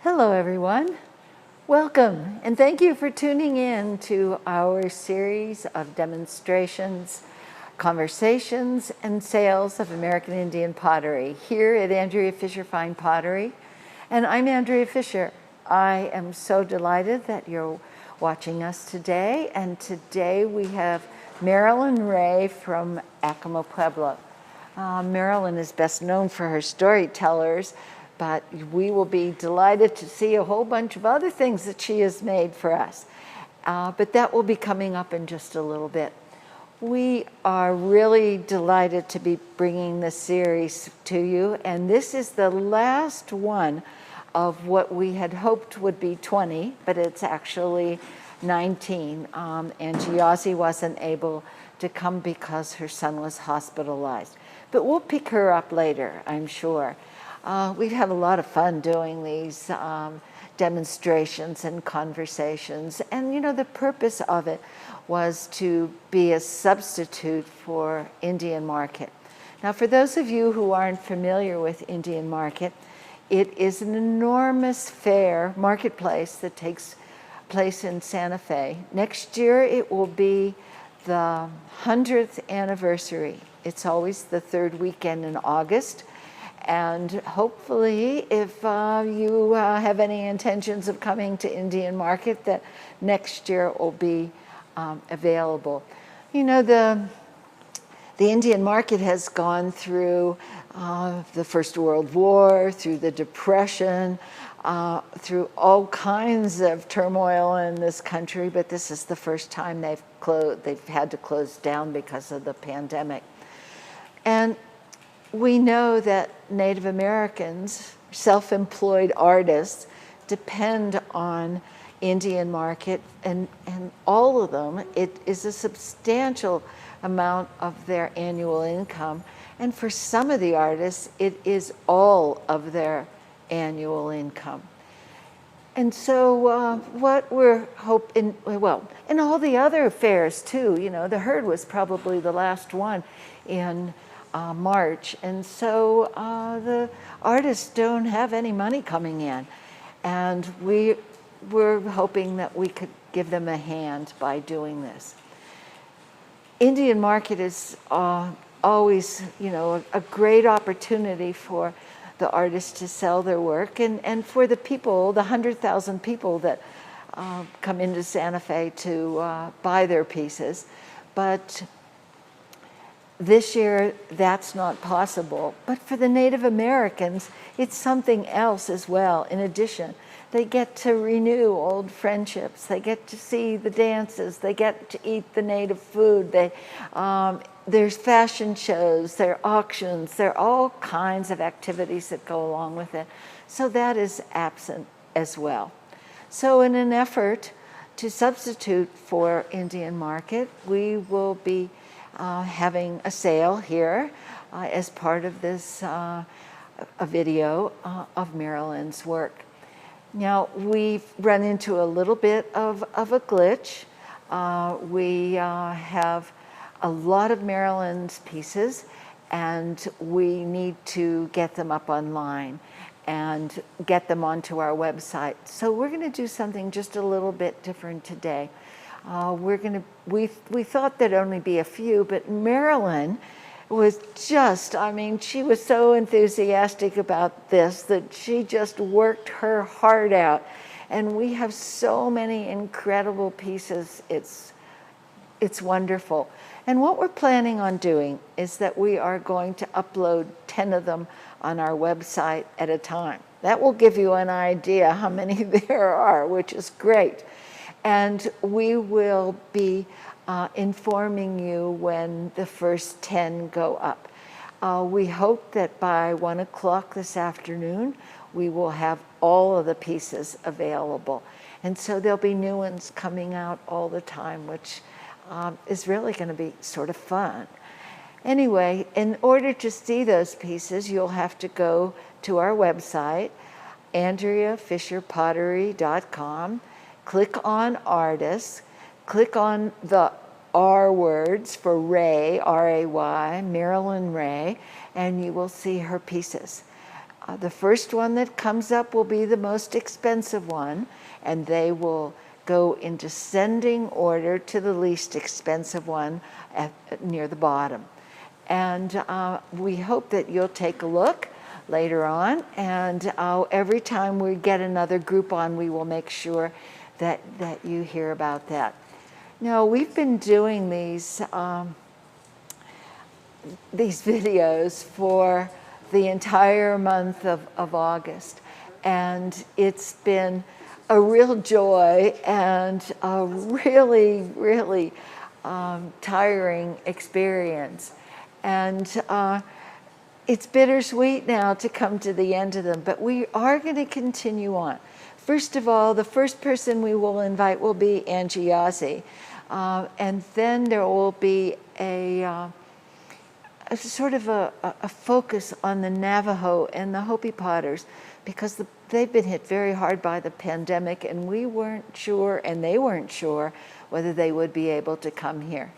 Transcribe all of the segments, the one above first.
Hello, everyone. Welcome, and thank you for tuning in to our series of demonstrations, conversations, and sales of American Indian pottery here at Andrea Fisher Fine Pottery. And I'm Andrea Fisher. I am so delighted that you're watching us today. And today we have Marilyn Ray from Acoma, Pueblo. Marilyn is best known for her storytellers, but we will be delighted to see a whole bunch of other things that she has made for us. But that will be coming up in just a little bit. We are really delighted to be bringing this series to you, and this is the last one of what we had hoped would be 20, but it's actually 19. And Giazzi wasn't able to come because her son was hospitalized. But we'll pick her up later, I'm sure. We've had a lot of fun doing these demonstrations and conversations. And, you know, the purpose of it was to be a substitute for Indian market. Now, for those of you who aren't familiar with Indian market, it is an enormous fair marketplace that takes place in Santa Fe. Next year, it will be the 100th anniversary. It's always the third weekend in August. And hopefully, if you have any intentions of coming to Indian market, that next year it will be available. You know, the Indian market has gone through the First World War, through the Depression, through all kinds of turmoil in this country, but this is the first time they've had to close down because of the pandemic. And we know that Native Americans, self-employed artists, depend on Indian market, and all of them, it is a substantial amount of their annual income. And for some of the artists, it is all of their annual income. And so what we're hoping, well, and all the other fairs too, you know, the Herd was probably the last one in March, and so the artists don't have any money coming in, and we're hoping that we could give them a hand by doing this. Indian market is always, you know, a great opportunity for the artists to sell their work, and for the people, the 100,000 people that come into Santa Fe to buy their pieces. But this year, that's not possible. But for the Native Americans, it's something else as well. In addition, they get to renew old friendships. They get to see the dances. They get to eat the native food. There's fashion shows, there are auctions, there are all kinds of activities that go along with it. So that is absent as well. So in an effort to substitute for Indian market, we will be having a sale here as part of this a video of Marilyn's work. Now, we've run into a little bit of a glitch. We have a lot of Marilyn's pieces, and we need to get them up online and get them onto our website. So we're going to do something just a little bit different today. We thought there'd only be a few, but Marilyn was just, I mean, she was so enthusiastic about this that she just worked her heart out. And we have so many incredible pieces. It's wonderful. And what we're planning on doing is that we are going to upload 10 of them on our website at a time. That will give you an idea how many there are, which is great. And we will be informing you when the first 10 go up. We hope that by 1 o'clock this afternoon, we will have all of the pieces available. And so there'll be new ones coming out all the time, which is really going to be sort of fun. Anyway, in order to see those pieces, you'll have to go to our website, AndreaFisherPottery.com. Click on artists, click on the R words for Ray, R-A-Y, Marilyn Ray, and you will see her pieces. The first one that comes up will be the most expensive one, and they will go in descending order to the least expensive one near the bottom. And we hope that you'll take a look later on, and every time we get another group on, we will make sure that you hear about that. Now, we've been doing these videos for the entire month of August, and it's been a real joy and a really, really tiring experience. And it's bittersweet now to come to the end of them, but we are going to continue on. First of all, the first person we will invite will be Angie Yazzie, and then there will be a sort of a focus on the Navajo and the Hopi Potters, because they've been hit very hard by the pandemic, and we weren't sure, and they weren't sure, whether they would be able to come here.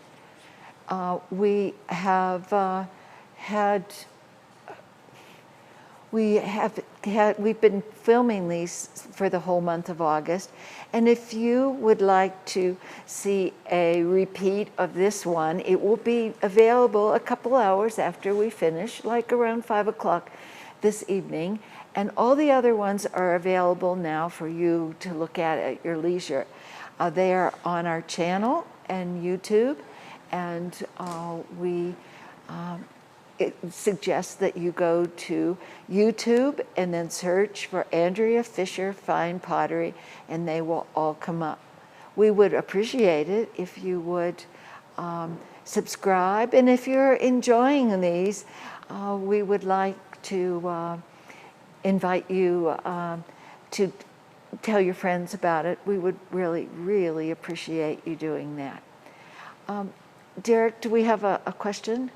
We've been filming these for the whole month of August, and if you would like to see a repeat of this one, it will be available a couple hours after we finish, like around 5 o'clock this evening, and all the other ones are available now for you to look at your leisure. They are on our channel and YouTube, and we suggest that you go to YouTube and then search for Andrea Fisher Fine Pottery, and they will all come up. We would appreciate it if you would subscribe, and if you're enjoying these, we would like to invite you to tell your friends about it. We would really, really appreciate you doing that. Derek, do we have a question?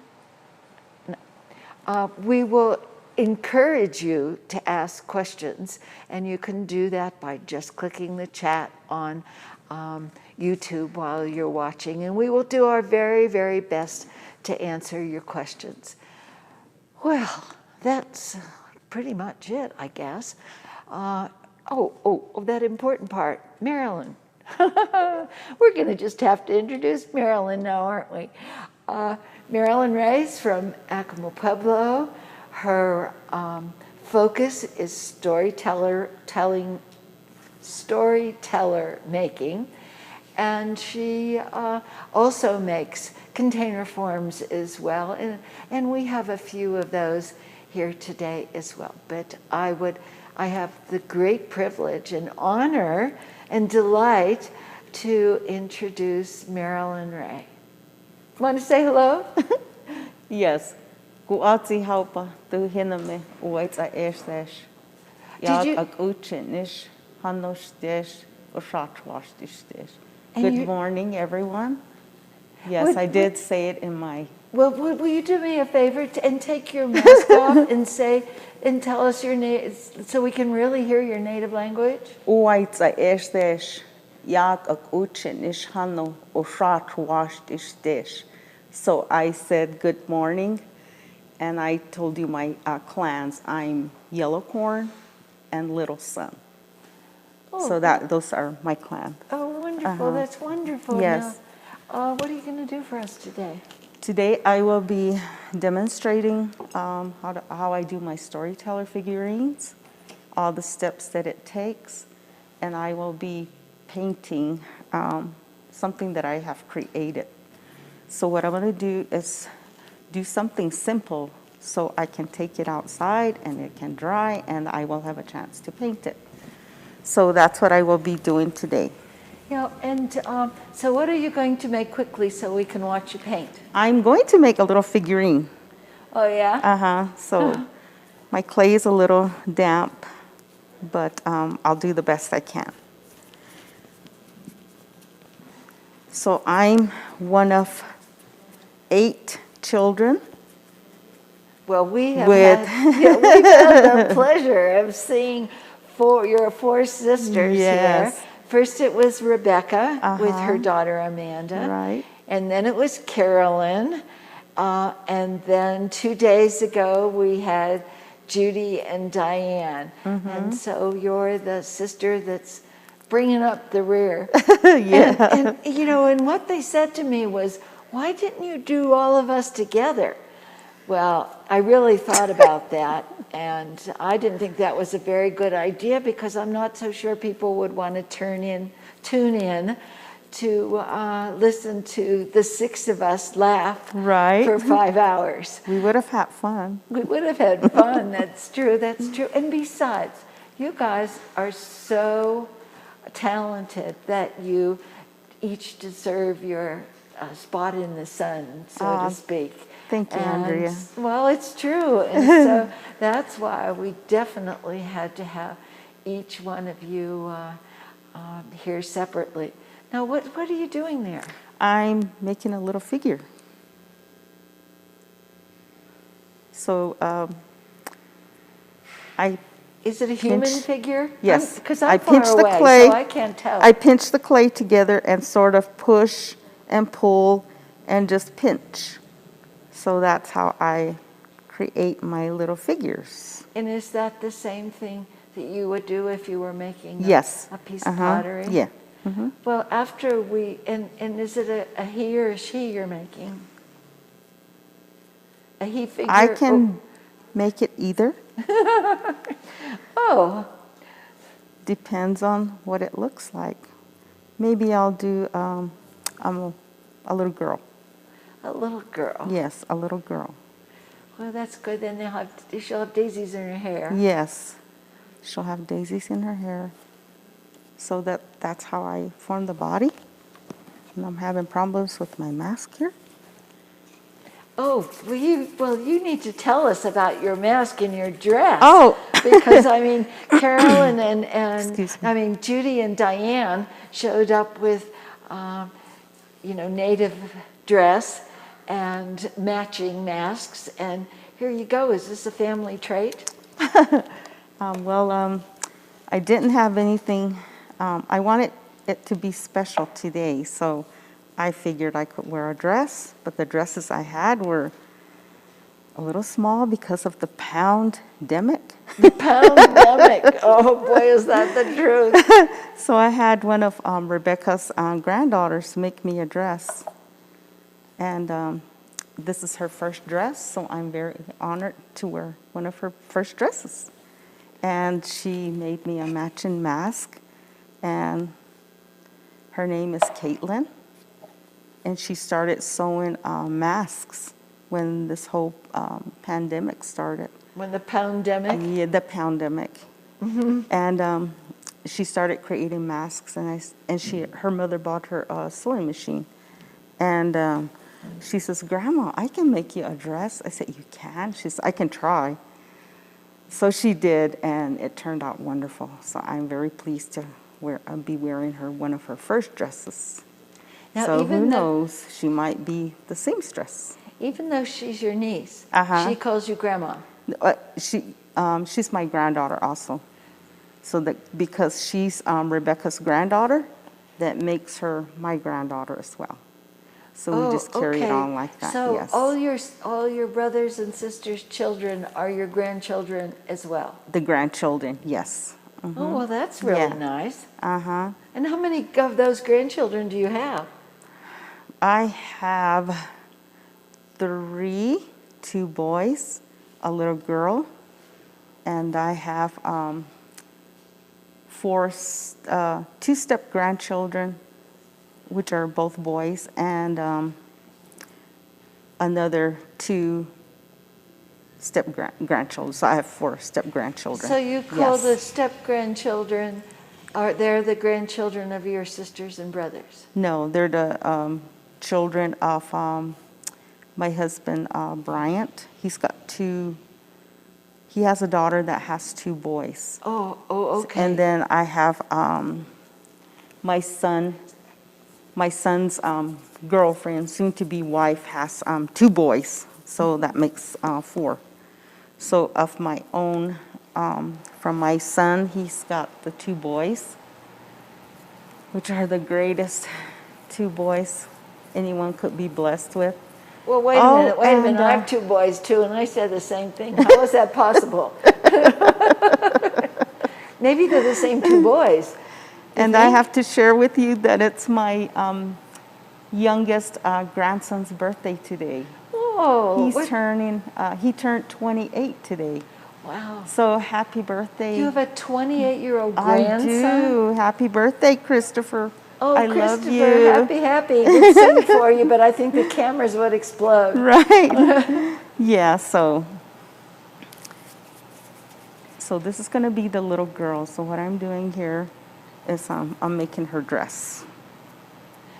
We will encourage you to ask questions, and you can do that by just clicking the chat on YouTube while you're watching, and we will do our very, very best to answer your questions. Well, that's pretty much it, I guess. That important part, Marilyn. We're going to just have to introduce Marilyn now, aren't we? Marilyn Ray's from Acoma, Pueblo. Her focus is storyteller making, and she also makes container forms as well, and we have a few of those here today as well. But I have the great privilege and honor and delight to introduce Marilyn Ray. Want to say hello? Yes. Guatsi haupa tu hiname uwaita eshtesh. Yag aguchinish hanoshtesh ushatwashtish. Good morning, everyone. Yes, I did say it in my. Well, will you do me a favor and take your mask off and tell us your name so we can really hear your native language? Uwaita eshtesh. Yag aguchinish hano ushatwashtish. So I said good morning, and I told you my clans. I'm Yellow Corn and Little Sun. Oh, so those are my clan. Oh, wonderful. That's wonderful. Yes. Now, what are you going to do for us today? Today I will be demonstrating how I do my storyteller figurines, all the steps that it takes, and I will be painting something that I have created. So what I'm going to do is do something simple so I can take it outside and it can dry and I will have a chance to paint it. So that's what I will be doing today. Yeah, and so what are you going to make quickly so we can watch you paint? I'm going to make a little figurine. Oh, yeah? So my clay is a little damp, but I'll do the best I can. So I'm one of 8 children. Well, we've had the pleasure of seeing your 4 sisters here. First it was Rebecca with her daughter Amanda. Right. And then it was Carolyn. And then 2 days ago we had Judy and Diane. And so you're the sister that's bringing up the rear. Yeah. And, you know, and what they said to me was, why didn't you do all of us together? Well, I really thought about that, and I didn't think that was a very good idea because I'm not so sure people would want to tune in to listen to the six of us laugh Right. for 5 hours. We would have had fun. We would have had fun. That's true. That's true. And besides, you guys are so talented that you each deserve your spot in the sun, so to speak. Thank you, And, Andrea. well, it's true. And so that's why we definitely had to have each one of you here separately. Now, what are you doing there? I'm making a little figure. So Is it a human figure? Yes. Because I I'm far pinched the away, clay. so I can't tell. I pinch the clay together and sort of push and pull and just pinch. So that's how I create my little figures. And is that the same thing that you would do if you were making Yes. a piece of pottery? Yeah. Well, after and is it a he or a she you're making? A he figure? I can make it either. Oh. Depends on what it looks like. Maybe I'll do a little girl. A little girl. Yes, a little girl. Well, that's good. Then she'll have daisies in her hair. Yes, she'll have daisies in her hair. So that's how I form the body. And I'm having problems with my mask here. Oh, well, you need to tell us about your mask and your dress. Oh. Because, I mean, Carolyn and Excuse me. I mean, Judy and Diane showed up with, native dress and matching masks. And here you go. Is this a family trait? I didn't have anything. I wanted it to be special today, so I figured I could wear a dress, but the dresses I had were a little small because of the pandemic. The pandemic. Oh boy, is that the truth. So I had one of Rebecca's granddaughters make me a dress. And this is her first dress, so I'm very honored to wear one of her first dresses. And she made me a matching mask, and her name is Caitlin. And she started sewing masks when this whole pandemic started. When the pandemic? Yeah, the pandemic. And she started creating masks, and her mother bought her a sewing machine. And she says, "Grandma, I can make you a dress." I said, "You can?" She said, "I can try." So she did, and it turned out wonderful. So I'm very pleased to be wearing one of her first dresses. Now, So who knows? She might be the seamstress. Even though she's your niece, she calls you Grandma. She's my granddaughter also. So because she's Rebecca's granddaughter, that makes her my granddaughter as well. So we just carry it on like that. So yes. all your brothers and sisters' children are your grandchildren as well. The grandchildren, yes. Oh, well, that's really nice. Uh-huh. And how many of those grandchildren do you have? I have 3, 2 boys, a little girl, and I have 4 2-step grandchildren, which are both boys, and another 2 step grandchildren. So I have 4 step grandchildren. So you call the step grandchildren, they're the grandchildren of your sisters and brothers? No, they're the children of my husband, Bryant. He has a daughter that has 2 boys. Oh, okay. And then I have my son's girlfriend, soon-to-be wife, has 2 boys. So that makes 4. So of my own, from my son, he's got the 2 boys, which are the greatest 2 boys anyone could be blessed with. Well, wait a Oh, minute, wait a minute. and, I have two boys too, and I said the same thing. How is that possible? Maybe they're the same two boys. You And I think? have to share with you that it's my youngest grandson's birthday today. Oh, He turned 28 today. wow. So happy birthday. You have a 28-year-old I grandson? do. Happy birthday, Christopher. Oh, I Christopher, love you. happy. We'd sing for you, but I think the cameras would explode. Right. Yeah, so this is going to be the little girl. So what I'm doing here is I'm making her dress.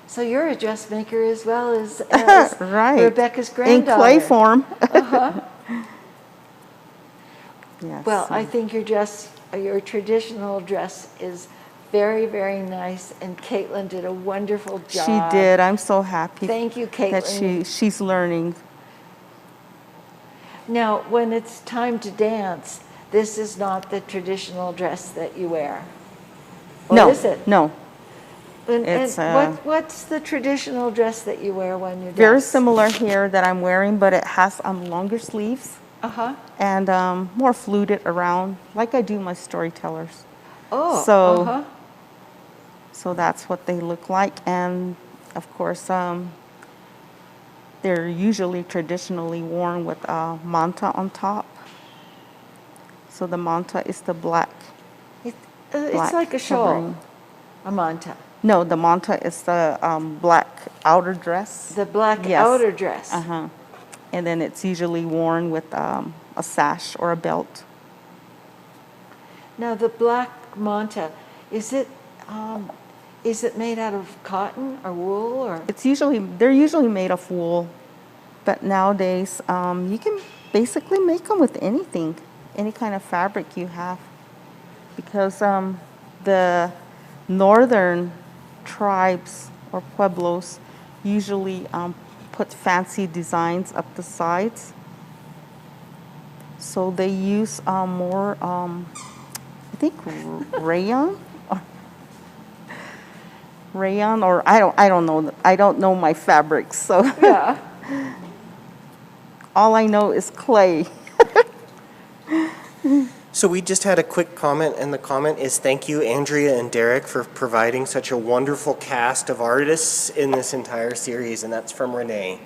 So you're a dressmaker as well as Right. Rebecca's In granddaughter. clay form. Uh-huh. Yes. Well, I think your traditional dress is very, very nice, and Caitlin did a wonderful job. She did. I'm so happy. Thank you, Caitlin. That she's learning. Now, when it's time to dance, this is not the traditional dress that you wear. Or No. is it? No. And what's the traditional dress that you wear when you dance? Very similar here that I'm wearing, but it has longer sleeves. Uh-huh. And more fluted around, like I do my storytellers. Oh, So, uh-huh. so that's what they look like. And of course, they're usually traditionally worn with manta on top. So the manta is the black. It's black like a shawl, covering. a manta. No, the manta is the black outer dress. The black Yes. outer dress. Uh-huh. And then it's usually worn with a sash or a belt. Now, the black manta, is it made out of cotton or wool or? They're usually made of wool, but nowadays you can basically make them with anything, any kind of fabric you have, because the northern tribes or pueblos usually put fancy designs up the sides. So they use more, I think, rayon, or I don't know. I don't know my fabrics, so Yeah. all I know is clay. So we just had a quick comment, and the comment is thank you, Andrea and Derek, for providing such a wonderful cast of artists in this entire series, and that's from Renee.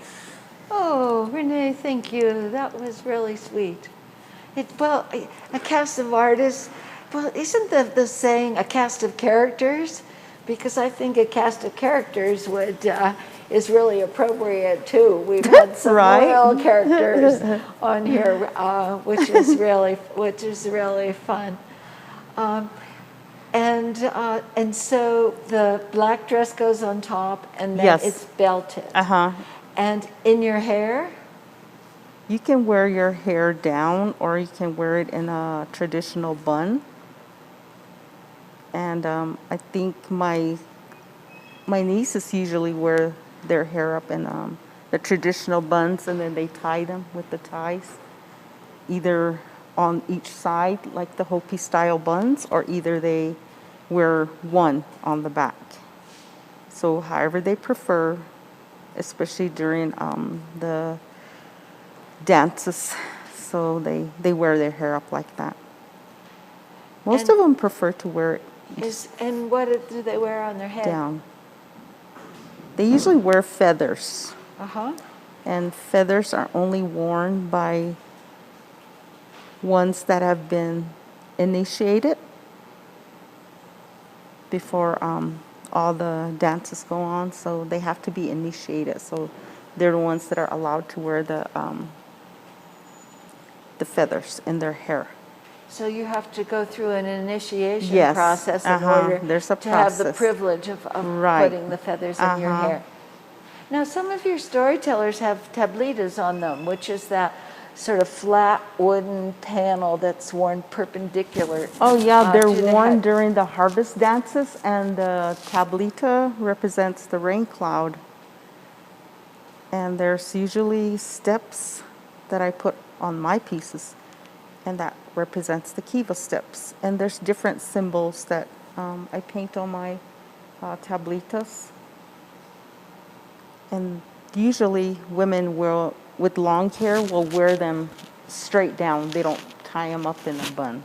Oh, Renee, thank you. That was really sweet. Well, a cast of artists, well, isn't the saying a cast of characters? Because I think a cast of characters is really appropriate too. We've had some Right. royal characters on here, which is really fun. And so the black dress goes on top, and then Yes. it's belted. Uh-huh. And in your hair? You can wear your hair down, or you can wear it in a traditional bun. And I think my nieces usually wear their hair up in the traditional buns, and then they tie them with the ties, either on each side, like the Hopi style buns, or either they wear one on the back. So however they prefer, especially during the dances, so they wear their hair up like that. Most of them prefer to wear it And what do they wear on their head? down. They usually wear feathers, Uh-huh. and feathers are only worn by ones that have been initiated before all the dances go on. So they have to be initiated. So they're the ones that are allowed to wear the feathers in their hair. So you have to go through an initiation Yes, process in uh-huh, order there's a to have the process. privilege of Right. putting the feathers in your Uh-huh. hair. Now, some of your storytellers have tablitas on them, which is that sort of flat wooden panel that's worn perpendicular. Oh yeah, they're to the worn head. during the harvest dances, and the tablita represents the rain cloud. And there's usually steps that I put on my pieces, and that represents the kiva steps. And there's different symbols that I paint on my tablitas. And usually women will, with long hair, will wear them straight down. They don't tie them up in a bun.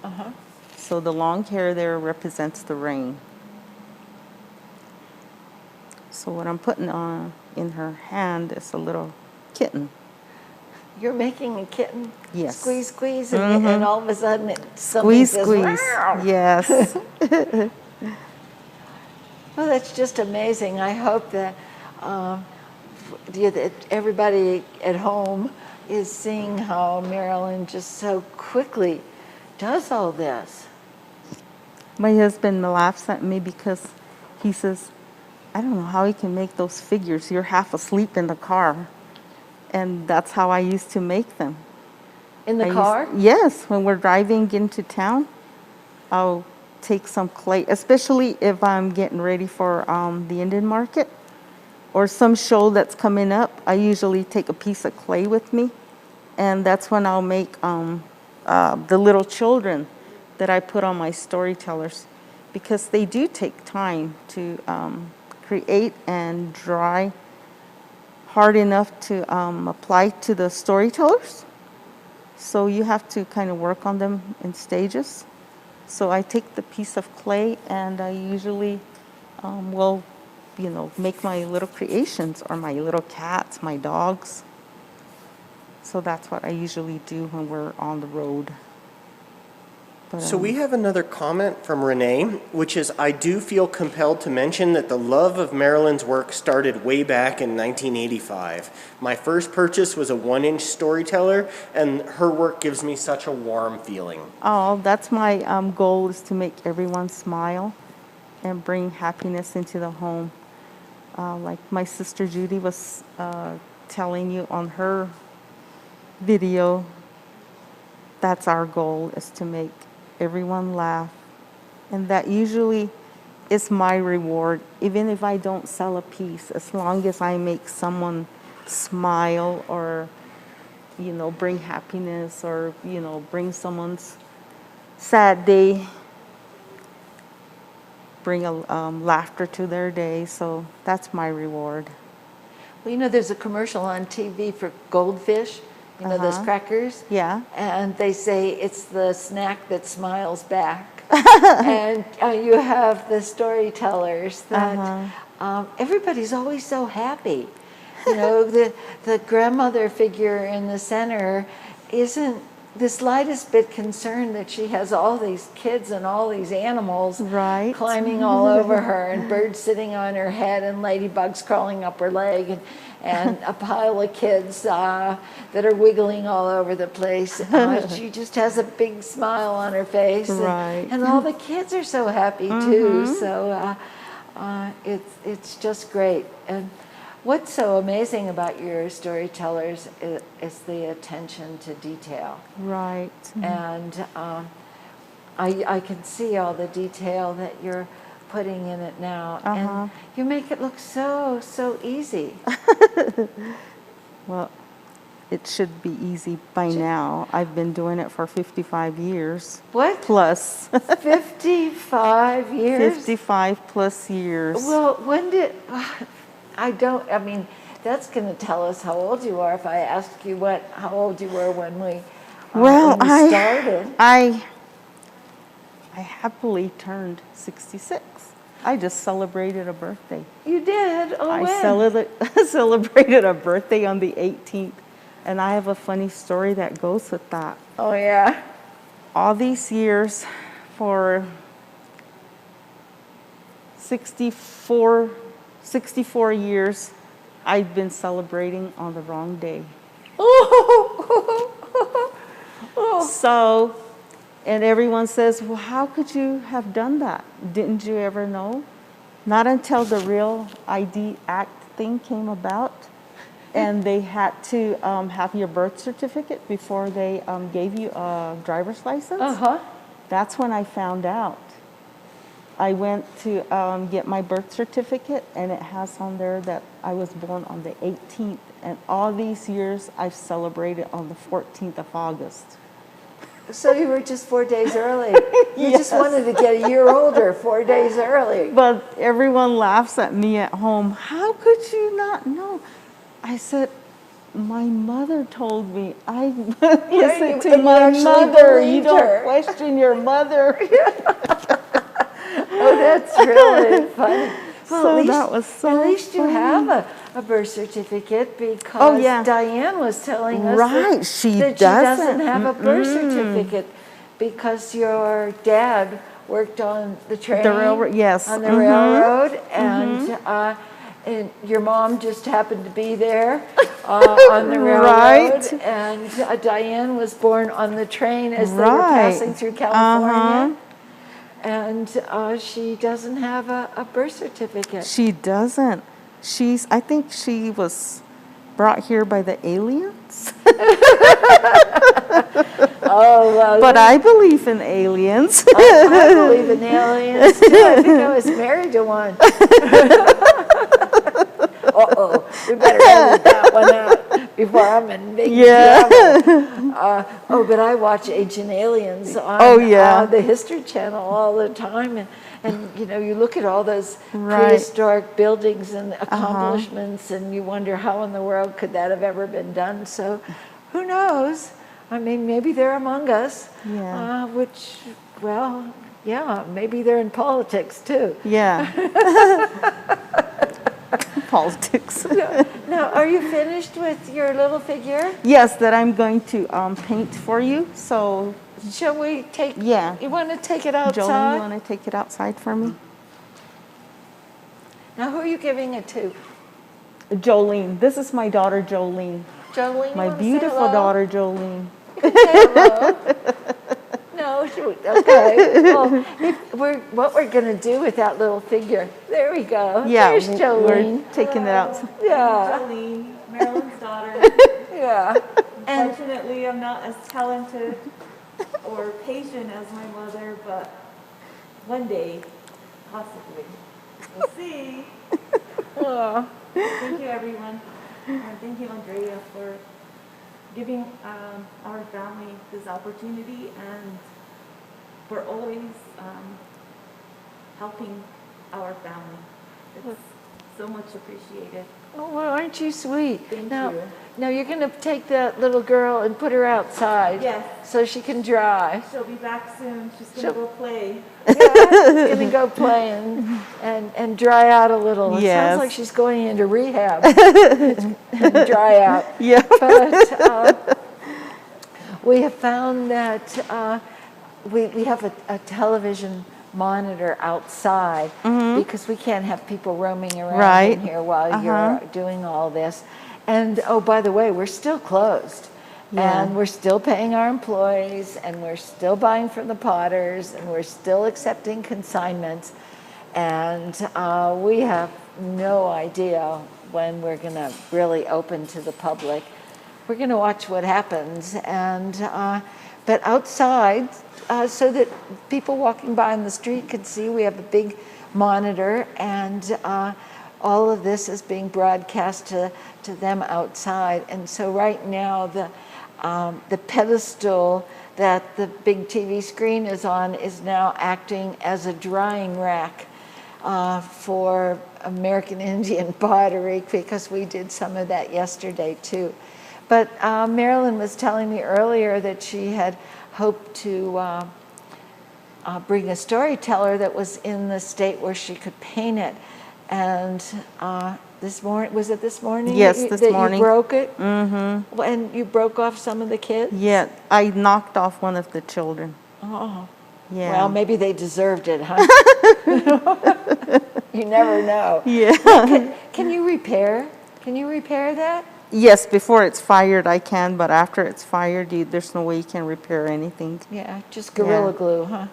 So the long hair there represents the rain. So what I'm putting on in her hand is a little kitten. You're making a kitten? Yes. Squeeze, squeeze, and all of a sudden Squeeze, says, squeeze. "Meow." Yes. Well, that's just amazing. I hope that, that everybody at home is seeing how Marilyn just so quickly does all this. My husband laughs at me because he says, I don't know how he can make those figures. You're half asleep in the car. And that's how I used to make them. In the car? Yes, when we're driving into town, I'll take some clay, especially if I'm getting ready for the Indian market or some show that's coming up. I usually take a piece of clay with me, and that's when I'll make the little children that I put on my storytellers, because they do take time to create and dry hard enough to apply to the storytellers. So you have to kind of work on them in stages. So I take the piece of clay and I usually will, make my little creations, or my little cats, my dogs. So that's what I usually do when we're on the road. But, So we have another comment from Renee, which is, I do feel compelled to mention that the love of Marilyn's work started way back in 1985. My first purchase was a 1-inch Storyteller, and her work gives me such a warm feeling. Oh, that's my goal, is to make everyone smile and bring happiness into the home. Like my sister Judy was telling you on her video, that's our goal, is to make everyone laugh. And that usually is my reward, even if I don't sell a piece, as long as I make someone smile, or bring happiness, or bring someone's sad day, bring a laughter to their day. So that's my reward. Well, there's a commercial on TV for goldfish, those crackers. Yeah. And they say it's the snack that smiles back. And you have the storytellers that everybody's always so happy. The grandmother figure in the center isn't the slightest bit concerned that she has all these kids and all these animals Right. climbing all over her, and birds sitting on her head, and ladybugs crawling up her leg, and a pile of kids that are wiggling all over the place. She just has a big smile on her face, Right. and all the kids are so happy too. So it's just great. And what's so amazing about your storytellers is the attention to detail. Right. And I can see all the detail that you're putting in it now, and you make it look so easy. Well, it should be easy by now. I've been doing it for 55 years. What? Plus. 55 years? 55 plus years. Well, when did... that's going to tell us how old you are if I ask you how old you were when we started. I happily turned 66. I just celebrated a birthday. You did? Oh, I when? celebrated a birthday on the 18th, and I have a funny story that goes with that. Oh, yeah? All these years, for 64 years, I've been celebrating on the wrong day. So, and everyone says, well, how could you have done that? Didn't you ever know? Not until the Real ID Act thing came about, and they had to have your birth certificate before they gave you a driver's license. That's when I found out. I went to get my birth certificate, and it has on there that I was born on the 18th. And all these years, I've celebrated on the 14th of August. So you were just 4 days early. You just wanted to get a year older 4 days early. But everyone laughs at me at home. How could you not know? I said, my mother told me. I you- listened to and you my actually mother. You believed don't her. question your mother. Oh, that's really funny. Well, So at least, that was so at least you funny. have a birth certificate because Oh, yeah. Diane was telling us Right, that, she that she doesn't doesn't. have a birth certificate because your dad worked on the train, railroad, yes. on the railroad, and your mom just happened to be there on the railroad, Right. and Diane was born on the train as they were Right. passing through California. And she doesn't have a birth certificate. She doesn't. I think she was brought here by the aliens. Oh, well. But I believe in aliens. I believe in aliens too. I think I was married to one. Uh-oh, we better edit that one out before I'm in big trouble. But I watch Ancient Aliens on the History Channel all the time. And you know, you look at all those prehistoric buildings and accomplishments, and you wonder how in the world could that have ever been done. So who knows? I mean, maybe they're among us, maybe they're in politics too. Yeah. Politics. Now, are you finished with your little figure? Yes, that I'm going to paint for you. So, shall we take? Yeah. You want to take it outside? Jolene, you want to take it outside for me? Now, who are you giving it to? Jolene. This is my daughter, Jolene. Jolene, My beautiful daughter, Jolene. You can say hello. No, okay. Well, what we're going to do with that little figure? There we go. Yeah, there's Jolene. We're taking it out. Yeah. Jolene, Marilyn's daughter. Yeah. Unfortunately, I'm not as talented or patient as my mother, but one day, possibly. We'll see. Oh. Thank you, everyone. And thank you, Andrea, for giving our family this opportunity and for always helping our family. It's so much appreciated. Oh, well, aren't you sweet? Thank now, you. Now you're going to take that little girl and put her outside. Yes. So she can dry. She'll be back soon. She's going to go play. Yeah, she's going to go play and dry out a little. It Yes. sounds like she's going into rehab and dry out. Yeah. But we have found that we have a television monitor outside because we can't have people roaming around in here while you're doing all this. And oh, by the way, we're still closed. Yeah. And we're still paying our employees, and we're still buying from the Potters, and we're still accepting consignments. And we have no idea when we're going to really open to the public. We're going to watch what happens. And but outside, so that people walking by on the street could see, we have a big monitor, and all of this is being broadcast to them outside. And so right now, the pedestal that the big TV screen is on is now acting as a drying rack for American Indian pottery, because we did some of that yesterday too. But Marilyn was telling me earlier that she had hoped to bring a storyteller that was in the state where she could paint it. And this morning, was it this morning? Yes, this morning. You broke it? Mm-hmm. And you broke off some of the kids? Yeah, I knocked off one of the children. Oh. Yeah. Well, maybe they deserved it, huh? You never know. Yeah. Can you repair? Can you repair that? Yes, before it's fired I can, but after it's fired, there's no way you can repair anything. Yeah, just Gorilla Glue, huh?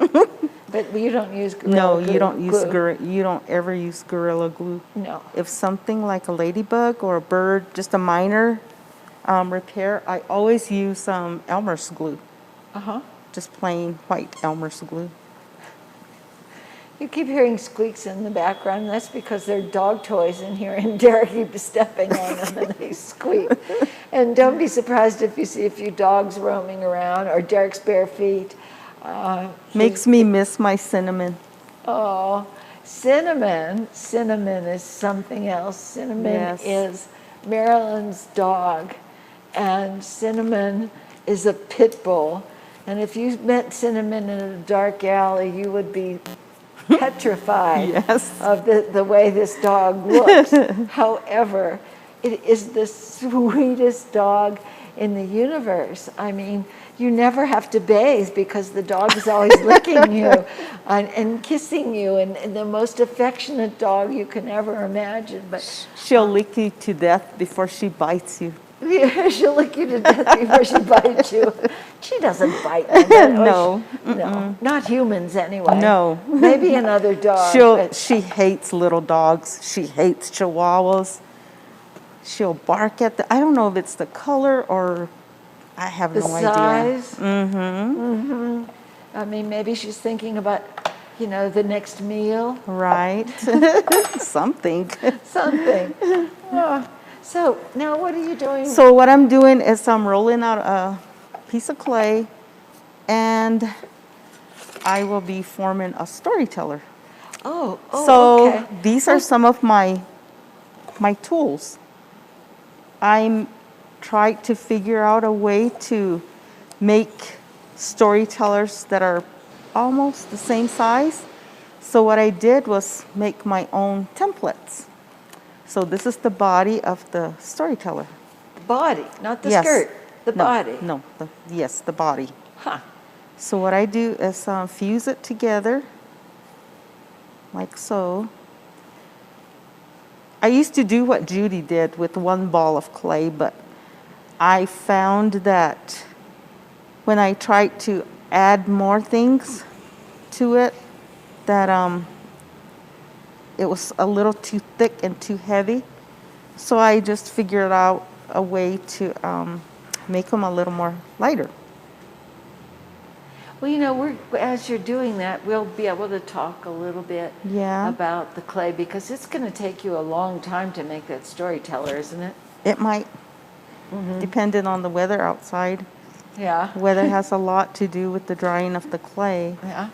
But you don't use Gorilla Glue. No, you don't use you don't ever use Gorilla Glue. No. If something like a ladybug or a bird, just a minor repair, I always use Elmer's glue. Just plain white Elmer's glue. You keep hearing squeaks in the background. That's because there are dog toys in here, and Derek keeps stepping on them, and they squeak. And don't be surprised if you see a few dogs roaming around, or Derek's bare feet. Makes me miss my cinnamon. Oh, cinnamon. Cinnamon is something else. Cinnamon is Marilyn's dog, and Cinnamon is a pit bull. And if you met Cinnamon in a dark alley, you would be petrified Yes. of the way this dog looks. However, it is the sweetest dog in the universe. I mean, you never have to bathe because the dog is always licking you and kissing you, and the most affectionate dog you can ever imagine. But She'll lick you to death before she bites you. yeah, she'll lick you to death before she bites you. She doesn't bite you. No. No, not humans anyway. No. Maybe another dog. She hates little dogs. She hates chihuahuas. She'll bark at I don't know if it's the color or I have the no size. idea. I mean, maybe she's thinking about, the next meal. Right. Something. Something. Oh. So now what are you doing? So what I'm doing is I'm rolling out a piece of clay, and I will be forming a storyteller. Oh, So okay. these are some of my tools. I'm trying to figure out a way to make storytellers that are almost the same size. So what I did was make my own templates. So this is the body of the storyteller. Body, not the Yes. skirt. The No, body. No, yes, the body. Huh. So what I do is fuse it together, like so. I used to do what Judy did with one ball of clay, but I found that when I tried to add more things to it, that it was a little too thick and too heavy. So I just figured out a way to make them a little more lighter. Well, as you're doing that, we'll be able to talk a little bit Yeah. about the clay, because it's going to take you a long time to make that storyteller, isn't it? It might, depending on the weather outside. Yeah. Weather has a lot to do with the drying of the clay. Yeah.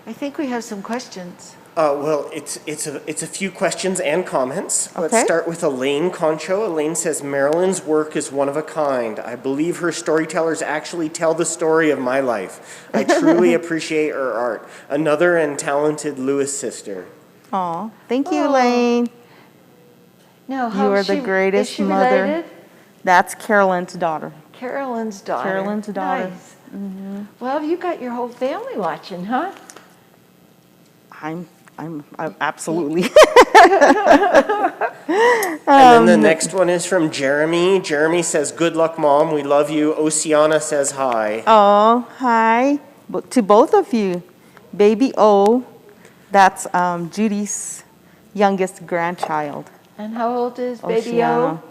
I think we have some questions. Well, it's a few questions and comments. Let's Okay. start with Elaine Concho. Elaine says, Marilyn's work is one of a kind. I believe her storytellers actually tell the story of my life. I truly appreciate her art. Another and talented Lewis sister. Aw, thank you, Aw. Elaine. No, You are the greatest is she mother. related? That's Carolyn's daughter. Carolyn's daughter. Carolyn's daughter. Nice. Well, you got your whole family watching, huh? I'm absolutely. And then the next one is from Jeremy. Jeremy says, good luck, Mom. We love you. Oceana says hi. Oh, hi. But to both of you. Baby O, that's Judy's youngest grandchild. And how old is Baby Oceana. O?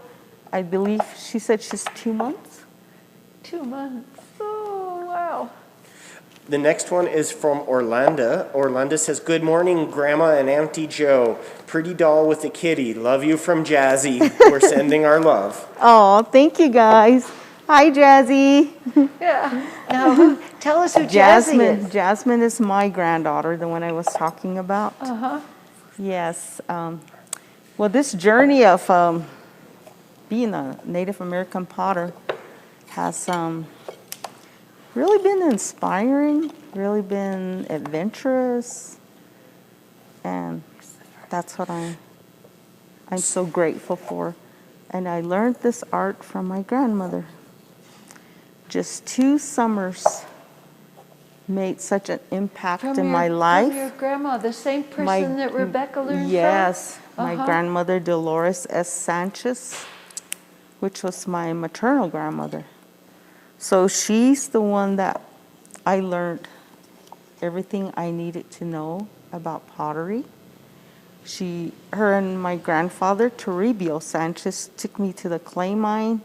I believe she said she's 2 months. 2 months. Oh, wow. The next one is from Orlando. Orlando says, good morning, Grandma and Auntie Joe. Pretty doll with a kitty. Love you from Jazzy. We're sending our love. Oh, thank you guys. Hi, Jazzy. Yeah. Now, tell us who Jazzy is. Jasmine is my granddaughter, the one I was talking about. Uh-huh. Yes. Well, this journey of being a Native American potter has really been inspiring, really been adventurous, and that's what I'm so grateful for. And I learned this art from my grandmother. Just 2 summers made such an impact in my life. From your grandma, the same person that Rebecca learned Yes, from? my grandmother Dolores S. Sanchez, which was my maternal grandmother. So she's the one that I learned everything I needed to know about pottery. Her and my grandfather, Toribio Sanchez, took me to the clay mine.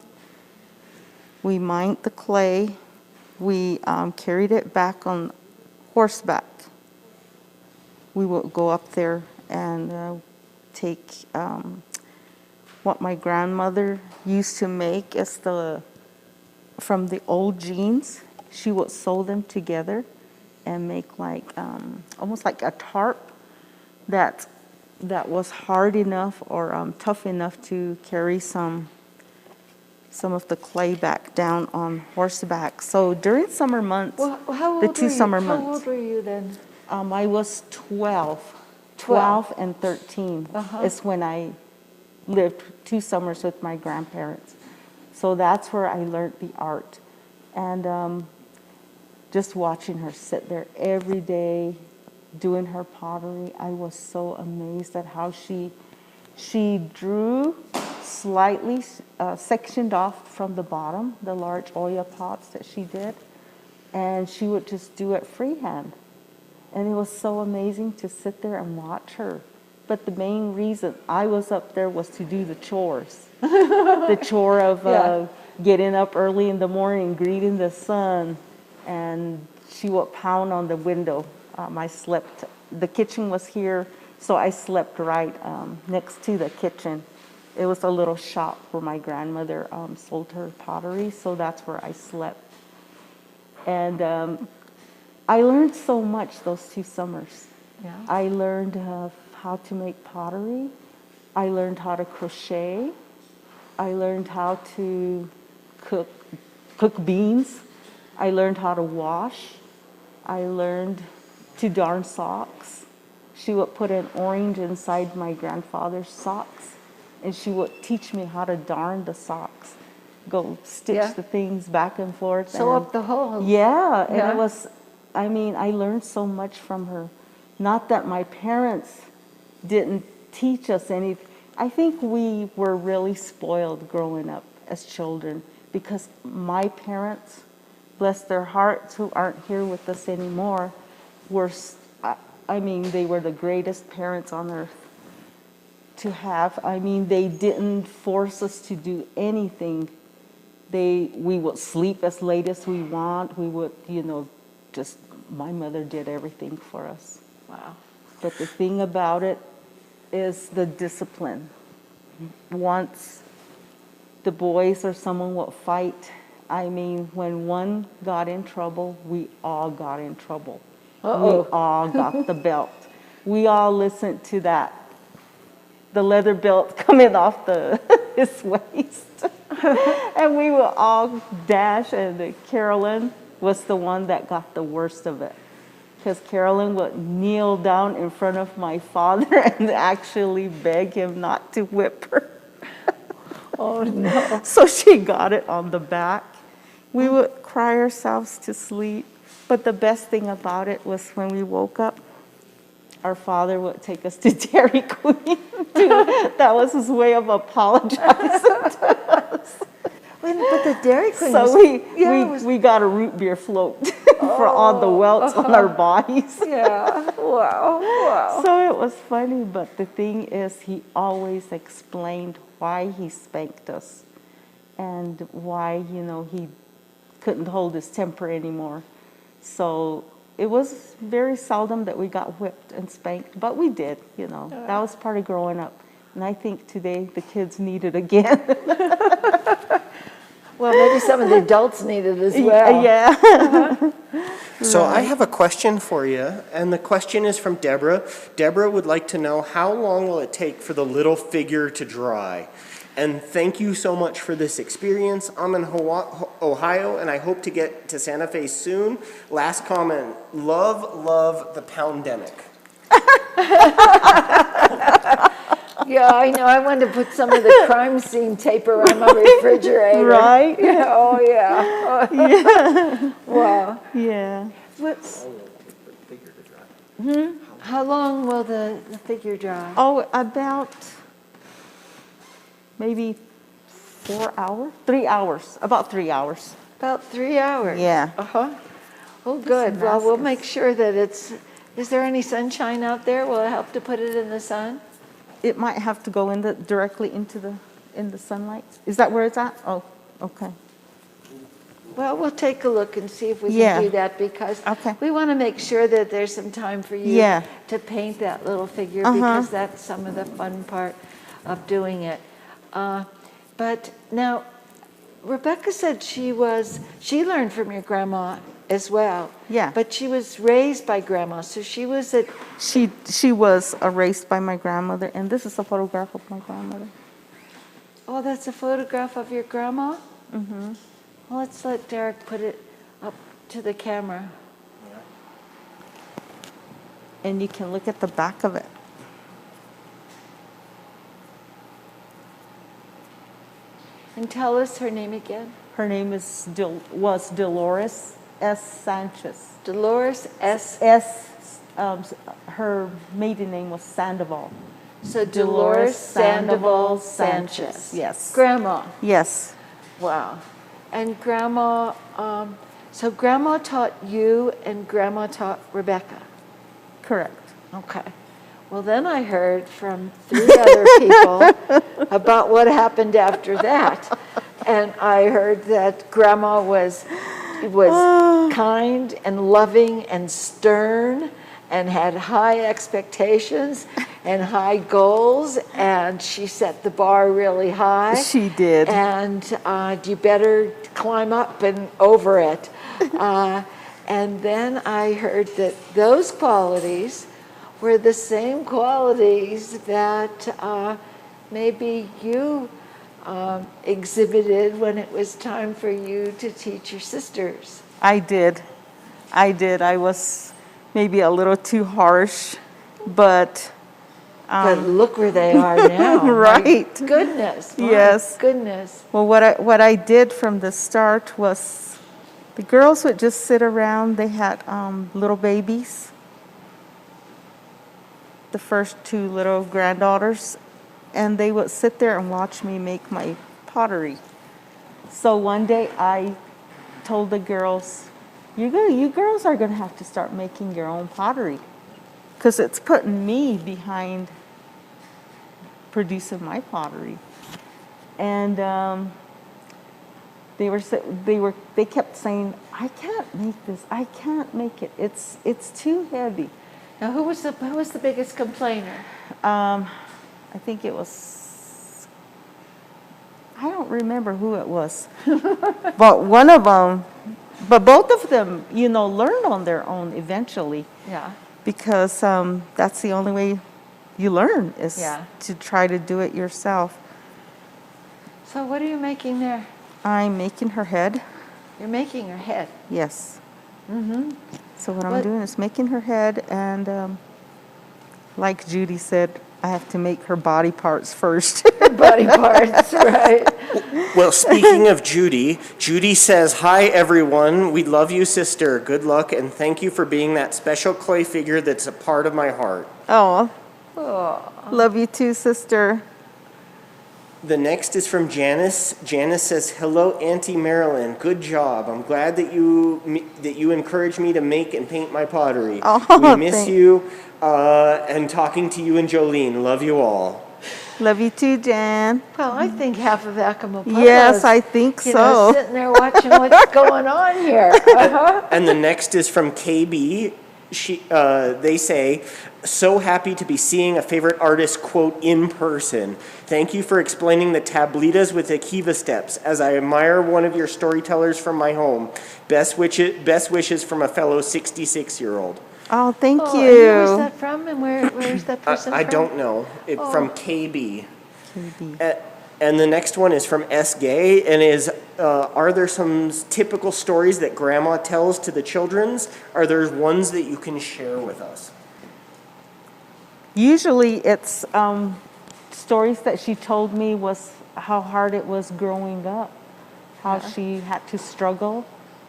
We mined the clay. We carried it back on horseback. We would go up there and take what my grandmother used to make as from the old jeans. She would sew them together and make like almost like a tarp that that was hard enough or tough enough to carry some of the clay back down on horseback. So during summer months, Well, how the old two were you? summer How months, old were you then? I was 12. 12. And 13 Uh-huh. is when I lived 2 summers with my grandparents. So that's where I learned the art. And just watching her sit there every day doing her pottery, I was so amazed at how she drew slightly sectioned off from the bottom, the large Oya pots that she did, and she would just do it freehand. And it was so amazing to sit there and watch her. But the main reason I was up there was to do the chores. The chore of getting up early in the morning, greeting the sun, and she would pound on the window. I slept, the kitchen was here, so I slept right next to the kitchen. It was a little shop where my grandmother sold her pottery, so that's where I slept. And I learned so much those 2 summers. Yeah. I learned how to make pottery. I learned how to crochet. I learned how to cook beans. I learned how to wash. I learned to darn socks. She would put an orange inside my grandfather's socks, and she would teach me how to darn the socks, go stitch the things back and forth. Sew up the holes. Yeah, and Yeah. it was, I mean, I learned so much from her. Not that my parents didn't teach us anything. I think we were really spoiled growing up as children because my parents, bless their hearts, who aren't here with us anymore, were, I mean, they were the greatest parents on earth to have. I mean, they didn't force us to do anything. We would sleep as late as we want. We would, just, my mother did everything for us. Wow. But the thing about it is the discipline. Once the boys or someone would fight, I mean, when one got in trouble, we all got in trouble. Uh-oh. We all got the belt. We all listened to that, the leather belt coming off his waist. And we would all dash, and Carolyn was the one that got the worst of it. Because Carolyn would kneel down in front of my father and actually beg him not to whip her. Oh, no. So she got it on the back. We would cry ourselves to sleep. But the best thing about it was when we woke up, our father would take us to Dairy Queen. That was his way of apologizing to us. But the Dairy Queen So was, we got a root beer float for all the welts on our bodies. yeah. Wow. Wow. So it was funny, but the thing is, he always explained why he spanked us and why, he couldn't hold his temper anymore. So it was very seldom that we got whipped and spanked, but we did, That was part of growing up. And I think today the kids need it again. Well, maybe some of the adults need it as well. Yeah. So I have a question for you, and the question is from Deborah. Deborah would like to know, how long will it take for the little figure to dry? And thank you so much for this experience. I'm in Ohio, and I hope to get to Santa Fe soon. Last comment, love the pandemic. Yeah, I know. I wanted to put some of the crime scene tape around my refrigerator. Right? Yeah, oh, yeah. Yeah. Wow. Yeah. How long will the figure dry? Oh, about maybe 4 hours? 3 hours. About 3 hours. About 3 hours. Yeah. Uh-huh. Oh, good. Well, we'll make sure that it's... Is there any sunshine out there? Will it help to put it in the sun? It might have to go directly into the sunlight. Is that where it's at? Oh, okay. Well, we'll take a look and see if we Yeah. can do that, because Okay. we want to make sure that there's some time for you Yeah. to paint that little figure, Uh-huh. because that's some of the fun part of doing it. But now, Rebecca said she learned from your grandma as well. Yeah. But she was raised by grandma, so she was at. She was raised by my grandmother, and this is a photograph of my grandmother. Oh, that's a photograph of your grandma? Mm-hmm. Well, let's let Derek put it up to the camera. And you can look at the back of it. And tell us her name again. Her name was Dolores S. Sanchez. Dolores S. Her maiden name was Sandoval. So Dolores Sandoval Sanchez. Sanchez. Yes. Grandma. Yes. Wow. And grandma, so grandma taught you and grandma taught Rebecca. Correct. Okay. Well, then I heard from 3 other people about what happened after that. And I heard that grandma was kind and loving and stern and had high expectations and high goals, and she set the bar really high. She did. And you better climb up and over it. And then I heard that those qualities were the same qualities that maybe you exhibited when it was time for you to teach your sisters. I did. I was maybe a little too harsh, but But look where they are now. right. My goodness. My Yes. goodness. Well, what I did from the start was the girls would just sit around. They had little babies, the first 2 little granddaughters, and they would sit there and watch me make my pottery. So one day I told the girls, you girls are going to have to start making your own pottery, because it's putting me behind producing my pottery. And they kept saying, I can't make this. I can't make it. It's too heavy. Now, who was the biggest complainer? I think it was, I don't remember who it was, but one of them, but both of them, learned on their own eventually. Yeah. Because that's the only way you learn is Yeah. to try to do it yourself. So what are you making there? I'm making her head. You're making her head. Yes. Mm-hmm. So what I'm What- doing is making her head, and like Judy said, I have to make her body parts first. Body parts, right? Well, speaking of Judy, Judy says, "Hi, everyone. We love you, sister. Good luck, and thank you for being that special clay figure that's a part of my heart." Oh, love you too, sister. The next is from Janice. Janice says, "Hello, Auntie Marilyn. Good job. I'm glad that you encouraged me to make and paint my pottery. Oh, we miss thanks. you, and talking to you and Jolene. Love you all." Love you too, Jan. Well, I think half of Acoma Pueblo Yes, is, I think you so. know, sitting there watching what's going on here. And the next is from KB. They say, "So happy to be seeing a favorite artist, quote, in person. Thank you for explaining the tablitas with the kiva steps, as I admire one of your storytellers from my home. Best wishes from a fellow 66-year-old. Oh, thank Oh, and you. where's that from? And where's that person I from? don't know. From KB. KB. And the next one is from S. Gay, and are there some typical stories that Grandma tells to the children's? Are there ones that you can share with us? Usually it's stories that she told me was how hard it was growing up, how she had to struggle,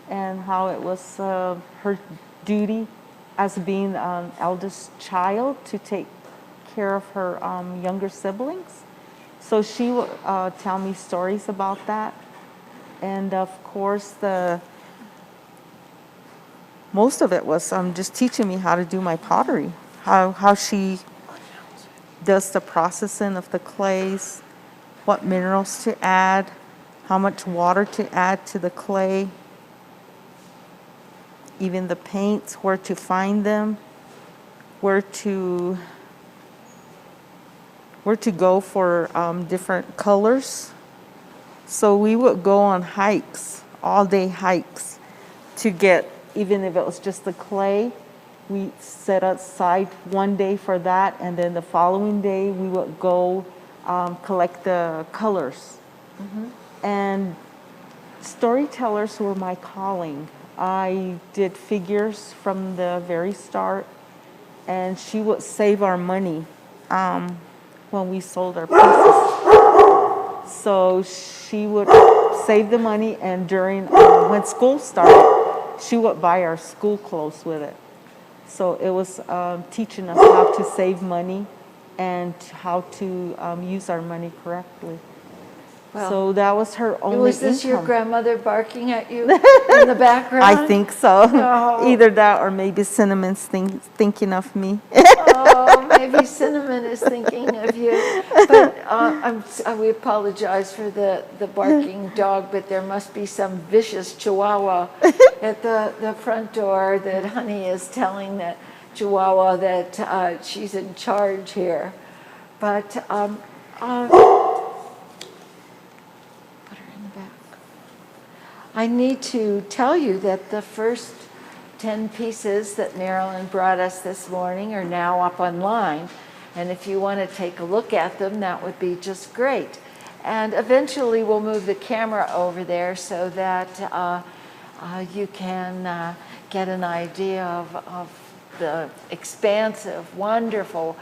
and how it was her duty as being an eldest child to take care of her younger siblings. So she would tell me stories about that. And of course, most of it was just teaching me how to do my pottery, how she does the processing of the clays, what minerals to add, how much water to add to the clay, even the paints, where to find them, where to go for different colors. So we would go on hikes, all-day hikes, to get even if it was just the clay, we set aside one day for that, and then the following day we would go collect the colors. And storytellers were my calling. I did figures from the very start, and she would save our money when we sold our pieces. So she would save the money, and during when school started, she would buy our school clothes with it. So it was teaching us how to save money and how to use our money correctly. Well, so that was her only Was this income. your grandmother barking at you in the background? I think so. No. Either that or maybe Cinnamon's thinking of me. Oh, maybe Cinnamon is thinking of you. But we apologize for the barking dog, but there must be some vicious chihuahua at the front door that Honey is telling that chihuahua that she's in charge here. But put her in the back. I need to tell you that the first 10 pieces that Marilyn brought us this morning are now up online. And if you want to take a look at them, that would be just great. And eventually we'll move the camera over there so that you can get an idea of the expansive, wonderful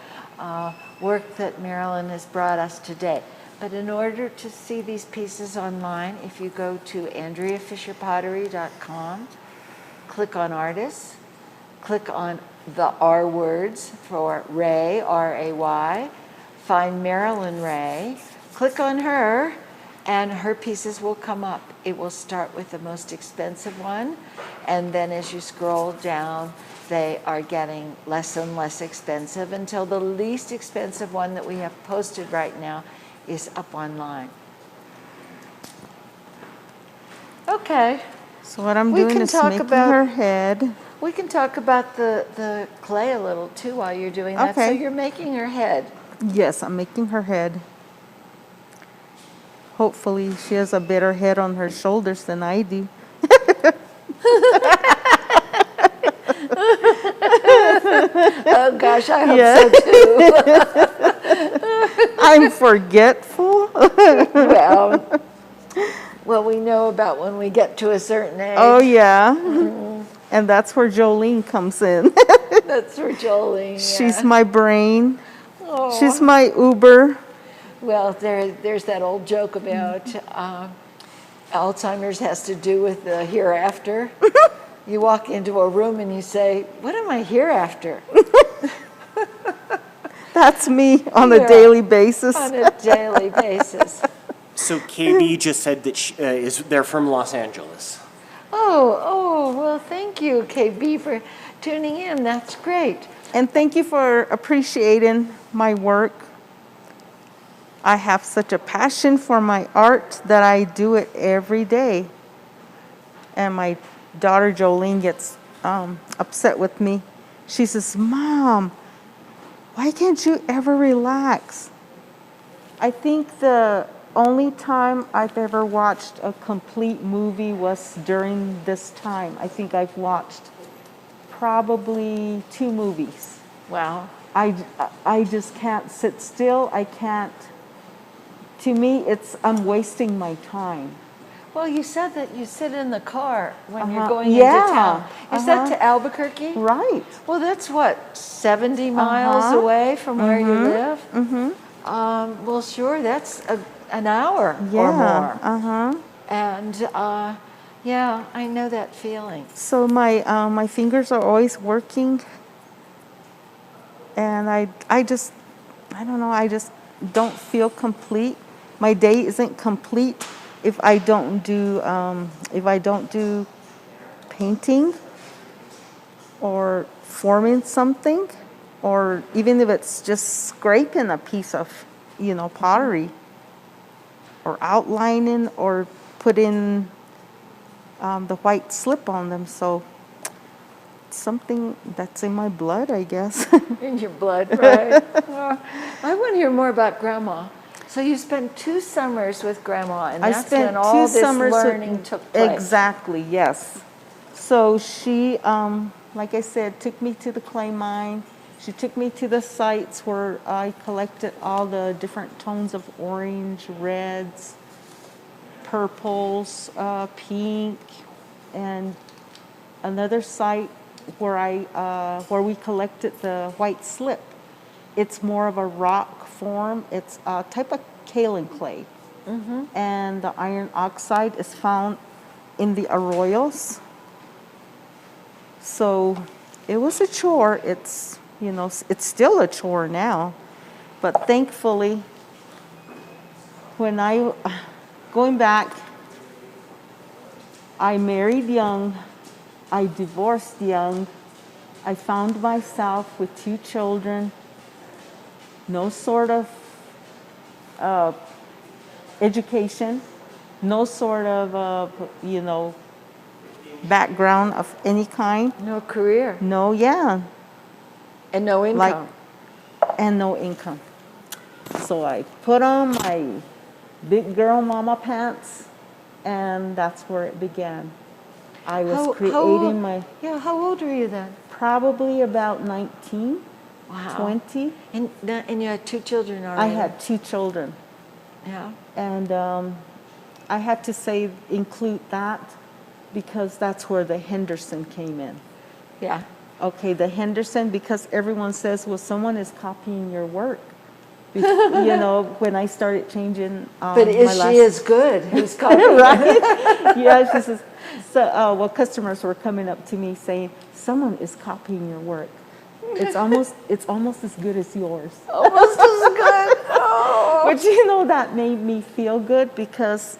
work that Marilyn has brought us today. But in order to see these pieces online, if you go to AndreaFisherPottery.com, click on Artists, click on the R words for Ray, R-A-Y, find Marilyn Ray, click on her, and her pieces will come up. It will start with the most expensive one, and then as you scroll down, they are getting less and less expensive until the least expensive one that we have posted right now is up online. Okay. So what I'm We doing can is talk making about- her head. We can talk about the clay a little too while you're doing that. So Okay. you're making her head. Yes, I'm making her head. Hopefully she has a better head on her shoulders than I do. Oh gosh, I hope Yeah. so too. I'm forgetful. Well, we know about when we get to a certain age. Oh yeah. And that's where Jolene comes in. That's for Jolene. She's yeah. my brain. Oh. She's my Uber. Well, there's that old joke about Alzheimer's has to do with the hereafter. You walk into a room and you say, "What am I hereafter?" That's me on a Yeah. daily basis. On a daily basis. So KB just said that they're from Los Angeles. Oh, well, thank you, KB, for tuning in. That's great. And thank you for appreciating my work. I have such a passion for my art that I do it every day. And my daughter Jolene gets upset with me. She says, "Mom, why can't you ever relax?" I think the only time I've ever watched a complete movie was during this time. I think I've watched probably 2 movies. Wow. I just can't sit still. I can't. To me, I'm wasting my time. Well, you said that you sit in the car when you're Uh-huh. going Yeah. into town. Is that Uh-huh. to Albuquerque? Right. Well, that's what, 70 miles Uh-huh. away from where you live? Mm-hmm. Well, sure, that's an hour or Yeah. more. Uh-huh. And yeah, I know that feeling. So my fingers are always working, and I don't know, I just don't feel complete. My day isn't complete if I don't do painting or forming something, or even if it's just scraping a piece of pottery, or outlining, or putting the white slip on them. So something that's in my blood, I guess. In your blood, right? I want to hear more about Grandma. So you spent 2 summers with Grandma, and I that's spent when all 2 this summers learning took place. Exactly, yes. So she, like I said, took me to the clay mine. She took me to the sites where I collected all the different tones of orange, reds, purples, pink, and another site where we collected the white slip. It's more of a rock form. It's a type of kaolin clay. And the iron oxide is found in the arroyos. So it was a chore. It's, you know, it's still a chore now. But thankfully, going back, I married young, I divorced young, I found myself with 2 children, no sort of education, no sort of, background of any kind. No career. No, yeah. And no income. And no income. So I put on my big girl mama pants, and that's where it began. I was creating my... Yeah, how old were you then? Probably about 19, Wow. 20. And you had 2 children I already? had 2 children. Yeah. And I had to include that because that's where the Henderson came in. Yeah. Okay, the Henderson, because everyone says, well, someone is copying your work. You know, when I started changing But is she as good? Who's copying? Right? Yeah, she says, so, well, customers were coming up to me saying, someone is copying your work. It's almost as good as yours. Almost as good. Oh. But you know, that made me feel good because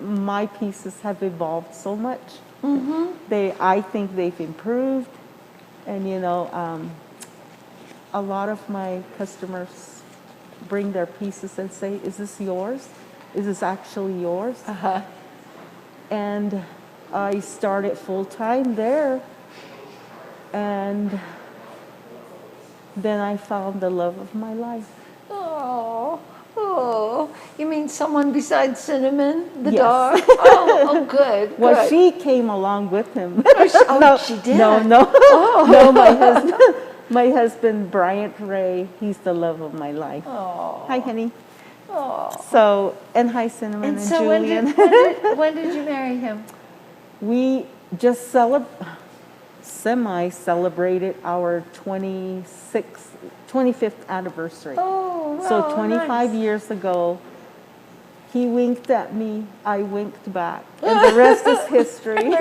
my pieces have evolved so much. I think they've improved. And you know, a lot of my customers bring their pieces and say, is this yours? Is this actually yours? And I started full-time there. And then I found the love of my life. Oh, you mean someone besides Cinnamon, the Yes. dog? Oh, good. Well, good. she came along with him. She did? No. Oh. No, my husband, Bryant Ray, he's the love of my life. Oh. Hi, honey. Oh. So, and hi, Cinnamon and so Julian. when did you marry him? We just semi-celebrated our 25th anniversary. Oh, wow, So 25 nice. years ago, he winked at me, I winked back, and the rest is history.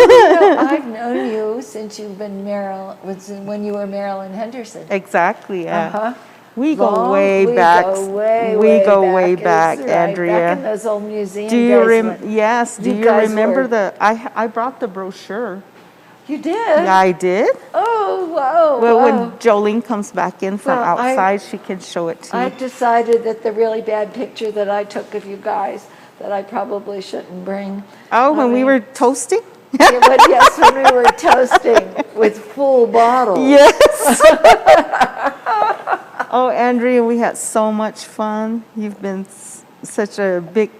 I've known you since you've been when you were Marilyn Henderson. Exactly, yeah. Uh-huh. We go way back. We go way back, Right, Andrea. back in those old museum Do you days. yes, do you guys remember were- I brought the brochure. You did? Yeah, I did. Oh, wow. Well, wow. when Jolene comes back in from Well, outside, she can show it to I you. decided that the really bad picture that I took of you guys that I probably shouldn't bring. Oh, when we were toasting? Yes, when we were toasting with full bottles. Yes. Oh, Andrea, we had so much fun. You've been such a big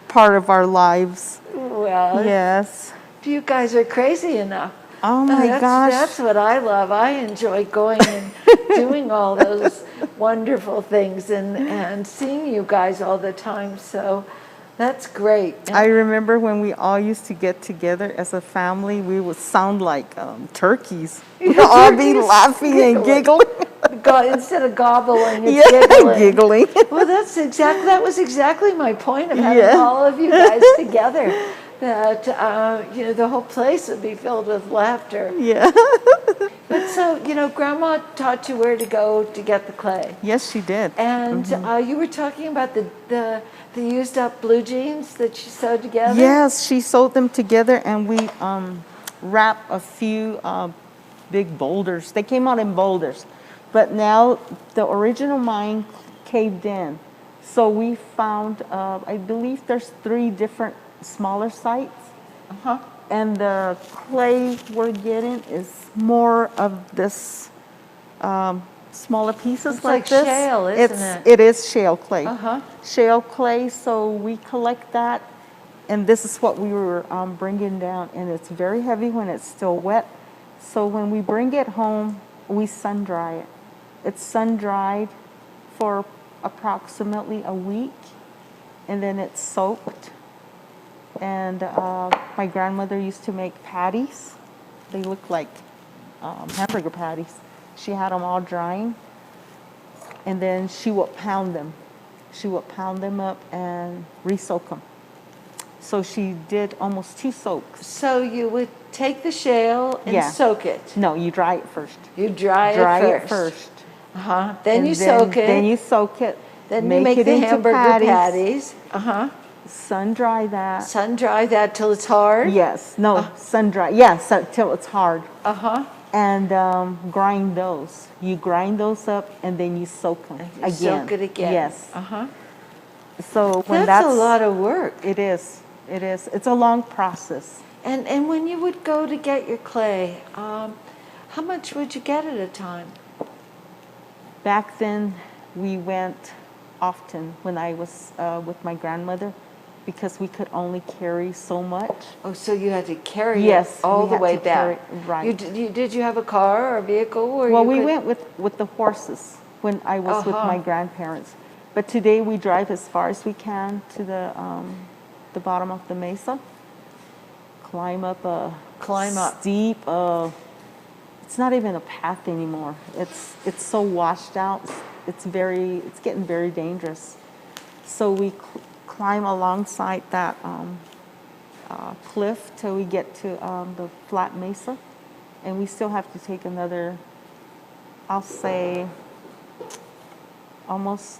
part of our lives. Well, Yes. you guys are crazy enough. Oh my gosh. That's what I love. I enjoy going and doing all those wonderful things and seeing you guys all the time. So that's great. I remember when we all used to get together as a family, we would sound like turkeys. We'd all be laughing and giggling. Instead of gobbling, it's giggling. giggling. Well, that was exactly my point of having Yeah. all of you guys together. That the whole place would be filled with laughter. Yeah. But so Grandma taught you where to go to get the clay, Yes, she did. and you were talking about the used up blue jeans that she sewed together. Yes, she sewed them together, and we wrapped a few big boulders. They came out in boulders, but now the original mine caved in. So we found, I believe there's 3 different smaller sites. And the clay we're getting is more of this smaller pieces It's like like this. shale, isn't it? It is shale clay. Uh-huh. Shale clay, so we collect that And this is what we were bringing down, and it's very heavy when it's still wet. So when we bring it home, we sun dry it. It's sun dried for approximately a week, and then it's soaked. And my grandmother used to make patties. They look like hamburger patties. She had them all drying, and then she would pound them. She would pound them up and re-soak them. So she did almost 2 soaks. So you would take the shell and Yeah. soak it. No, you dry it first. You dry It it first. first. Then And you soak it. Then you soak it. Then you make it the into hamburger patties. Sun dry that. Sun dry that till it's hard. Yes. No, sun dry. Yeah, till it's hard. And grind those. You grind those up, and then you soak them You again. soak it again. Yes. So when That's a lot of work. It is. It is. It's a long process. And when you would go to get your clay, how much would you get at a time? Back then, we went often when I was with my grandmother, because we could only carry so much. Oh, so you had to carry Yes, it all we the had way to back. carry- right. Did you have a car or a vehicle? Or Well, you we could- went with the horses when I was with my grandparents. But today we drive as far as we can to the bottom of the mesa, climb up a steep, it's not even a path anymore. It's so washed out. It's getting very dangerous. So we climb alongside that cliff till we get to the flat mesa, and we still have to take another, I'll say, almost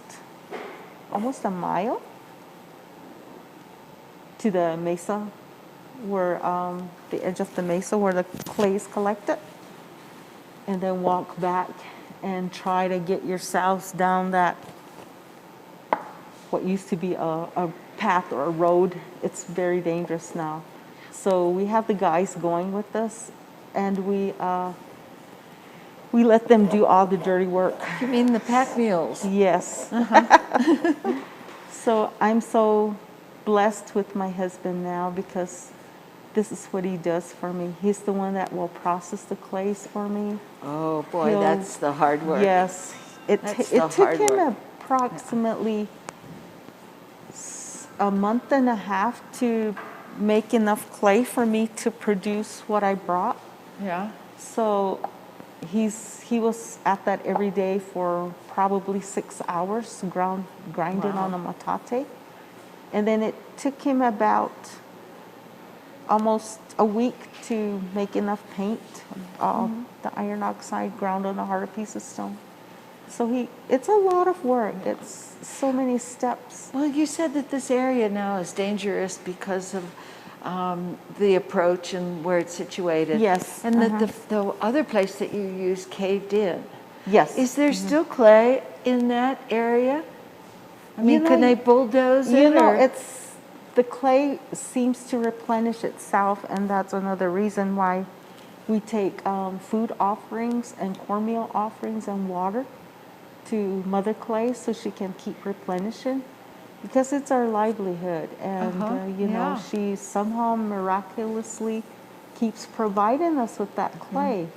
a mile to the mesa, where the edge of the mesa where the clay is collected, and then walk back and try to get yourselves down that what used to be a path or a road. It's very dangerous now. So we have the guys going with us, and we let them do all the dirty work. You mean the pack mules? Yes. So I'm so blessed with my husband now, because this is what he does for me. He's the one that will process the clays for me. Oh boy, He'll- that's the hard work. Yes. It That's the took hard him work. approximately a month and a half to make enough clay for me to produce what I brought. Yeah. So he was at that every day for probably 6 hours, grinding on a matate. And then it took him about almost a week to make enough paint, the iron oxide ground on a harder piece of stone. So it's a lot of work. It's so many steps. Well, you said that this area now is dangerous because of the approach and where it's situated. Yes, And that the other place that you used caved in. Yes. Is there still clay in that area? I mean, know, can they bulldoze it? You know, or- the clay seems to replenish itself, and that's another reason why we take food offerings and cornmeal offerings and water to Mother Clay so she can keep replenishing, because it's our livelihood. And, you know, she somehow miraculously keeps providing us with that clay.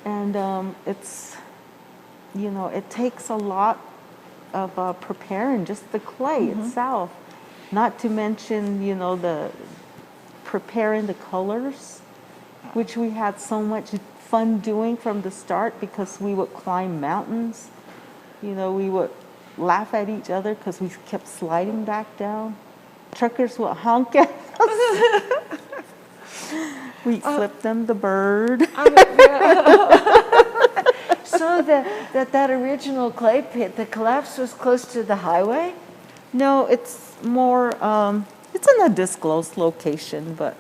And it's, you know, it takes a lot of preparing just the clay itself, not to mention, you know, the preparing the colors, which we had so much fun doing from the start, because we would climb mountains. You know, we would laugh at each other because we kept sliding back down. Truckers would honk at us. We'd flip them the bird. So that original clay pit, the collapse was close to the highway? No, it's more, it's in a disclosed location, but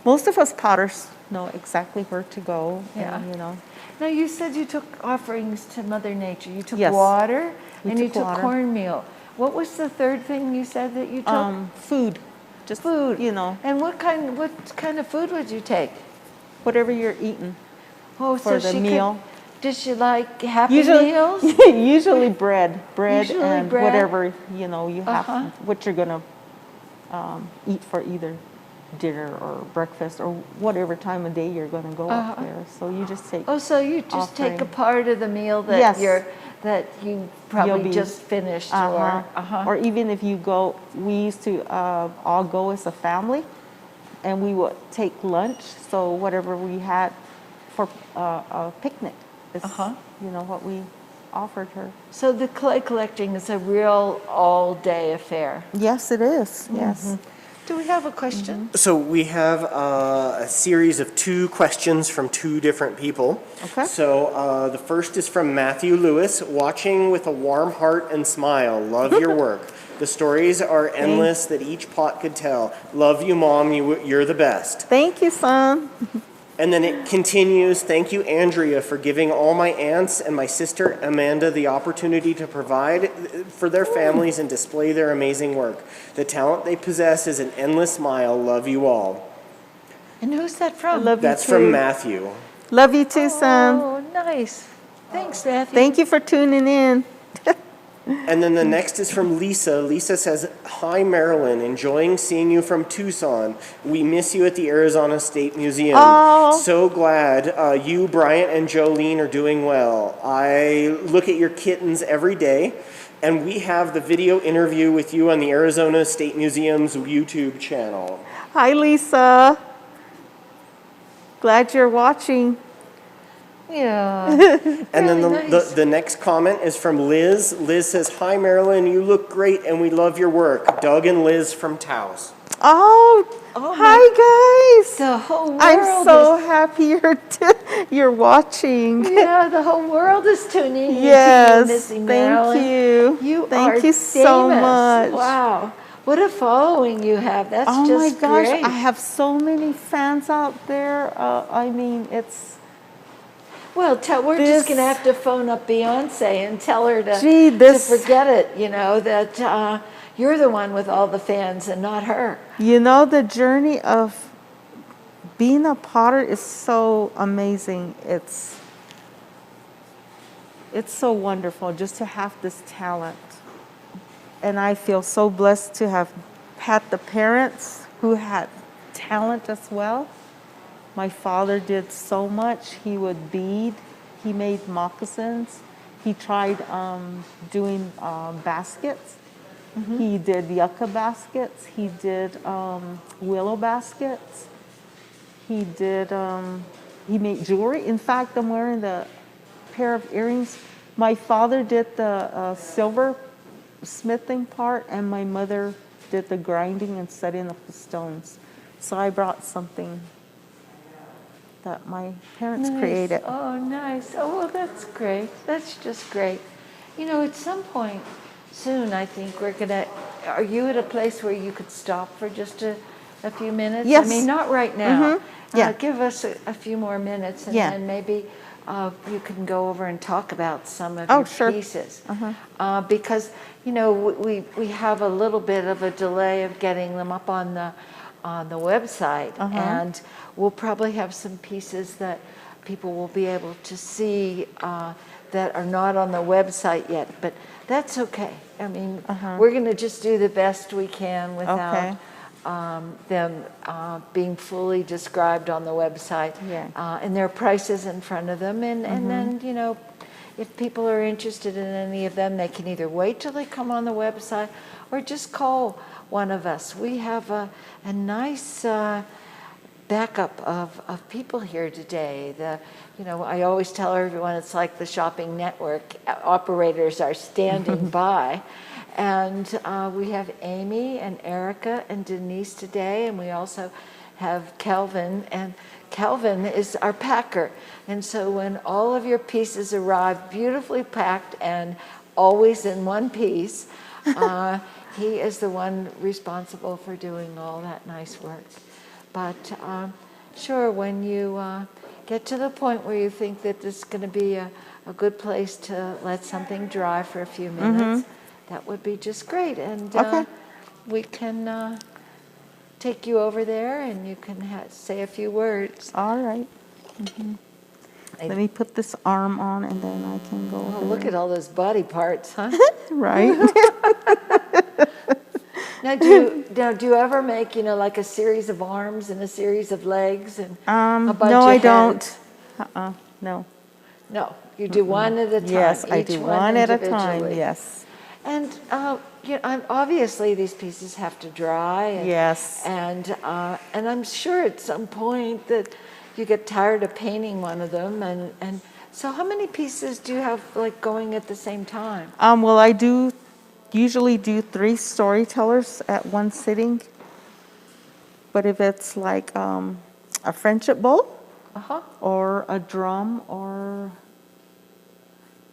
most of us potters know exactly where to go. Yeah. And, you know. Now, you said you took offerings to Mother Nature. You took Yes. water We and you took took water. cornmeal. What was the third thing you said that you took? Food. Just Food. you know, And what kind of food would you take? whatever you're eating Oh, for the meal. Did she like Happy Usually, Meals? usually bread Usually and bread? whatever, you know, you have, what you're gonna eat for either dinner or breakfast or whatever time of day you're going to go up there. So you just take. Oh, so you just take a offering. part of the meal that Yes. that you You'll probably be- just finished, Or even if you go, we used to all go as a family, and we would take lunch. So whatever we had for a picnic is, what we offered her. So the clay collecting is a real all-day affair. Yes, it is. Yes. Do we have a question? So we have a series of 2 questions from 2 different people. Okay. So the first is from Matthew Lewis, watching with a warm heart and smile. Love your work. The stories are endless that each pot could tell. Love you, Mom. You're the best. Thank you, son. And then it continues, thank you, Andrea, for giving all my aunts and my sister Amanda the opportunity to provide for their families and display their amazing work. The talent they possess is an endless smile. Love you all. And who's that from? Love That's you too. from Matthew. Love you too, son. Oh, nice. Thanks, Matthew. Thank you for tuning in. And then the next is from Lisa. Lisa says, hi, Marilyn. Enjoying seeing you from Tucson. We miss you at the Arizona State Museum. Oh. So glad you, Bryant, and Jolene are doing well. I look at your kittens every day, and we have the video interview with you on the Arizona State Museum's YouTube channel. Hi, Lisa. Glad you're watching. Yeah. And then Really the, nice. the next comment is from Liz. Liz says, hi, Marilyn. You look great, and we love your work. Doug and Liz from Taos. Oh, hi, guys. The whole world I'm so happy you're watching. Yeah, the whole world is tuning in Yes, to you, Missy thank Marilyn. you. You Thank are you so famous. much. Wow. What a following you have. That's Oh my just gosh, great. I have so many fans out there. I mean, it's Well, we're This- just going to have to phone up Beyonce and tell her to, Gee, this- to forget it, that you're the one with all the fans and not her. the journey of being a potter is so amazing. It's so wonderful just to have this talent. And I feel so blessed to have had the parents who had talent as well. My father did so much. He would bead. He made moccasins. He tried doing baskets. He did yucca baskets. He did willow baskets. He did. He made jewelry. In fact, I'm wearing the pair of earrings. My father did the silver smithing part, and my mother did the grinding and setting of the stones. So I brought something that my parents Nice. created. Oh, nice. Oh, well, that's great. That's just great. At some point soon, I think we're going to. Are you at a place where you could stop for just a few minutes? Yes. I mean, not right now. Yeah. Give us a few more minutes, and Yeah. then maybe you can go over and talk about some of Oh, your sure. pieces. Because, we have a little bit of a delay of getting them up on the website, and we'll probably have some pieces that people will be able to see that are not on the website yet, but that's okay. I mean, we're going to just do the best we can without them being fully described on the website. Yeah. And their prices in front of them, and then, if people are interested in any of them, they can either wait till they come on the website or just call one of us. We have a nice backup of people here today. I always tell everyone it's like the shopping network. Operators are standing by. And we have Amy and Erica and Denise today, and we also have Kelvin, and Kelvin is our packer. And so when all of your pieces arrive beautifully packed and always in one piece, he is the one responsible for doing all that nice work. But sure, when you get to the point where you think that this is going to be a good place to let something dry for a few minutes, that would be just great. And we can take you over there, and you can say a few words. All right. Let me put this arm on, and then I can go Oh, over look at all those body parts, huh? right. Now, do you ever make, like a series of arms and a series of legs and a bunch No, of I heads? don't. No. No, you do one at a time. Yes, I each do one one at a time, individually. yes. And obviously these pieces have to dry. And, Yes. And I'm sure at some point that you get tired of painting one of them. And so how many pieces do you have like going at the same time? Well, I usually do 3 storytellers at one sitting. But if it's like a friendship bowl or a drum or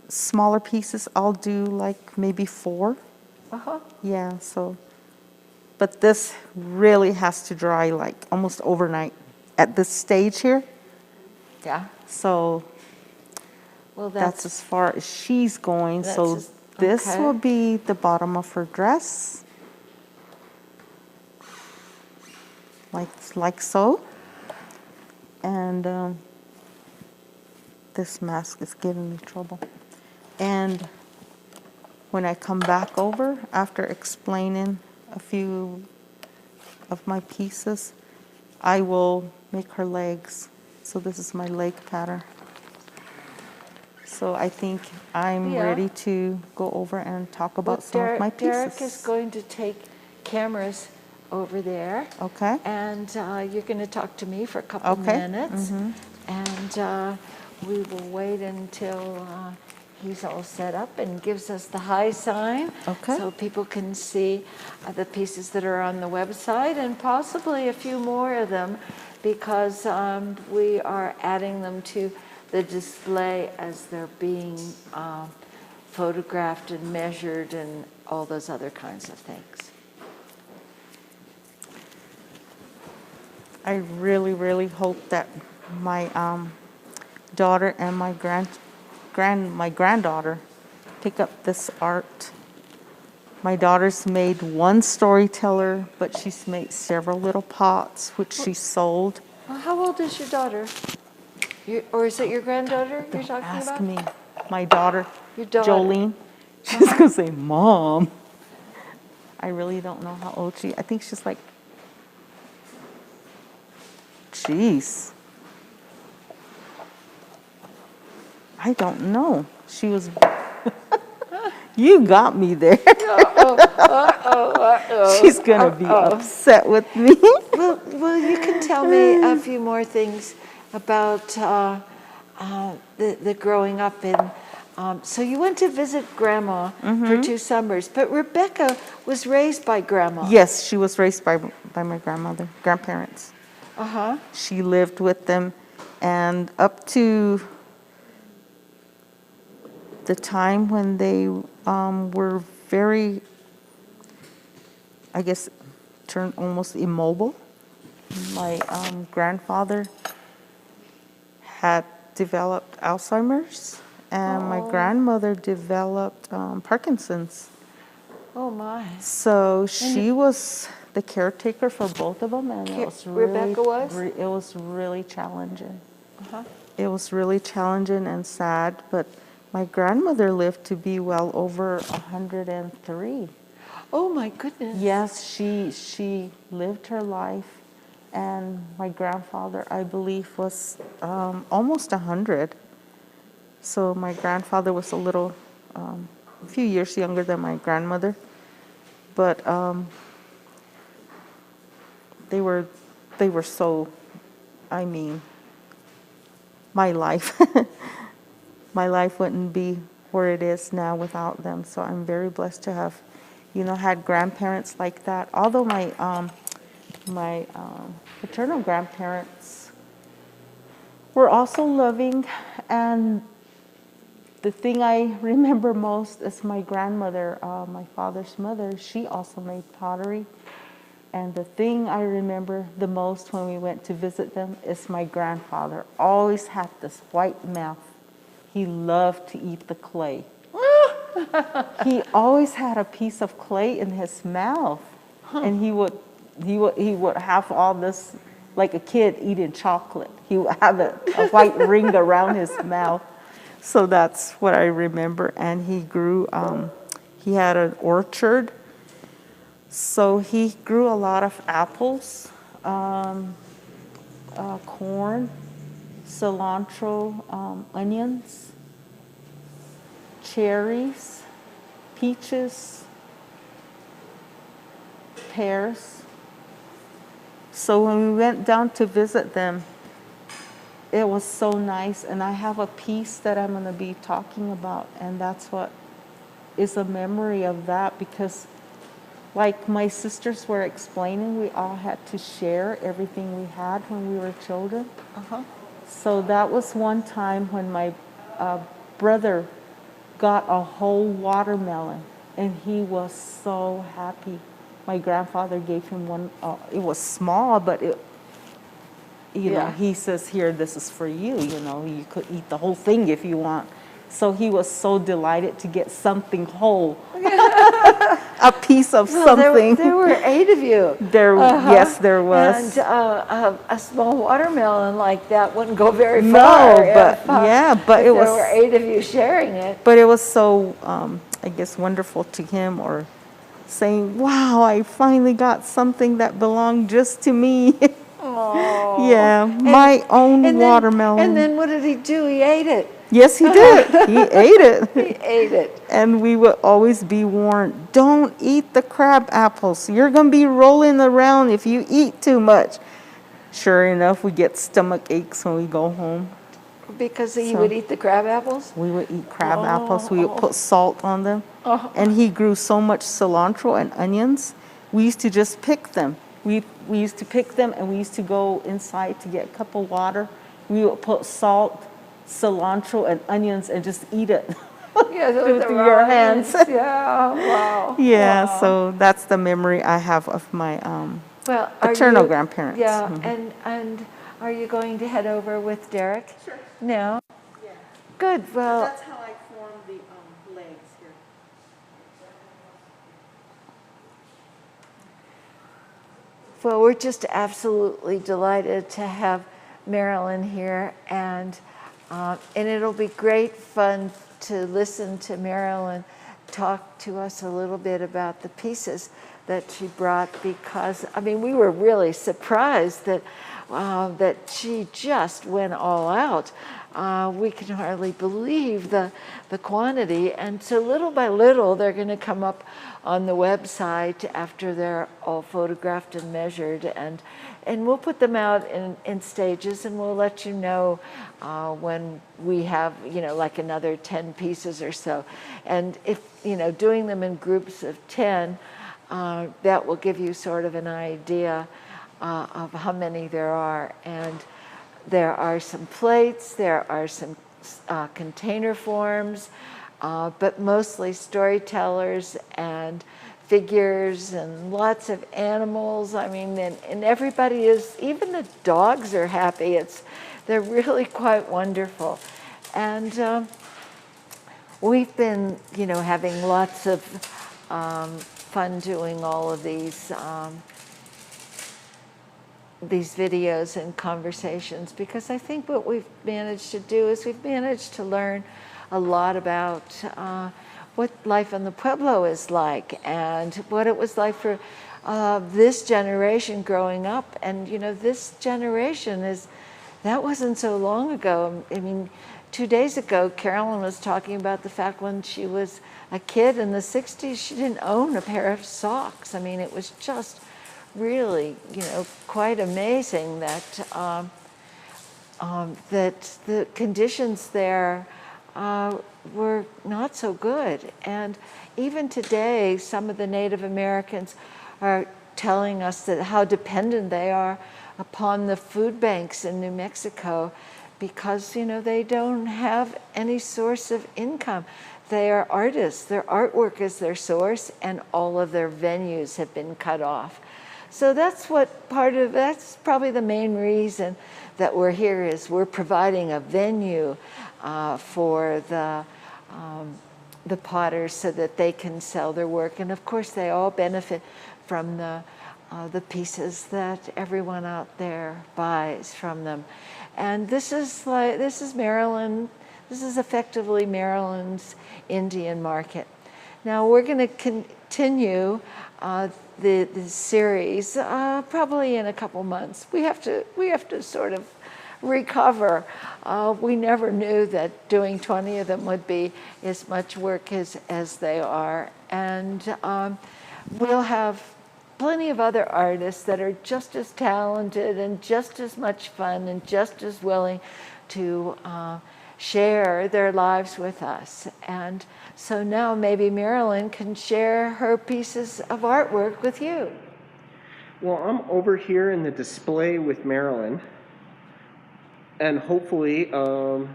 smaller pieces, I'll do like maybe 4. Yeah, so. But this really has to dry like almost overnight at this stage here. Yeah. So Well, that's as far as she's going. So this okay. will be the bottom of her dress. Like so. And this mask is giving me trouble. And when I come back over, after explaining a few of my pieces, I will make her legs. So this is my leg pattern. So I think I'm ready to go over and talk about some of my pieces. Derek is going to take cameras over there. Okay. And you're going to talk to me for a couple minutes. And we will wait until he's all set up and gives us the high sign. Okay. So people can see the pieces that are on the website and possibly a few more of them because we are adding them to the display as they're being photographed and measured and all those other kinds of things. I really, really hope that my daughter and my granddaughter pick up this art. My daughter's made one storyteller, but she's made several little pots, which she sold. Well, how old is your daughter? Or is it your granddaughter you're talking Ask about? me. My daughter, Your daughter. Jolene. She's going to say, Mom. I really don't know how old I think she's like, jeez. I don't know. She was, you got me there. She's going to be upset with me. Well, you can tell me a few more things about the growing up in. So you went to visit Grandma for 2 summers, but Rebecca was raised by Grandma. Yes, she was raised by my grandparents. She lived with them, and up to the time when they were very, I guess, turned almost immobile. My grandfather had developed Alzheimer's, and my grandmother developed Parkinson's. Oh my! So she was the caretaker for both of them, and it was Rebecca was? It was really challenging. It was really challenging and sad, but my grandmother lived to be well over 103. Oh my goodness! Yes, she lived her life, and my grandfather, I believe, was almost 100. So my grandfather was a few years younger than my grandmother, but they were so, I mean, my life wouldn't be where it is now without them. So I'm very blessed to have, had grandparents like that. Although my paternal grandparents were also loving, and the thing I remember most is my grandmother, my father's mother. She also made pottery. And the thing I remember the most when we went to visit them is my grandfather always had this white mouth. He loved to eat the clay. He always had a piece of clay in his mouth. And he would have all this, like a kid eating chocolate. He would have a white ring around his mouth. So that's what I remember. And he grew, he had an orchard So he grew a lot of apples, corn, cilantro, onions, cherries, peaches, pears. So when we went down to visit them, it was so nice. And I have a piece that I'm going to be talking about, and that's what is a memory of that, because like my sisters were explaining, we all had to share everything we had when we were children. So that was one time when my brother got a whole watermelon, and he was so happy. My grandfather gave him one. It was small, but you know, he says, "Here, this is for you. You know, you could eat the whole thing if you want." So he was so delighted to get something whole, a piece of something. There were 8 of you. Yes, there was. And a small watermelon like that wouldn't go very No, far. but but if it was. there were 8 of you sharing it. But it was so, I guess, wonderful to him, or saying, "Wow, I finally got something that belonged just to me." Yeah, my own watermelon. And then what did he do? He ate it. Yes, he did. He ate it. He ate it. And we would always be warned, don't eat the crab apples. You're going to be rolling around if you eat too much. Sure enough, we get stomach aches when we go home. Because he would eat the crab apples? We would eat crab apples. We would put salt on them. And he grew so much cilantro and onions. We used to just pick them. We used to pick them, and we used to go inside to get a cup of water. We would put salt, cilantro, and onions and just eat it. Yeah, with your hands. Yeah, wow. Yeah, wow. so that's the memory I have of my paternal grandparents. Yeah, and are you going to head over with Derek? Sure. No? Yeah. Good, well. That's how I formed the legs here. Well, we're just absolutely delighted to have Marilyn here, and it'll be great fun to listen to Marilyn talk to us a little bit about the pieces that she brought, because I mean we were really surprised that that she just went all out. We can hardly believe the quantity, and so little by little they're going to come up on the website after they're all photographed and measured, and we'll put them out in stages, and we'll let you know when we have, you know, like another 10 pieces or so. And if, you know, doing them in groups of 10, that will give you sort of an idea of how many there are. And there are some plates, there are some container forms, but mostly storytellers and figures and lots of animals. I mean, and everybody is, even the dogs are happy. They're really quite wonderful. And we've been, you know, having lots of fun doing all of these videos and conversations, because I think what we've managed to do is we've managed to learn a lot about what life in the Pueblo is like, and what it was like for this generation growing up. And you know, this generation that wasn't so long ago. I mean, 2 days ago, Carolyn was talking about the fact when she was a kid in the 60s, she didn't own a pair of socks. I mean, it was just really, you know, quite amazing that that the conditions there were not so good. And even today, some of the Native Americans are telling us that how dependent they are upon the food banks in New Mexico, because, you know, they don't have any source of income. They are artists. Their artwork is their source, and all of their venues have been cut off. So that's probably the main reason that we're here, is we're providing a venue for the potters so that they can sell their work. And of course they all benefit from the pieces that everyone out there buys from them. And this is Maryland. This is effectively Maryland's Indian market. Now we're going to continue the series probably in a couple months. We have to sort of recover. We never knew that doing 20 of them would be as much work as they are, and we'll have plenty of other artists that are just as talented and just as much fun and just as willing to share their lives with us. And so now maybe Marilyn can share her pieces of artwork with you. Well, I'm over here in the display with Marilyn, and hopefully, there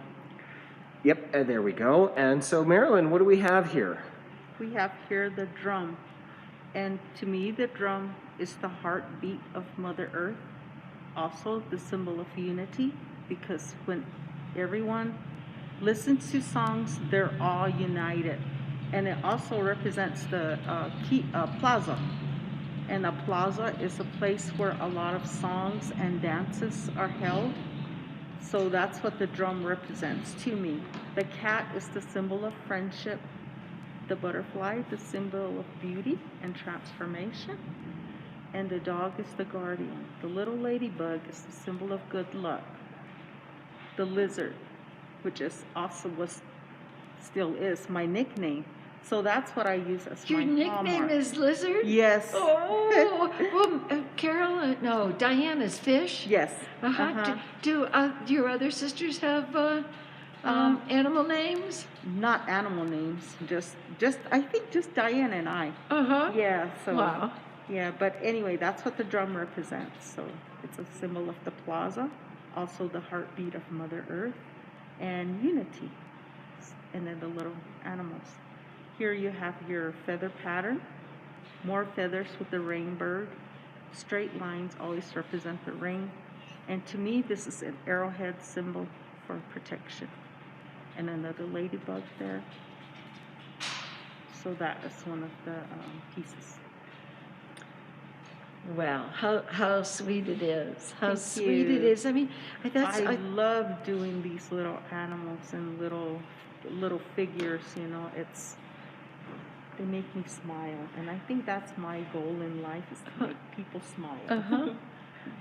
we go. And so Marilyn, what do we have here? We have here the drum. And to me, the drum is the heartbeat of Mother Earth. Also the symbol of unity, because when everyone listens to songs, they're all united. And it also represents the plaza. And a plaza is a place where a lot of songs and dances are held. So that's what the drum represents to me. The cat is the symbol of friendship. The butterfly, the symbol of beauty and transformation. And the dog is the guardian. The little ladybug is the symbol of good luck. The lizard, which is also still is my nickname. So that's what I use as Your my nickname hallmark. is Lizard? Yes. Oh, well, Diana's Fish? Yes. Do your other sisters have animal names? Not animal names, just I think just Diane and I. Yeah, so Wow. yeah, but anyway, that's what the drum represents. So it's a symbol of the plaza, also the heartbeat of Mother Earth, and unity. And then the little animals. Here you have your feather pattern, more feathers with the rainbird. Straight lines always represent the ring. And to me, this is an arrowhead symbol for protection. And another ladybug there. So that is one of the pieces. Wow, how sweet it is. How Thank sweet you. it is. I mean, I love doing these little animals and little figures, you know. They make me smile. And I think that's my goal in life, is to make people smile.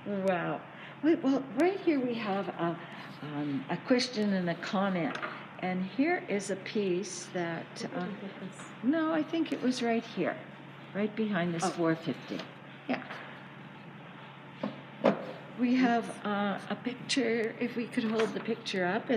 Wow. Wait, well, right here we have a question and a comment. And here is a piece that, no, I think it was right here, right behind this 450. Yeah. We have a picture, if we could hold the picture up,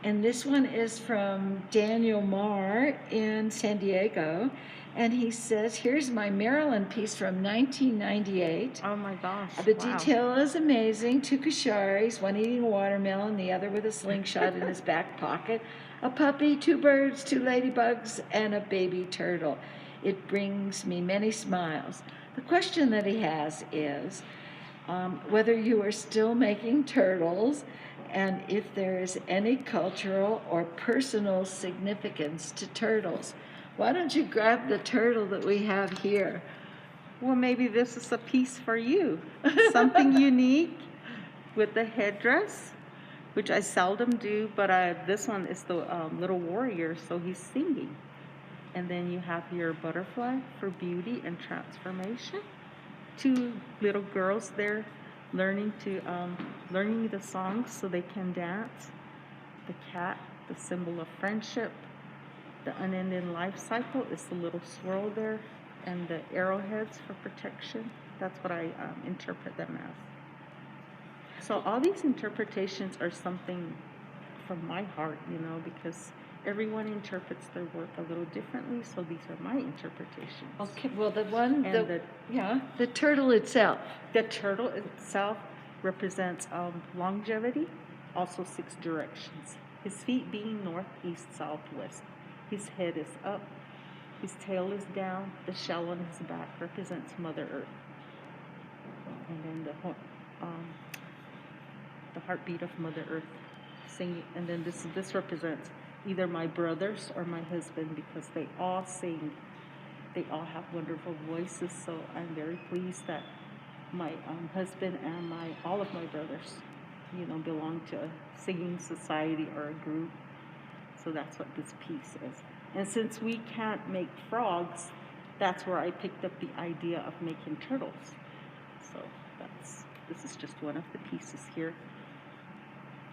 and this one is from Daniel Marr in San Diego, and he says, here's my Marilyn piece from 1998. Oh my gosh, The wow. detail is amazing. Two Kasharis, one eating a watermelon, the other with a slingshot in his back pocket, a puppy, two birds, two ladybugs, and a baby turtle. It brings me many smiles. The question that he has is whether you are still making turtles, and if there is any cultural or personal significance to turtles. Why don't you grab the turtle that we have here? Well, maybe this is a piece for you. Something unique with the headdress, which I seldom do, but this one is the little warrior, so he's singing. And then you have your butterfly for beauty and transformation. Two little girls there learning the songs so they can dance. The cat, the symbol of friendship. The unending life cycle is the little swirl there, and the arrowheads for protection. That's what I interpret them as. So all these interpretations are something from my heart, you know, because everyone interprets their work a little differently, so these are my interpretations. Okay, well, the turtle itself. The turtle itself represents longevity, also 6 directions. His feet being north, east, south, west. His head is up, his tail is down, the shell on his back represents Mother Earth. And then the heartbeat of Mother Earth singing. And then this represents either my brothers or my husband, because they all sing. They all have wonderful voices, so I'm very pleased that my husband and all of my brothers, you know, belong to a singing society or a group. So that's what this piece is. And since we can't make frogs, that's where I picked up the idea of making turtles. So this is just one of the pieces here.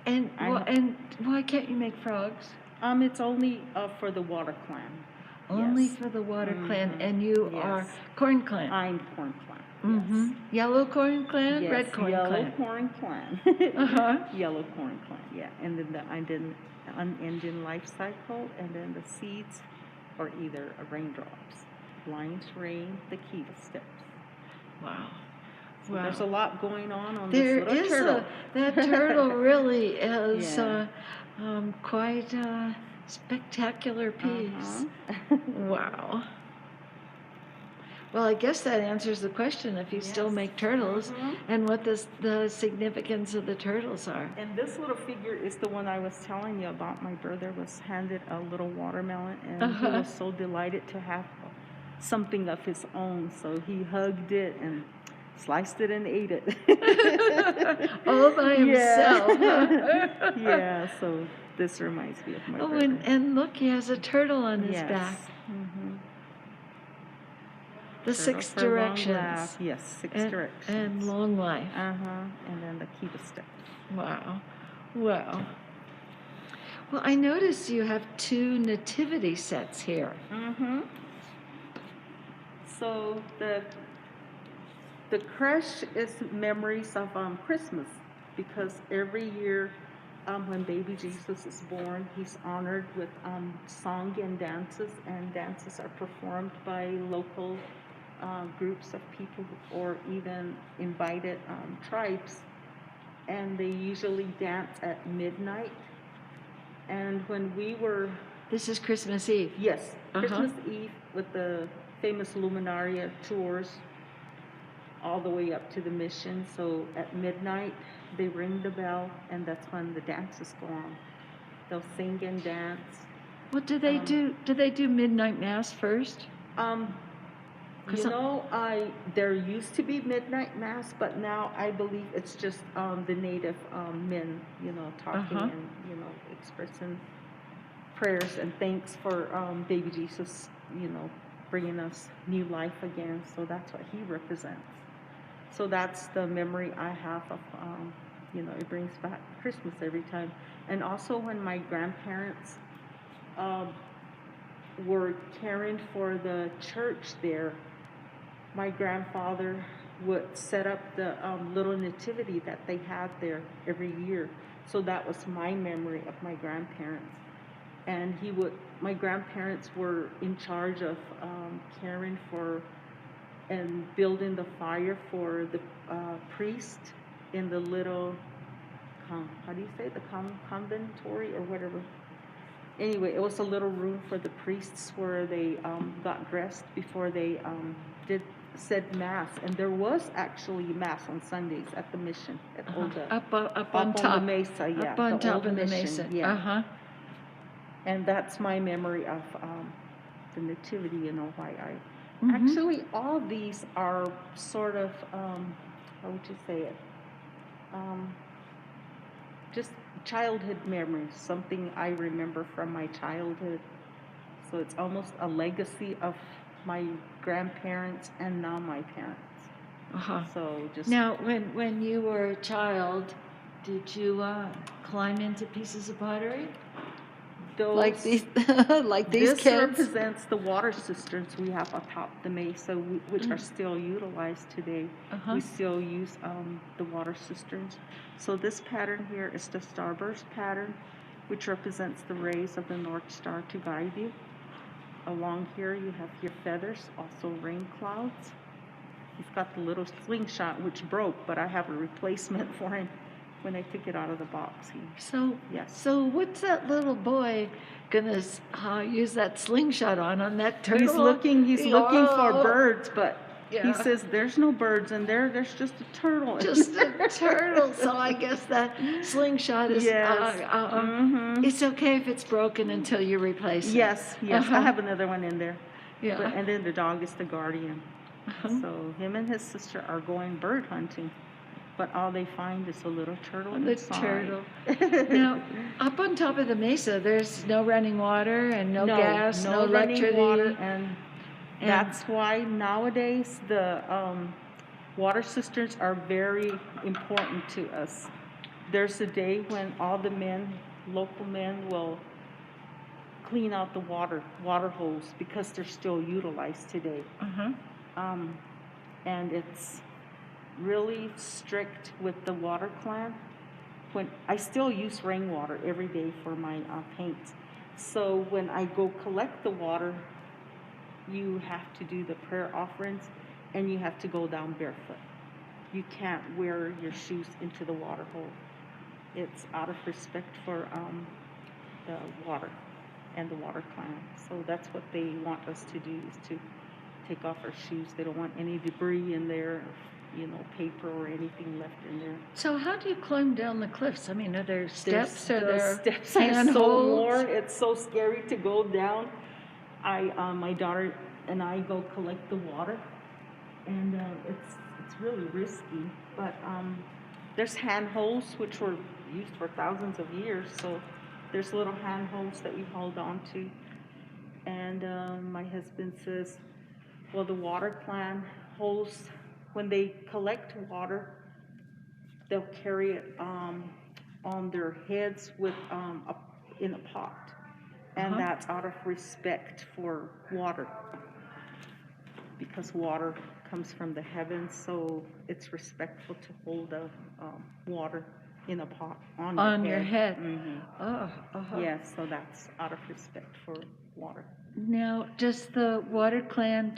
And why can't you make frogs? It's only for the water clan. Only Yes. for the water clan, and you are Yes. corn clan. I'm corn clan. Mm-hmm. Yellow corn clan, Yes. red corn Yellow clan. corn clan. Uh-huh. Yellow corn clan. Yeah, and then the unending life cycle, and then the seeds are either raindrops, lines, rain, the kiva steps. Wow. So Wow. there's a lot going on There this little is turtle. that turtle really is Yeah. quite a spectacular piece. Uh-huh. Wow. Well, I guess that answers the question if you still Yes. make turtles Mhm. and what the significance of the turtles are. And this little figure is the one I was telling you about. My brother was handed a little watermelon, and Uh-huh. he was so delighted to have something of his own. So he hugged it and sliced it and ate it. All by himself. Yeah. Yeah, so this reminds me of my Oh, brother. and look, he has a turtle on his Yes. back. Mhm. The Turtle six for long directions. laugh. Yes, six directions. And long life. And then the kiva steps. Wow. Wow. Well, I notice you have 2 nativity sets here. Mm-hmm. So the creche is memories of Christmas, because every year when baby Jesus is born, he's honored with song and dances are performed by local groups of people or even invited tribes, and they usually dance at midnight. And when we were This is Christmas Eve. Yes, Uh-huh. Christmas Eve with the famous Luminaria tours all the way up to the mission. So at midnight, they ring the bell, and that's when the dances go on. They'll sing and dance. What do they do? Do they do midnight mass first? There used to be midnight mass, but now I believe it's just the native men, talking Uh-huh. and, expressing prayers and thanks for baby Jesus, bringing us new life again. So that's what he represents. So that's the memory I have of, it brings back Christmas every time. And also when my grandparents were caring for the church there, my grandfather would set up the little nativity that they had there every year. So that was my memory of my grandparents. And my grandparents were in charge of caring for and building the fire for the priest in the little, conventory or whatever. Anyway, it was a little room for the priests where they got dressed before they said mass. And there was actually mass on Sundays at the mission at Olga. Up on top. The mesa, yeah. Up on the top old of the mission, mesa. yeah. Uh-huh. And that's my memory of the nativity, why I... Mhm. Actually, all these are sort of, how would you say it? Just childhood memories, something I remember from my childhood. So it's almost a legacy of my grandparents and now my parents. Uh-huh. So just... Now, when you were a child, did you climb into pieces of pottery? Like these This kids? represents the water cisterns we have atop the mesa, which are still utilized today. Uh-huh. We still use the water cisterns. So this pattern here is the starburst pattern, which represents the rays of the North Star to guide you. Along here you have your feathers, also rain clouds. He's got the little slingshot, which broke, but I have a replacement for him. When I took it out of the box, yes. So what's that little boy gonna use that slingshot on that turtle? He's looking for birds, but Yeah. he says there's no birds in there. There's just a turtle. Just a turtle. So I guess that slingshot is. Yes. It's okay if it's broken until you replace it. Yes. Uh-huh. I have another one in there. Yeah. And then the dog is the guardian. Uh-huh. So him and his sister are going bird hunting. but all they find is a little turtle The inside. turtle. Now, up on top of the mesa, there's no running water and no gas, no running water, electricity. and that's why nowadays the water cisterns are very important to us. There's a day when all the men, local men, will clean out the water holes because they're still utilized today. And it's really strict with the water clan. When I still use rainwater every day for my paints. So when I go collect the water, you have to do the prayer offerings and you have to go down barefoot. You can't wear your shoes into the water hole. It's out of respect for the water and the water clan. So that's what they want us to do, is to take off our shoes. They don't want any debris in there, paper or anything left in there. So how do you climb down the cliffs? I mean, are there steps? Are The there steps are so handholds? worn. It's so scary to go down. My daughter and I go collect the water, and it's really risky. But there's handholds which were used for thousands of years. So there's little handholds that we hold on to. And my husband says, well, the water clan holds, when they collect water, they'll carry it on their heads in a pot. And that's out of respect for water. Because water comes from the heavens, so it's respectful to hold the water in a pot on your head. Mm-hmm. Yes, so that's out of respect for water. Now, does the water clan,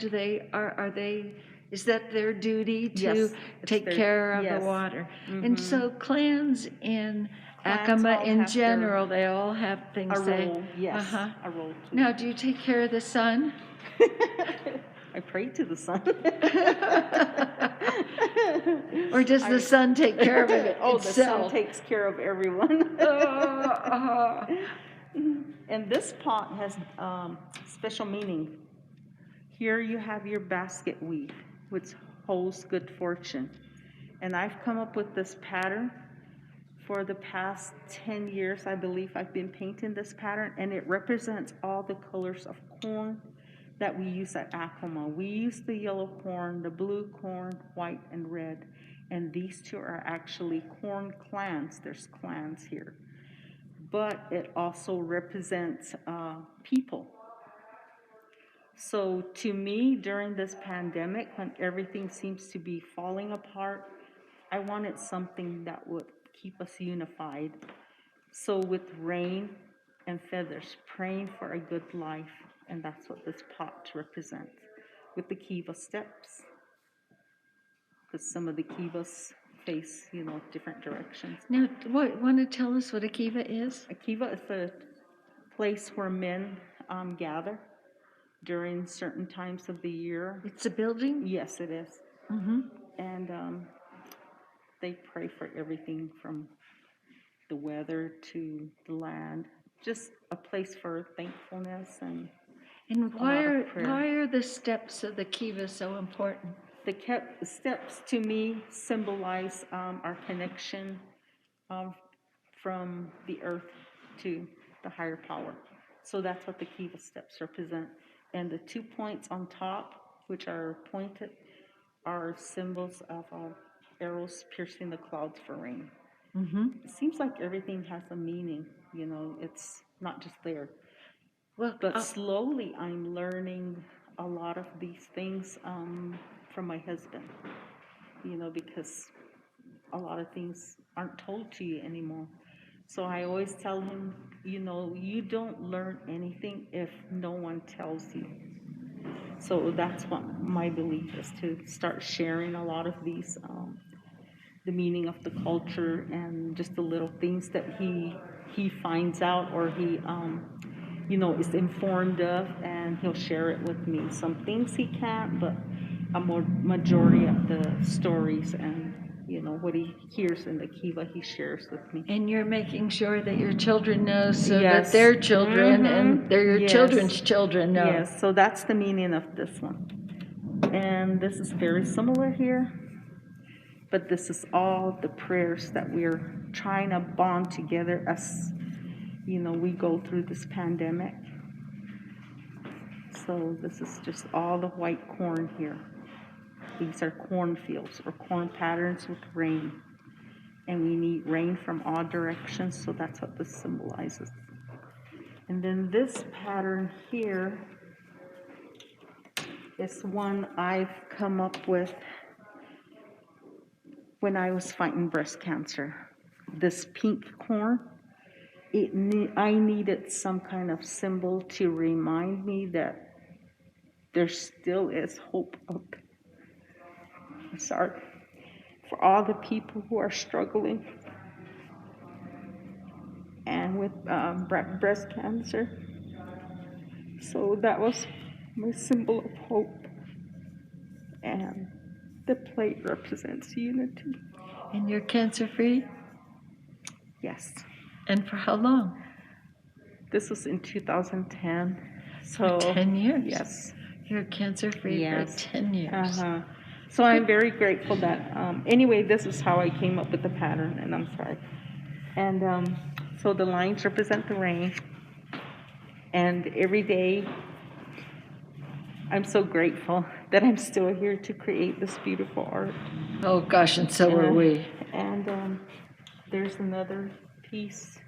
is that their duty to Yes, take care of the water? And so clans in Acoma in general, they all have things a role, yes, a role too. Now, do you take care of the sun? I pray to the sun. Or does the sun take care of it Oh, itself? the sun takes care of everyone. And this pot has special meaning. Here you have your basket weave, which holds good fortune. And I've come up with this pattern for the past 10 years. I believe I've been painting this pattern, and it represents all the colors of corn that we use at Acoma. We use the yellow corn, the blue corn, white and red. And these two are actually corn clans. There's clans here. But it also represents people. So to me, during this pandemic, when everything seems to be falling apart, I wanted something that would keep us unified. So with rain and feathers, praying for a good life, and that's what this pot represents, with the kiva steps. Because some of the kivas face, different directions. Now, want to tell us what a kiva is? A kiva is a place where men gather during certain times of the year. It's a building? Yes, it is. And they pray for everything from the weather to the land. Just a place for thankfulness and why are the steps of the kiva so important? The steps to me symbolize our connection from the earth to the higher power. So that's what the kiva steps represent. And the 2 points on top, which are pointed, are symbols of arrows piercing the clouds for rain. It seems like everything has a meaning, it's not just there. But slowly I'm learning a lot of these things from my husband, because a lot of things aren't told to you anymore. So I always tell him, you don't learn anything if no one tells you. So that's what my belief is, to start sharing a lot of these, the meaning of the culture and just the little things that he finds out, or he is informed of, and he'll share it with me. Some things he can't, but a majority of the stories and what he hears in the kiva, he shares with me. And you're making sure that your children know, so that their children and your children's children know. Yes, so that's the meaning of this one. And this is very similar here. But this is all the prayers that we're trying to bond together as, we go through this pandemic. So this is just all the white corn here. These are cornfields or corn patterns with rain. And we need rain from all directions, so that's what this symbolizes. And then this pattern here is one I've come up with when I was fighting breast cancer. This pink corn, I needed some kind of symbol to remind me that there still is hope out there. I'm sorry for all the people who are struggling and with breast cancer. So that was my symbol of hope. And the plate represents unity. And you're cancer-free? Yes. And for how long? This was in 2010. For 10 years? Yes. You're cancer-free for 10 years. So I'm very grateful that, anyway, this is how I came up with the pattern, and I'm sorry. And so the lines represent the rain. And every day, I'm so grateful that I'm still here to create this beautiful art. Oh gosh, and so are we. And there's another piece.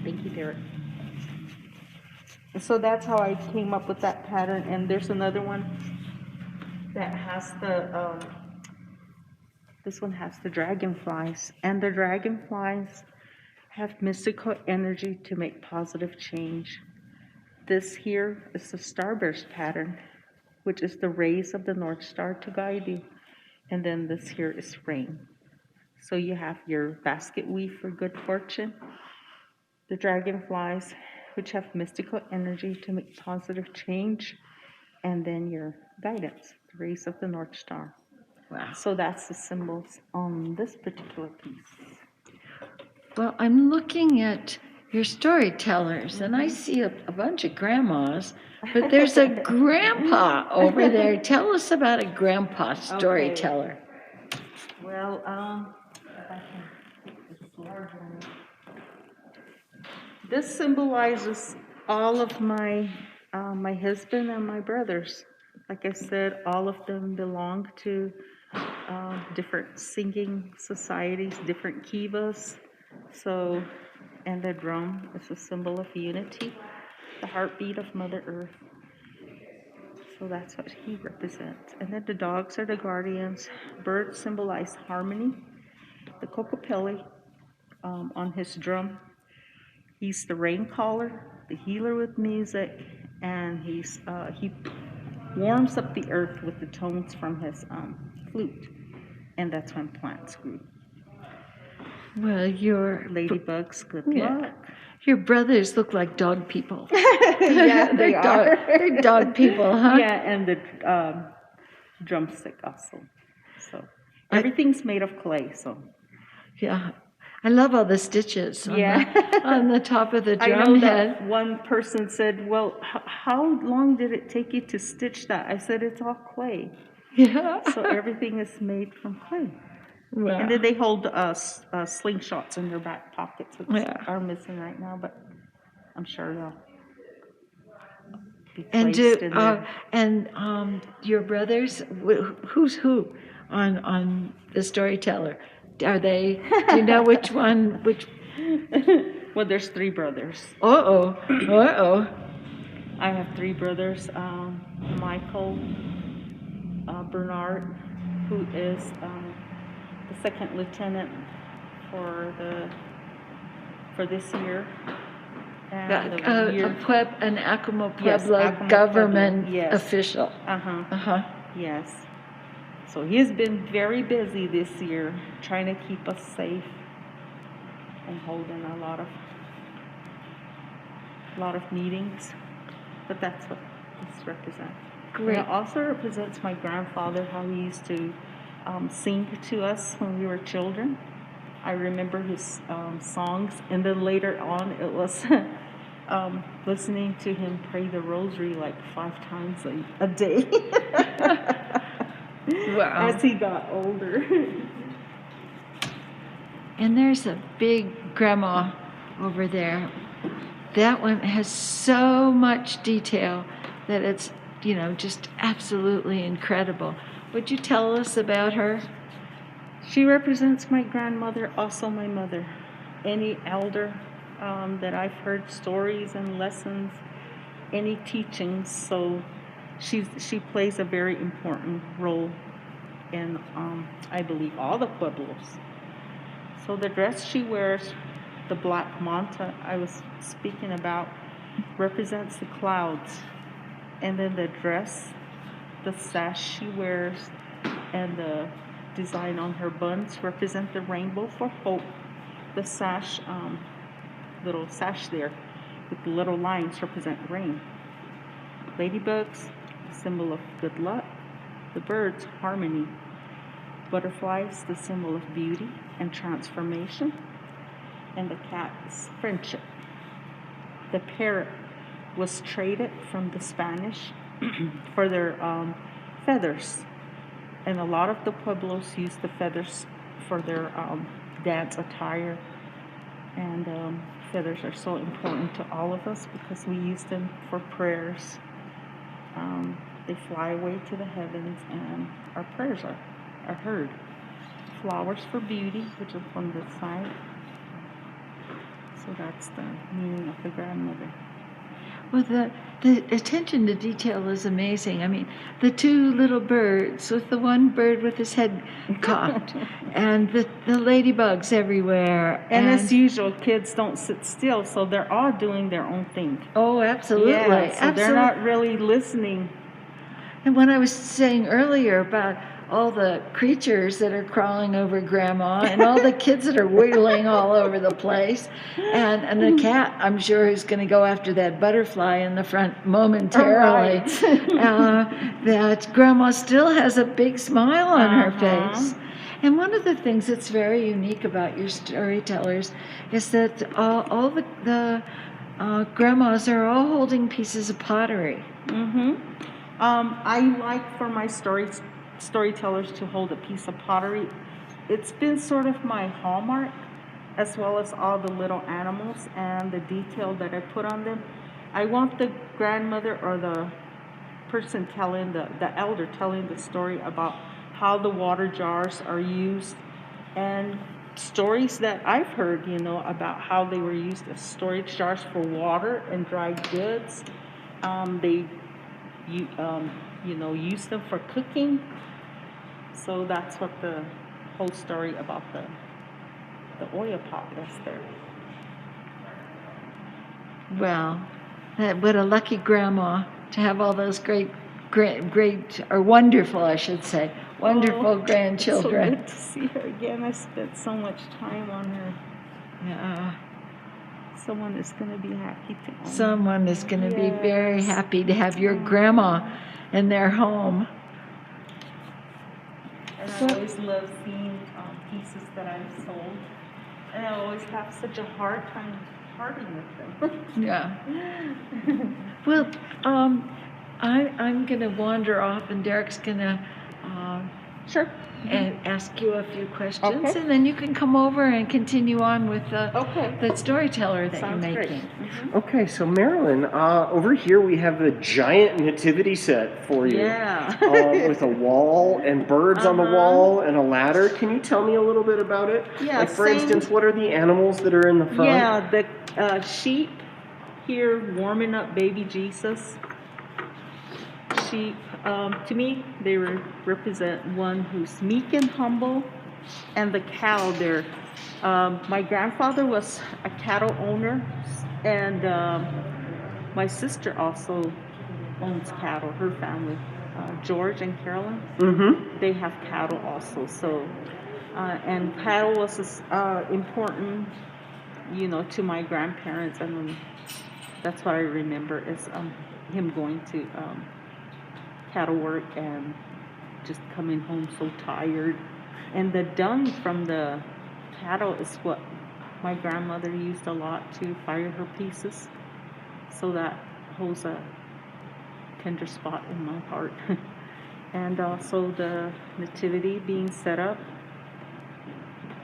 Thank you, Derek. So that's how I came up with that pattern. And there's another one that has this one has the dragonflies. And the dragonflies have mystical energy to make positive change. This here is the starburst pattern, which is the rays of the North Star to guide you. And then this here is rain. So you have your basket weave for good fortune, the dragonflies, which have mystical energy to make positive change, and then your guidance, the rays of the North Star. Wow. So that's the symbols on this particular piece. Well, I'm looking at your storytellers, and I see a bunch of grandmas, but there's a grandpa over there. Tell us about a grandpa storyteller. Okay. Well, if I can get this large one. This symbolizes all of my husband and my brothers. Like I said, all of them belong to different singing societies, different kivas. So, and the drum is a symbol of unity, the heartbeat of Mother Earth. So that's what he represents. And then the dogs are the guardians. Birds symbolize harmony. The Kokopelli on his drum, he's the rain caller, the healer with music, and he warms up the earth with the tones from his flute. And that's when plants grew. Well, your Ladybugs, good luck. Your brothers look like dog people. Yeah, they are. They're dog people, huh? Yeah, and the drumstick also. So everything's made of clay. So yeah, I love all the stitches on, on the top of the I drum know head. that one person said, "Well, how long did it take you to stitch that?" I said, "It's all clay." Yeah. So everything is made from clay. Wow. And then they hold slingshots in their back pockets, which are missing right now, but I'm sure they'll be placed in there. And your brothers, who's who on the storyteller? Are they? Do you know which one? Which? Well, there's 3 brothers. Uh-oh. I have 3 brothers. Michael, Bernard, who is the 2nd lieutenant for this year. And an Acoma Pueblo Acoma government Pueblo, yes. official. Yes. So he's been very busy this year trying to keep us safe and holding a lot of meetings. But that's what this represents. Great. And it also represents my grandfather, how he used to sing to us when we were children. I remember his songs, and then later on it was listening to him pray the rosary like 5 times a day. Wow. as he got older. And there's a big grandma over there. That one has so much detail that it's, just absolutely incredible. Would you tell us about her? She represents my grandmother, also my mother. Any elder that I've heard stories and lessons, any teachings. So she plays a very important role in, I believe, all the Pueblos. So the dress she wears, the black manta I was speaking about, represents the clouds. And then the dress, the sash she wears, and the design on her buns represent the rainbow for hope. The sash, little sash there with the little lines represent rain. Ladybugs, the symbol of good luck. The birds, harmony. Butterflies, the symbol of beauty and transformation. And the cat is friendship. The parrot was traded from the Spanish for their feathers. And a lot of the Pueblos use the feathers for their dance attire. And feathers are so important to all of us because we use them for prayers. They fly away to the heavens and our prayers are heard. Flowers for beauty, which is on this side. So that's the meaning of the grandmother. Well, the attention to detail is amazing. I mean, the two little birds, with the one bird with his head cocked, and the ladybugs everywhere. And as usual, kids don't sit still, so they're all doing their own thing. Oh, absolutely. Yeah, so they're not really listening. And when I was saying earlier about all the creatures that are crawling over Grandma and all the kids that are wiggling all over the place, and the cat, I'm sure, who's going to go after that butterfly in the front momentarily, that Grandma still has a big smile on her face. And one of the things that's very unique about your storytellers is that all the grandmas are all holding pieces of pottery. I like for my storytellers to hold a piece of pottery. It's been sort of my hallmark, as well as all the little animals and the detail that I put on them. I want the grandmother or the person telling, the elder telling the story about how the water jars are used, and stories that I've heard, about how they were used as storage jars for water and dried goods. They use them for cooking. So that's what the whole story about the oil pot is there. Well, what a lucky grandma to have all those great, or wonderful, I should say, wonderful grandchildren. So good to see her again. I spent so much time on her. Yeah. Someone is going to be happy to own. Someone is going to be very happy to have your grandma in their home. And I always love seeing pieces that I've sold. And I always have such a hard time parting with them. Yeah. Well, I'm going to wander off, and Derek's going to Sure. and ask you a few questions, Okay. and then you can come over and continue on with Okay. the storyteller that Sounds you're great. making. Okay, so Marilyn, over here we have a giant nativity set for you. Yeah. With a wall and birds on the wall and a ladder. Can you tell me a little bit about it? Yeah, Like, for same. instance, what are the animals that are in the front? Yeah, the sheep here warming up baby Jesus. Sheep, to me, they represent one who's meek and humble, and the cow there. My grandfather was a cattle owner, and my sister also owns cattle, her family. George and Carolyn, they have cattle also. So, and cattle was important, to my grandparents, and that's what I remember is him going to cattle work and just coming home so tired. And the dung from the cattle is what my grandmother used a lot to fire her pieces. So that holds a tender spot in my heart. And also the nativity being set up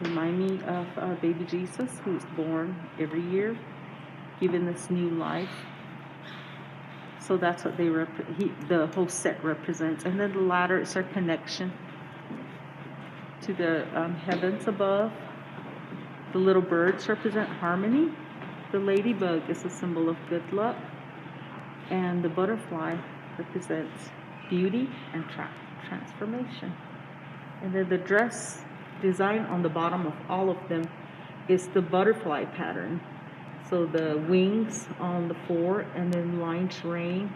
remind me of baby Jesus, who's born every year, given this new life. So that's what the whole set represents. And then the ladder is our connection to the heavens above. The little birds represent harmony. The ladybug is a symbol of good luck. And the butterfly represents beauty and transformation. And then the dress design on the bottom of all of them is the butterfly pattern. So the wings on the 4, and then line terrain.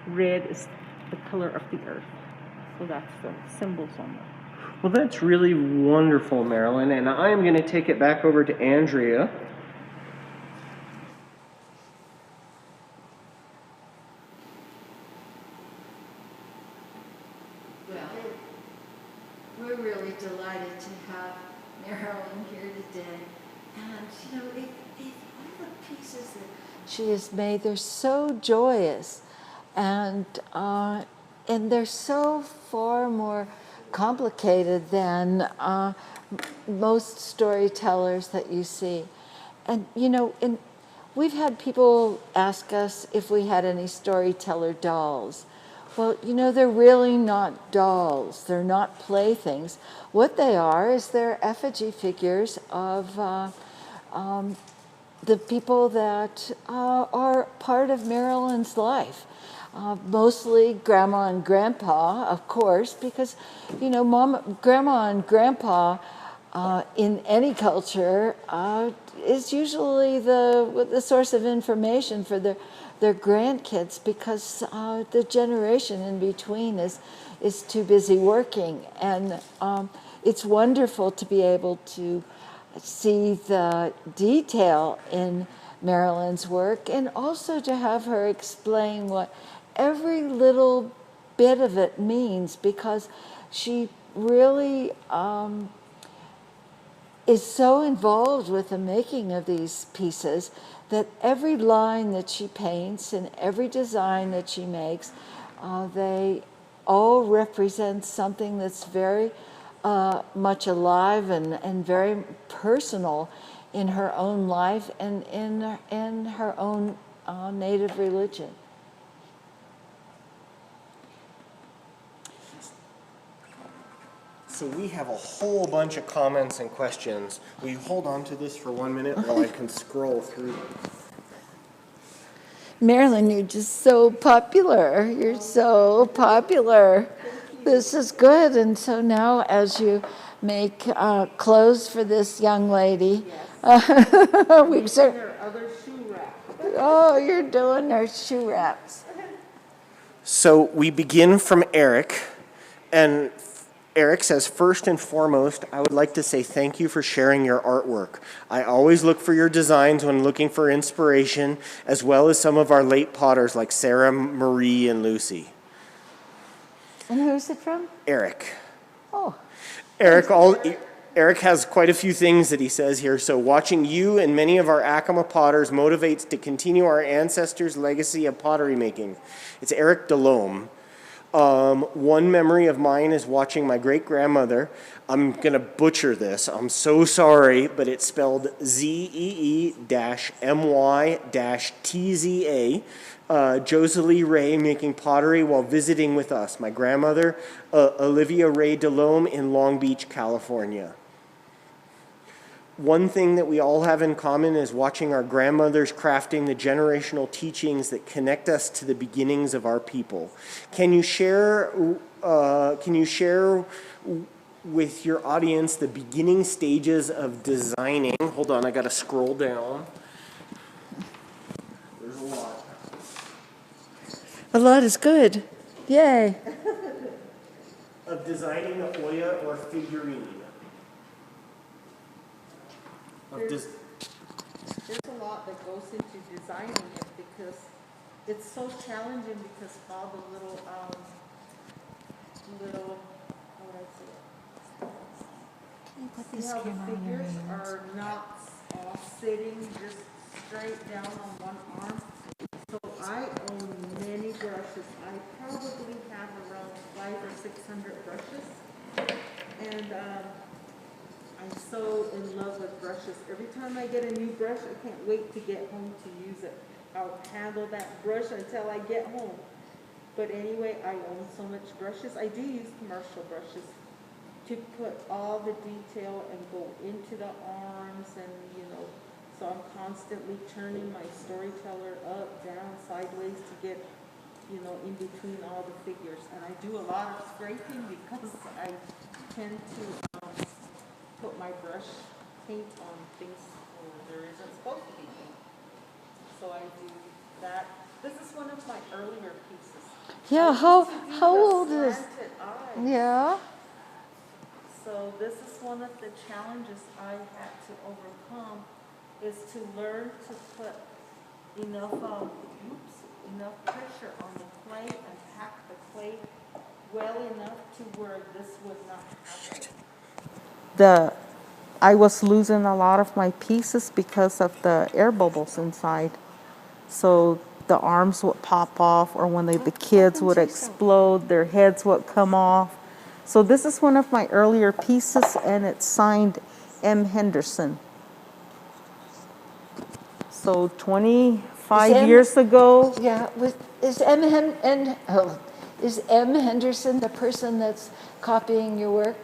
Red is the color of the earth. So that's the symbols on it. Well, that's really wonderful, Marilyn, and I am going to take it back over to Andrea. Well, we're really delighted to have Marilyn here today. And, all the pieces that she has made, they're so joyous. And they're so far more complicated than most storytellers that you see. And, we've had people ask us if we had any storyteller dolls. Well, they're really not dolls. They're not playthings. What they are is they're effigy figures of the people that are part of Marilyn's life. Mostly Grandma and Grandpa, of course, because, Grandma and Grandpa in any culture is usually the source of information for their grandkids, because the generation in between is too busy working. And it's wonderful to be able to see the detail in Marilyn's work, and also to have her explain what every little bit of it means, because she really is so involved with the making of these pieces that every line that she paints and every design that she makes, they all represent something that's very much alive and very personal in her own life and in her own native religion. So we have a whole bunch of comments and questions. Will you hold on to this for 1 minute while I can scroll through them? Marilyn, you're just so popular. You're so popular. This is good. And so now, as you make clothes for this young lady, we Oh, you're doing her shoe wraps. So we begin from Eric, and Eric says, first and foremost, I would like to say thank you for sharing your artwork. I always look for your designs when looking for inspiration, as well as some of our late potters like Sarah, Marie, and Lucy. And who's it from? Eric. Oh. Eric has quite a few things that he says here. So watching you and many of our Acoma potters motivates to continue our ancestors' legacy of pottery making. It's Eric Delhomme. One memory of mine is watching my great-grandmother. I'm going to butcher this. I'm so sorry, but it's spelled Zee-my-Tza, Josalie Ray making pottery while visiting with us. My grandmother, Olivia Ray Delhomme in Long Beach, California. One thing that we all have in common is watching our grandmothers crafting the generational teachings that connect us to the beginnings of our people. Can you share with your audience the beginning stages of designing? Hold on, I gotta scroll down. There's a lot. A lot is good. Yay. Of designing a Oya or figurine. There's a lot that goes into designing it, because it's so challenging, because all the little how do I say it? See how the figures are not all sitting just straight down on one arm. So I own many brushes brushes. I probably have around 500 or 600 brushes. And I'm so in love with brushes. Every time I get a new brush, I can't wait to get home to use it. I'll handle that brush until I get home. But anyway, I own so much brushes. I do use commercial brushes to put all the detail and go into the arms and, you know, so I'm constantly turning my Storyteller up, down, sideways to get, you know, in between all the figures. And I do a lot of scraping because I tend to put my brush paint on things where there isn't supposed to be paint. So I do that. This is one of my earlier pieces. Yeah, I used how to do how the old is? slanted eyes. Yeah. So this is one of the challenges I had to overcome, is to learn to put enough enough pressure on the clay and pack the clay well enough to where this would not happen. I was losing a lot of my pieces because of the air bubbles inside. So the arms would pop off, or when the kids would explode, their heads would come off. So this is one of my earlier pieces, and it's signed M. Henderson. So 25 years ago. Yeah, is is M. Henderson the person that's copying your work?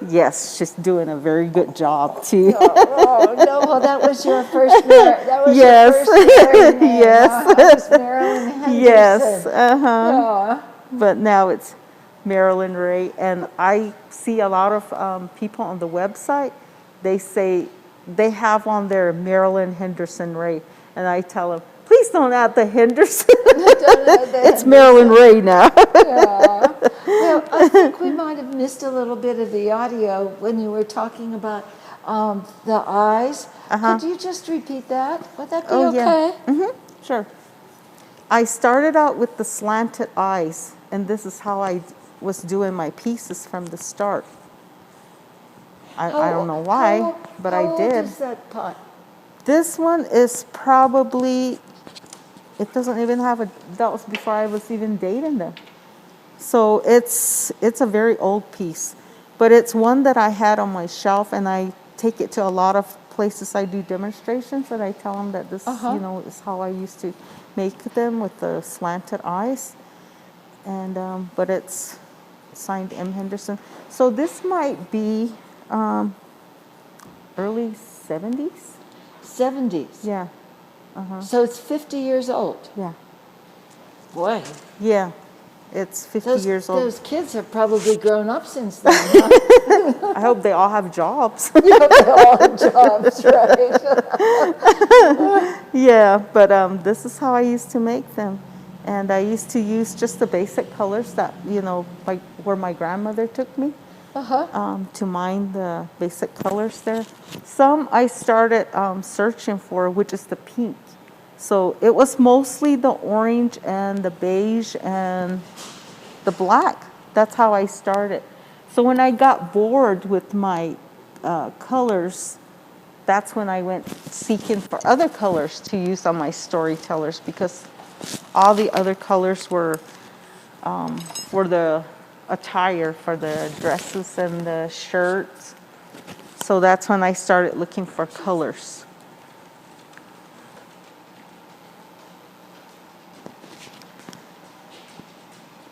Yes, she's doing a very good job too. Oh no, well that was your first. That was Yes. your first married name. Yes. It was Marilyn Henderson. Yes. Yeah. But now it's Marilyn Ray, and I see a lot of people on the website. They say they have on there Marilyn Henderson Ray, and I tell them, please don't add the Henderson. It's Marilyn Ray now. Yeah. Well, I think we might have missed a little bit of the audio when you were talking about the eyes. Could you just repeat that? Would that be okay? Yeah. Sure. I started out with the slanted eyes, and this is how I was doing my pieces from the start. I don't know why, but I did. How old is that pot? This one is probably, it doesn't even have that was before I was even dating them. So it's a very old piece, but it's one that I had on my shelf, and I take it to a lot of places I do demonstrations, and I tell them that this, you know, is how I used to make them with the slanted eyes. And, but it's signed M. Henderson. So this might be early 70s? 70s. Yeah. So it's 50 years old. Yeah. Boy. Yeah. It's 50 years old. Those kids have probably grown up since then. Huh? I hope they all have jobs. You hope they all have jobs, right? Yeah, but this is how I used to make them. And I used to use just the basic colors that, you know, like where my grandmother took me. To mine the basic colors there. Some I started searching for, which is the pink. So it was mostly the orange and the beige and the black. That's how I started. So when I got bored with my colors, that's when I went seeking for other colors to use on my storytellers, because all the other colors were for the attire, for the dresses and the shirts. So that's when I started looking for colors.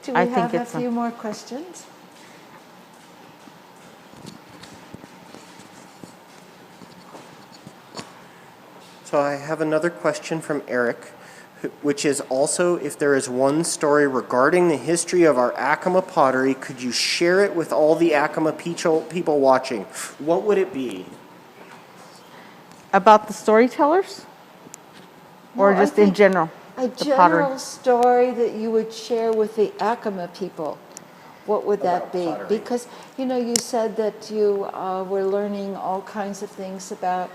Do we have a few more questions? So I have another question from Eric, which is also, if there is one story regarding the history of our Acoma pottery, could you share it with all the Acoma people watching? What would it be? About the storytellers? Or just in general? A general story that you would share with the Acoma people. What would that be? Pottery. Because, you know, you said that you were learning all kinds of things about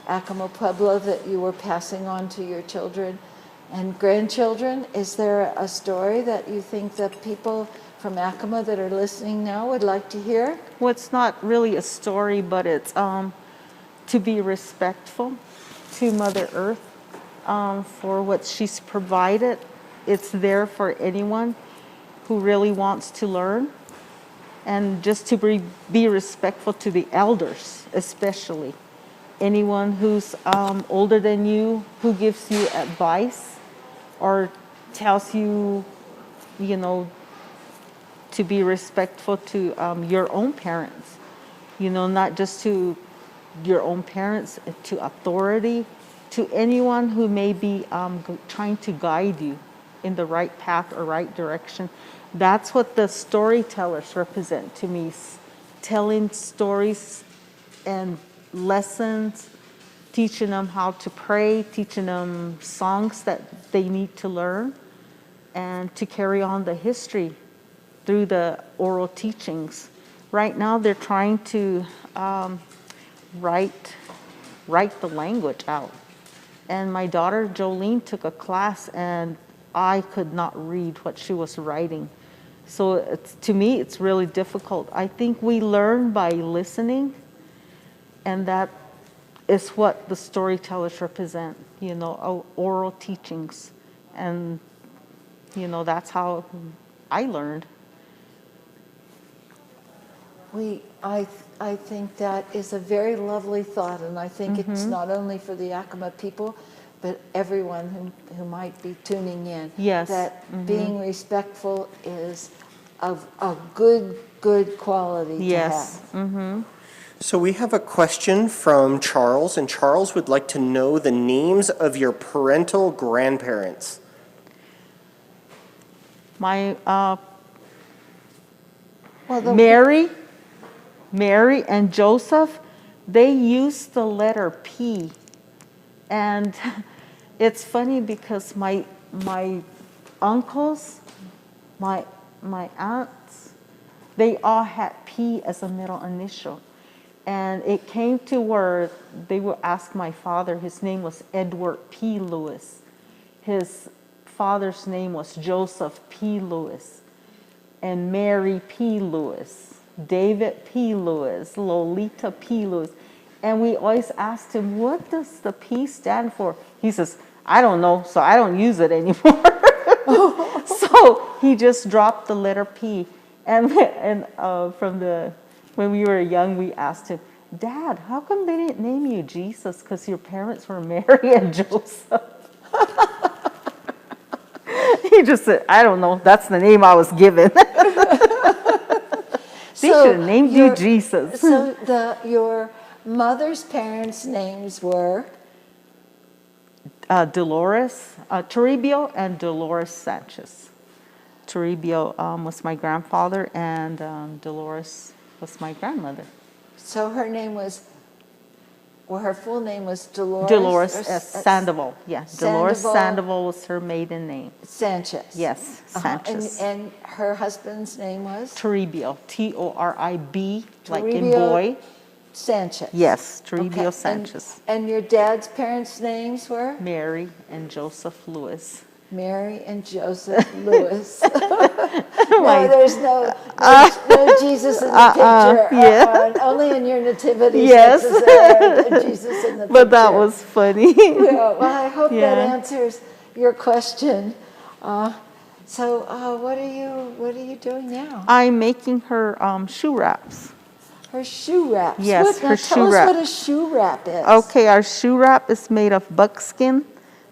Acoma Pueblo that you were passing on to your children and grandchildren. Is there a story that you think that people from Acoma that are listening now would like to hear? Well, it's not really a story, but it's to be respectful to Mother Earth for what she's provided. it's there for anyone who really wants to learn, and just to be respectful to the elders, especially. Anyone who's older than you, who gives you advice or tells you, you know, to be respectful to your own parents, you know, not just to your own parents, to authority, to anyone who may be trying to guide you in the right path or right direction. That's what the storytellers represent to me, telling stories and lessons, teaching them how to pray, teaching them songs that they need to learn, and to carry on the history through the oral teachings. Right now they're trying to write the language out. And my daughter Jolene took a class, and I could not read what she was writing. So to me, it's really difficult. I think we learn by listening, and that is what the storytellers represent, you know, oral teachings. And, you know, that's how I learned. I think that is a very lovely thought, and I think it's not only for the Acoma people, but everyone who might be tuning in. Yes. That being respectful is of a good quality Yes. to have. So we have a question from Charles, and Charles would like to know the names of your parental grandparents. My Mary and Joseph, they used the letter P. And it's funny because my uncles, my aunts, they all had P as a middle initial. And it came to where they would ask my father, his name was Edward P. Lewis. His father's name was Joseph P. Lewis. And Mary P. Lewis. David P. Lewis, Lolita P. Lewis. And we always asked him, what does the P stand for? He says, I don't know, so I don't use it anymore. So he just dropped the letter P. And when we were young, we asked him, Dad, how come they didn't name you Jesus? Because your parents were Mary and Joseph. He just said, I don't know, that's the name I was given. They should have named you Jesus. So your mother's parents' names were? Dolores, Toribio and Dolores Sanchez. Toribio was my grandfather, and Dolores was my grandmother. So her name was, well, her full name was Dolores? Dolores Sandoval, yeah. Dolores Sandoval. Sandoval was her maiden name. Sanchez. Yes, Sanchez. And her husband's name was? Toribio, T-O-R-I-B, like in Toribio boy. Sanchez. Yes, Toribio Okay. Sanchez. And your dad's parents' names were? Mary and Joseph Lewis. Mary and Joseph Lewis. No, there's no Jesus in the picture. Yeah. Only in your nativity. Yes. Is there Jesus in the picture. But that was funny. Yeah, well, I hope that Yeah. answers your question. So, what are you doing now? I'm making her shoe wraps. Her shoe wraps. Yes, Now her tell shoe us wrap. what a shoe wrap is. Okay, our shoe wrap is made of buckskin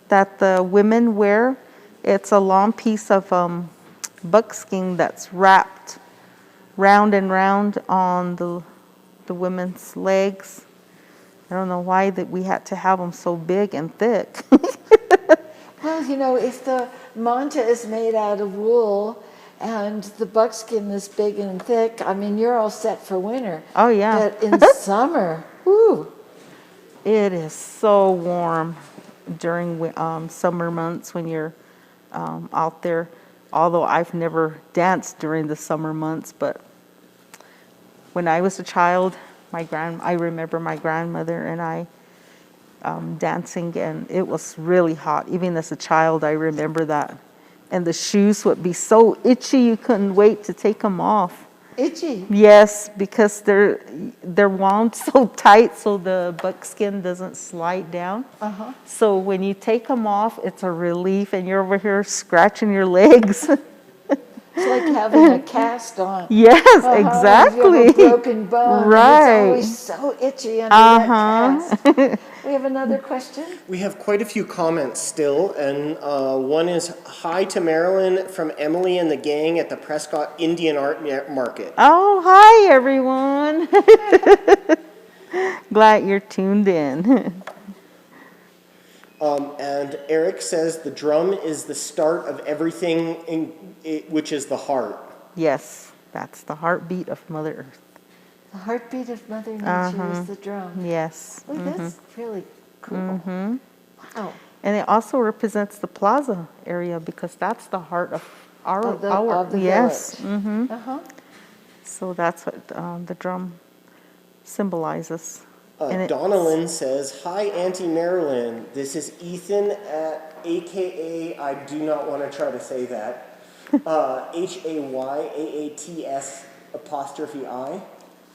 that the women wear. It's a long piece of buckskin that's wrapped round and round on the women's legs. I don't know why that we had to have them so big and thick. Well, you know, if the manta is made out of wool and the buckskin is big and thick, I mean, you're all set for winter. Oh, yeah. But in summer, whoo. It is so warm during summer months when you're out there. Although I've never danced during the summer months, but when I was a child, I remember my grandmother and I dancing, and it was really hot. Even as a child, I remember that. And the shoes would be so itchy, you couldn't wait to take them off. Itchy. Yes, because they're wound so tight so the buckskin doesn't slide down. So when you take them off, it's a relief, and you're over here scratching your legs. It's like having a cast on. Yes, If you have exactly. a broken bone, Right. and it's always so itchy under that cast. We have another question? We have quite a few comments still, and one is, hi to Marilyn from Emily and the gang at the Prescott Indian Art Market. Oh, hi, everyone. Glad you're tuned in. And Eric says the drum is the start of everything, which is the heart. Yes, that's the heartbeat of Mother Earth. The heartbeat of Mother Nature is the drum. Yes. Oh, that's really cool. Wow. And it also represents the plaza area because that's the heart of our Of the yes. village. So that's what the drum symbolizes. And it- Donna Lynn says, hi, Auntie Marilyn. This is Ethan at AKA, I do not want to try to say that, HAYAATS apostrophe I.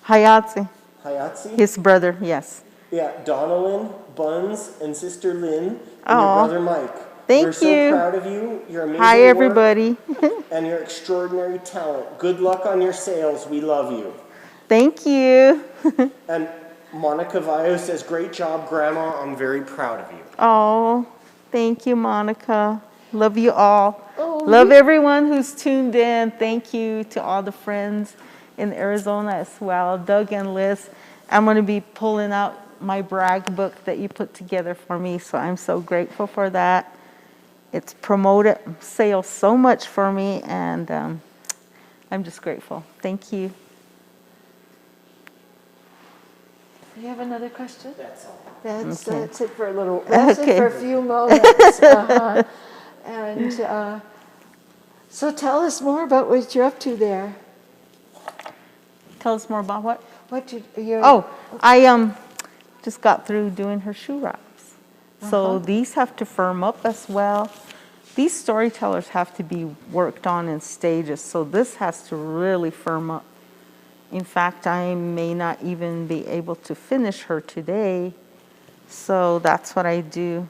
Hayatsi, Hayatsi? his brother, yes. Yeah, Donna Lynn, Buns, and Sister Lynn, and Aw. your brother Mike. Thank We're so you. proud of you, your amazing Hi, work, everybody. and your extraordinary talent. Good luck on your sales. We love you. Thank you. And Monica Valle says, great job, Grandma. I'm very proud of you. Oh, thank you, Monica. Love you all. Oh, Love everyone who's tuned in. Thank you to all the friends in Arizona as well. Doug and Liz, I'm going to be pulling out my brag book that you put together for me, so I'm so grateful for that. It's promoted sales so much for me, and I'm just grateful. Thank you. Do you have another question? That's all. That's Okay. it for a little. That's it Okay. for a few moments. And so tell us more about what you're up to there. Tell us more about what? What you're. Oh, I just got through doing her shoe wraps. So these have to firm up as well. These storytellers have to be worked on in stages, so this has to really firm up. In fact, I may not even be able to finish her today, so that's what I do.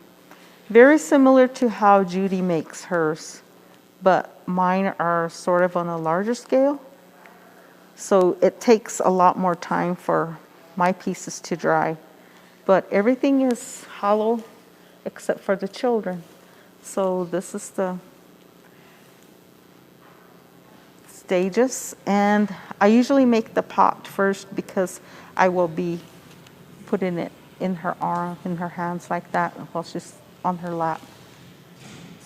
Very similar to how Judy makes hers, but mine are sort of on a larger scale. So it takes a lot more time for my pieces to dry. But everything is hollow except for the children. So this is the stages. And I usually make the pot first because I will be putting it in her arm, in her hands like that while she's on her lap.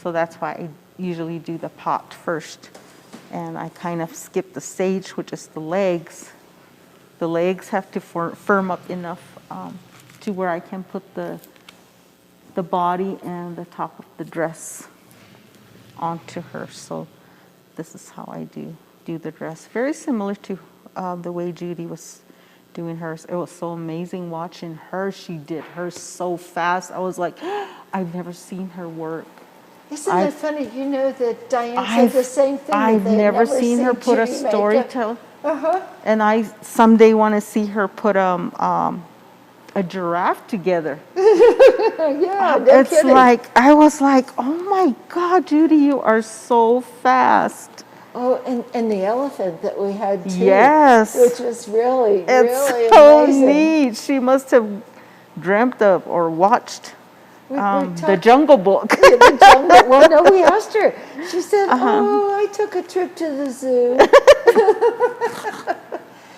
So that's why I usually do the pot first. And I kind of skip the stage, which is the legs. The legs have to firm up enough to where I can put the body and the top of the dress onto her. So this is how I do the dress. Very similar to the way Judy was doing hers. It was so amazing watching her. She did hers so fast. I was like, I've never seen her work. Isn't it funny? You know that Diane said the same thing. I've that they'd never seen her put a Judy make storyteller. And I someday want to see her put a giraffe together. Yeah, no It's kidding. like, I was like, oh my God, Judy, you are so fast. Oh, and the elephant that we had too. Yes. Which was really, It's really so amazing. neat. She must have dreamt of or watched We the talked- Jungle Book. the jungle. Well, no, we asked her. She said, "Oh, I took a trip to the zoo."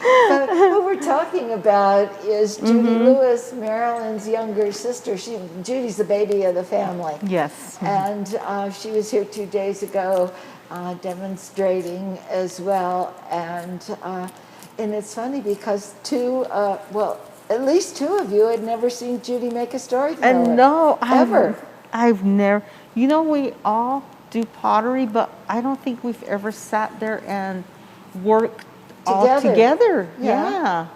But what we're talking about is Judy Lewis, Marilyn's younger sister. Judy's the baby of the family. Yes. And she was here 2 days ago demonstrating as well. And it's funny because at least two of you had never seen Judy make a storyteller. And no, ever. I've never. You know, we all do pottery, but I don't think we've ever sat there and worked all Together. together. Yeah. Yeah.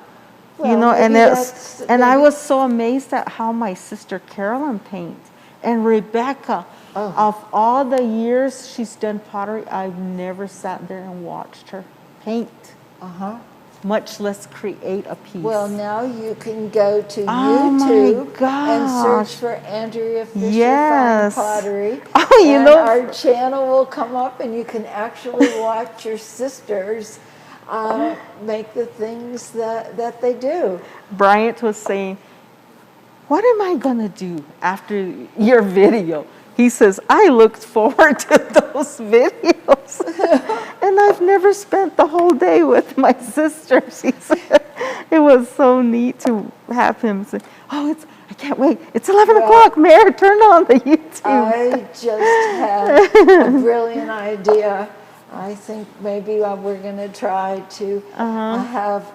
Well, You know, and maybe it's that's- and I maybe- was so amazed at how my sister Carolyn paints and Rebecca. Oh. Of all the years she's done pottery, I've never sat there and watched her paint. much less create a piece. Well, now you can go to Oh my YouTube and gosh. search for Andrea Fisher Yes. Fine Pottery. Oh, you and know- our channel will come up, and you can actually watch your sisters make the things that they do. Bryant was saying, what am I going to do after your video? He says, I looked forward to those videos. And I've never spent the whole day with my sisters. He said, it was so neat to have him say, I can't wait. It's 11 o'clock, Mare, turn on the YouTube. I just had a brilliant idea. I think maybe we're going to try to have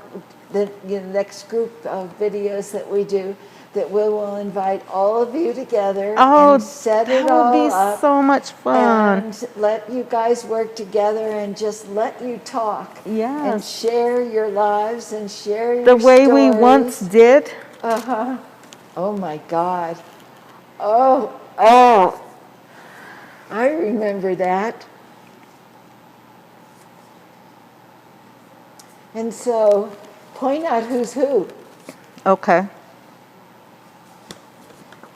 the next group of videos that we do, that we will invite all of you together and set it all that would be up so much fun. and let you guys work together and just let you talk and Yes. share your lives and share your The way we stories. once did. Oh my God. Oh, I remember that. And so, point out who's who. Okay.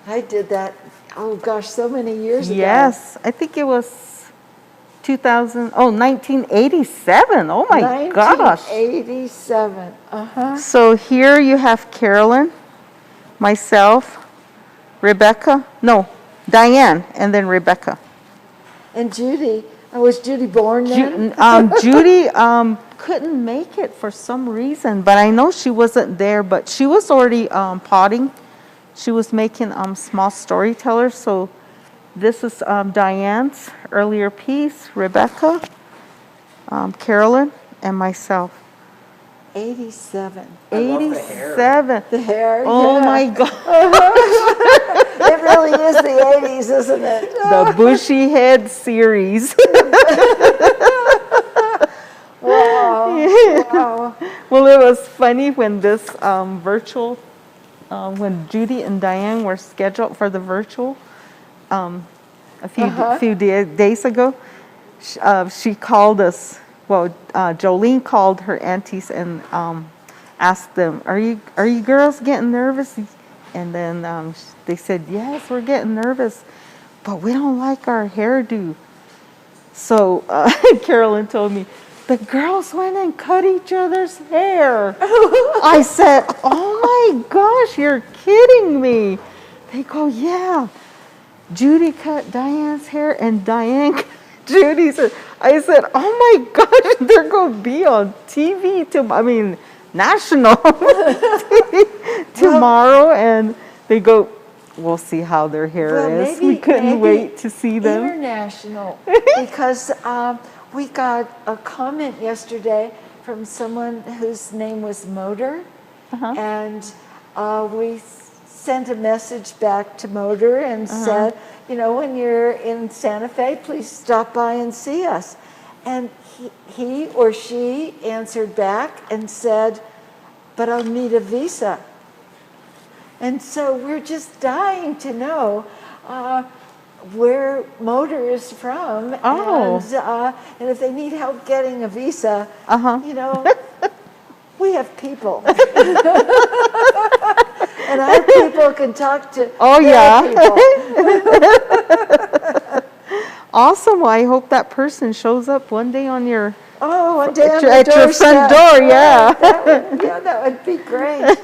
I did that, oh gosh, so many years ago. Yes, I think it was 1987. Oh my gosh. 1987. So here you have Carolyn, myself, Rebecca, no, Diane, and then Rebecca. And Judy, was Judy born then? Judy couldn't make it for some reason, but I know she wasn't there, but she was already potting. She was making small storytellers. So this is Diane's earlier piece, Rebecca, Carolyn, and myself. 87. I love the hair. 87. The hair. Oh yeah. my God. It really is the 80s, isn't it? The Bushy Head series. Wow. Wow. Well, it was funny when this virtual, when Judy and Diane were scheduled for the virtual a few days ago, she called us. Well, Jolene called her aunties and asked them, "Are you girls getting nervous?" And then they said, "Yes, we're getting nervous, but we don't like our hairdo." So Carolyn told me, the girls went and cut each other's hair. I said, oh my gosh, you're kidding me. They go, yeah. Judy cut Diane's hair and Diane cut Judy's hair. I said, oh my gosh, they're going to be on TV, national TV tomorrow. And they go, we'll see how their hair is. We couldn't wait to see them. International, because we got a comment yesterday from someone whose name was Motor, and we sent a message back to Motor and said, when you're in Santa Fe, please stop by and see us. And he or she answered back and said, but I'll need a visa. And so we're just dying to know where Motor is from, and if they need help getting a visa, we have people. And our people can talk to their people. Awesome. Well, I hope that person shows up one day on your one day on at your front door. Yeah. That would be great.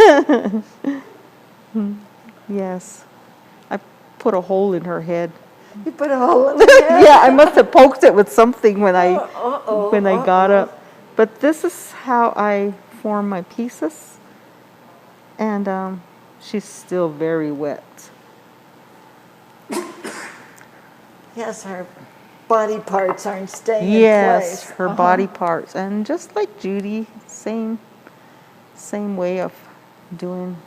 Yes. I put a hole in her head. You put a hole in the head? Yeah, I must have poked it with something when I got up. But this is how I form my pieces. And she's still very wet. Yes, her body parts aren't staying in place. Yes, her body parts. And just like Judy, same way of doing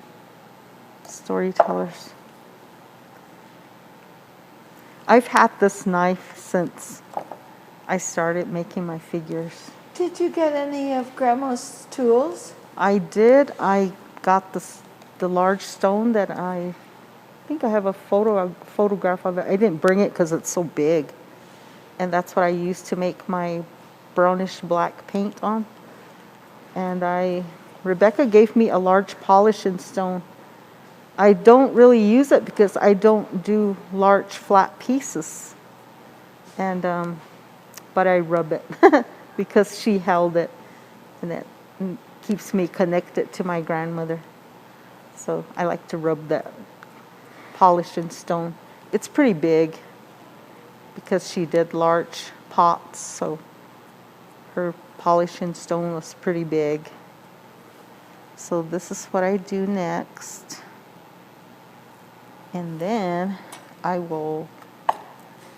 storytellers. I've had this knife since I started making my figures. Did you get any of Grandma's tools? I did. I got the large stone that I think I have a photograph of it. I didn't bring it because it's so big. And that's what I used to make my brownish black paint on. And Rebecca gave me a large polishing stone. I don't really use it because I don't do large flat pieces. But I rub it because she held it, and it keeps me connected to my grandmother. So I like to rub that polishing stone. It's pretty big because she did large pots, so her polishing stone was pretty big. So this is what I do next. And then I will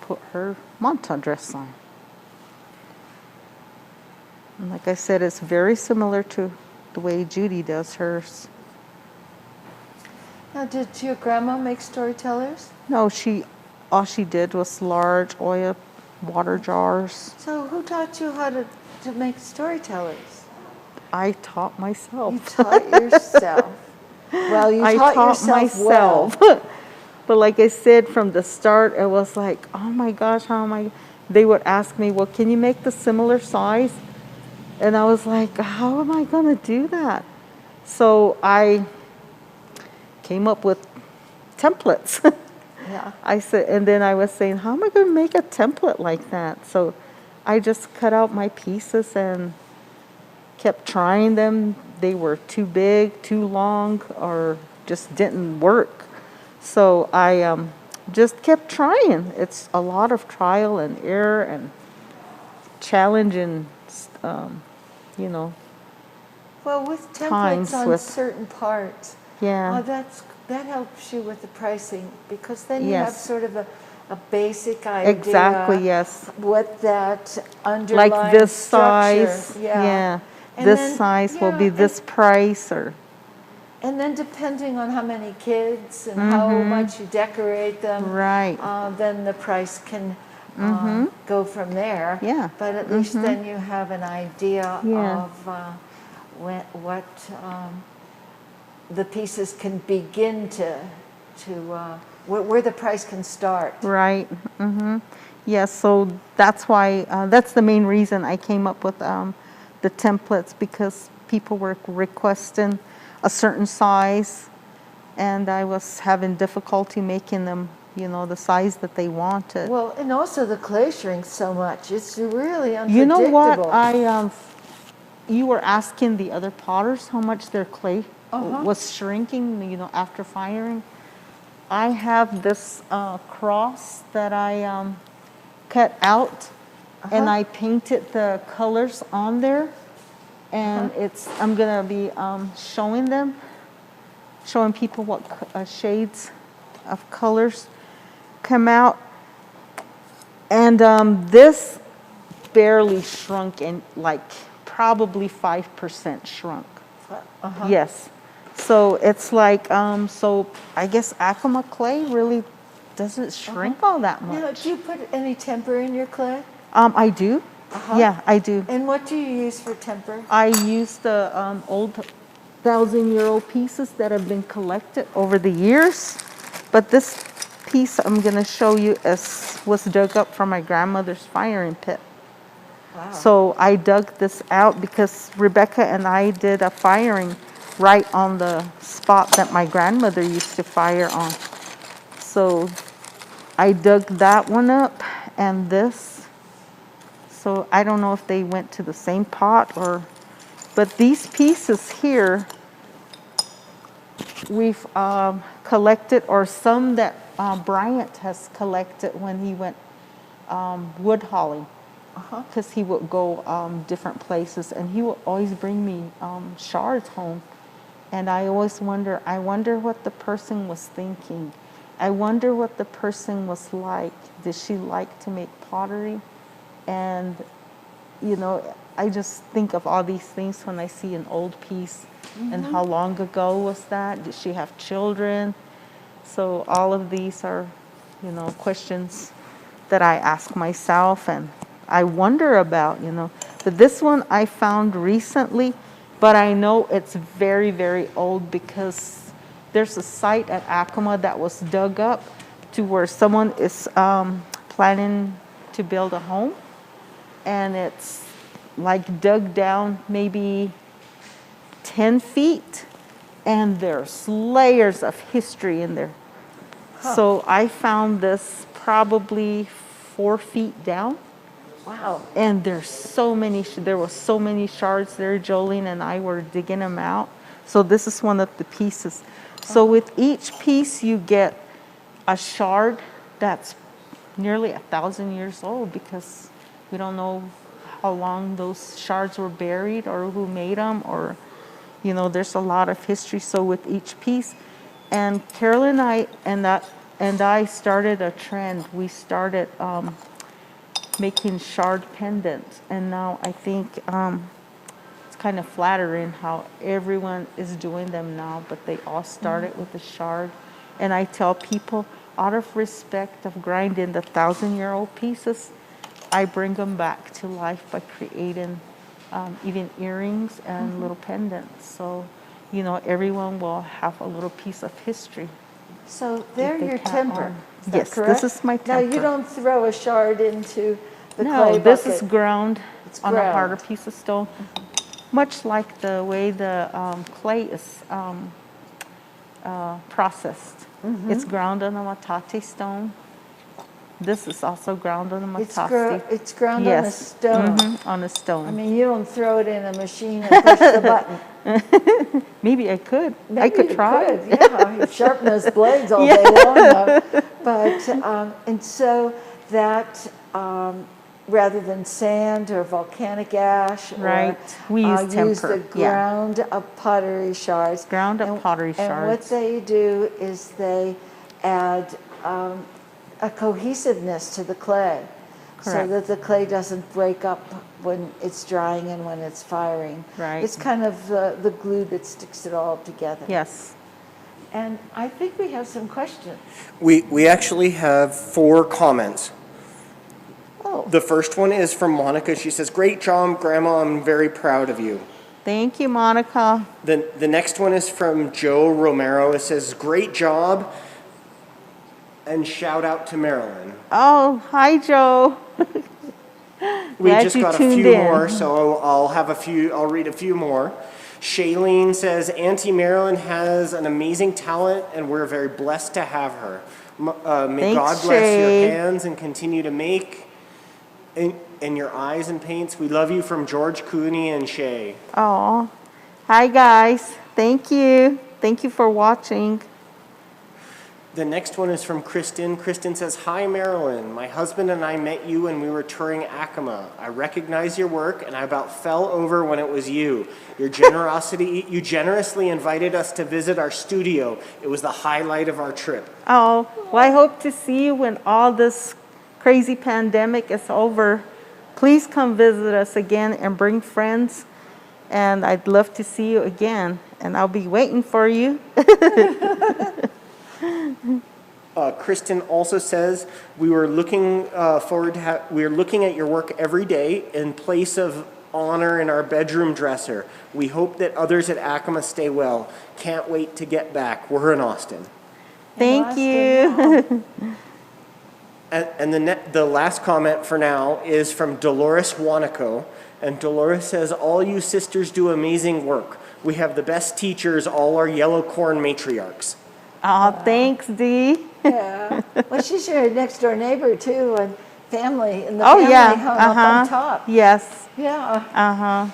put her manta dress on. And like I said, it's very similar to the way Judy does hers. Now, did your grandma make storytellers? No, all she did was large oil water jars. So who taught you how to make storytellers? I taught myself. You taught yourself. Well, you I taught taught yourself myself. well. But like I said, from the start, it was like, oh my gosh, how am I? They would ask me, well, can you make the similar size? And I was like, how am I going to do that? So I came up with templates. Yeah. I said, and then I was saying, how am I going to make a template like that? So I just cut out my pieces and kept trying them. They were too big, too long, or just didn't work. So I just kept trying. It's a lot of trial and error and challenging, you know. Well, with Times templates on with- certain parts, Yeah. that helps you with the pricing, because then you have Yes. sort of a basic idea. Exactly, yes. What that underlying Like this structure. size. Yeah. Yeah. And This then- size will be yeah, this price, or And then depending on how many kids and how much you decorate them, Right. Then the price can go from there. Yeah. But at least then you have an idea Yeah. of what the pieces can begin to where the price can start. right. Yes, so that's why, that's the main reason I came up with the templates, because people were requesting a certain size, and I was having difficulty making them, you know, the size that they wanted. Well, and also the clay shrinks so much. It's really unpredictable. You know what? You were asking the other potters how much their clay was shrinking, you know, after firing. I have this cross that I cut out, and I painted the colors on there, and I'm gonna be showing people what shades of colors come out. And this barely shrunk, and like probably 5% shrunk. Yes. So it's like, so I guess Acoma clay really doesn't shrink all that much. Now, do you put any temper in your clay? I do. Yeah, I do. And what do you use for temper? I use the old 1,000-year-old pieces that have been collected over the years. But this piece I'm going to show you was dug up from my grandmother's firing pit. Wow. So I dug this out because Rebecca and I did a firing right on the spot that my grandmother used to fire on. So I dug that one up, and this. So I don't know if they went to the same pot but these pieces here, we've collected, or some that Bryant has collected when he went wood hauling. Because he would go different places, and he would always bring me shards home. And I always wonder what the person was thinking. I wonder what the person was like. Did she like to make pottery? And, you know, I just think of all these things when I see an old piece. And how long ago was that? Did she have children? So all of these are, you know, questions that I ask myself and I wonder about, you know. But this one I found recently, but I know it's very, very old because there's a site at Acoma that was dug up to where someone is planning to build a home. And it's like dug down maybe 10 feet, and there's layers of history in there. So I found this probably 4 feet down. Wow. And there were so many shards there. Jolene and I were digging them out. So this is one of the pieces. So with each piece, you get a shard that's nearly 1,000 years old, because we don't know how long those shards were buried or who made them, or, there's a lot of history. So with each piece, and Carolyn and I started a trend. We started making shard pendants, and now I think it's kind of flattering how everyone is doing them now, but they all started with a shard. And I tell people, out of respect of grinding the 1,000-year-old pieces, I bring them back to life by creating even earrings and little pendants. So, everyone will have a little piece of history. So they're they your count temper. on. Is that Yes, correct? this is my Now, you temper. don't throw a shard into the clay No, bucket. this is ground It's on a ground. harder piece of stone, much like the way the clay is processed. It's ground on a matate stone. This is also ground on a matate. It's ground on a Yes. stone. On a stone. I mean, you don't throw it in a machine and push the button. Maybe I could. I Maybe could you try. could, yeah. You sharpen those blades all day long, though. But, and so that, rather than sand or volcanic ash, Right. or, We use use the temper. Yeah. ground up pottery shards. Ground up pottery And what shards. they do is they add a cohesiveness to the clay, so Correct. that the clay doesn't break up when it's drying and when it's firing. Right. It's kind of the glue that sticks it all together. Yes. And I think we have some questions. We actually have 4 comments. Oh, The first one is from Monica. She says, "Great job, Grandma. I'm very proud of you." Thank you, Monica. The next one is from Joe Romero. It says, "Great job," and shout out to Marilyn. Oh, hi, Joe. We Glad just you got a tuned few in. more, so I'll read a few more. Shailene says, "Auntie Marilyn has an amazing talent, and we're very blessed to have her. May Thanks, God bless Shay. your hands and continue to make in your eyes and paints. We love you," from George Cooney and Shay. Oh, hi, guys. Thank you. Thank you for watching. The next one is from Kristen. Kristen says, "Hi, Marilyn. My husband and I met you when we were touring Acoma. I recognize your work, and I about fell over when it was you. You generously invited us to visit our studio. It was the highlight of our trip." Oh, well, I hope to see you when all this crazy pandemic is over. Please come visit us again and bring friends. And I'd love to see you again. And I'll be waiting for you. Kristen also says, "We were looking we are looking at your work every day in place of honor in our bedroom dresser. We hope that others at Acoma stay well. Can't wait to get back. We're in Austin." Thank you. And the last comment for now is from Dolores Wanico. And Dolores says, "All you sisters do amazing work. We have the best teachers, all our yellow corn matriarchs." Oh, thanks, Dee. yeah. Well, she's your next door neighbor too, and family in the Oh, family yeah. home up on top. Yes. Yeah. Uh-huh.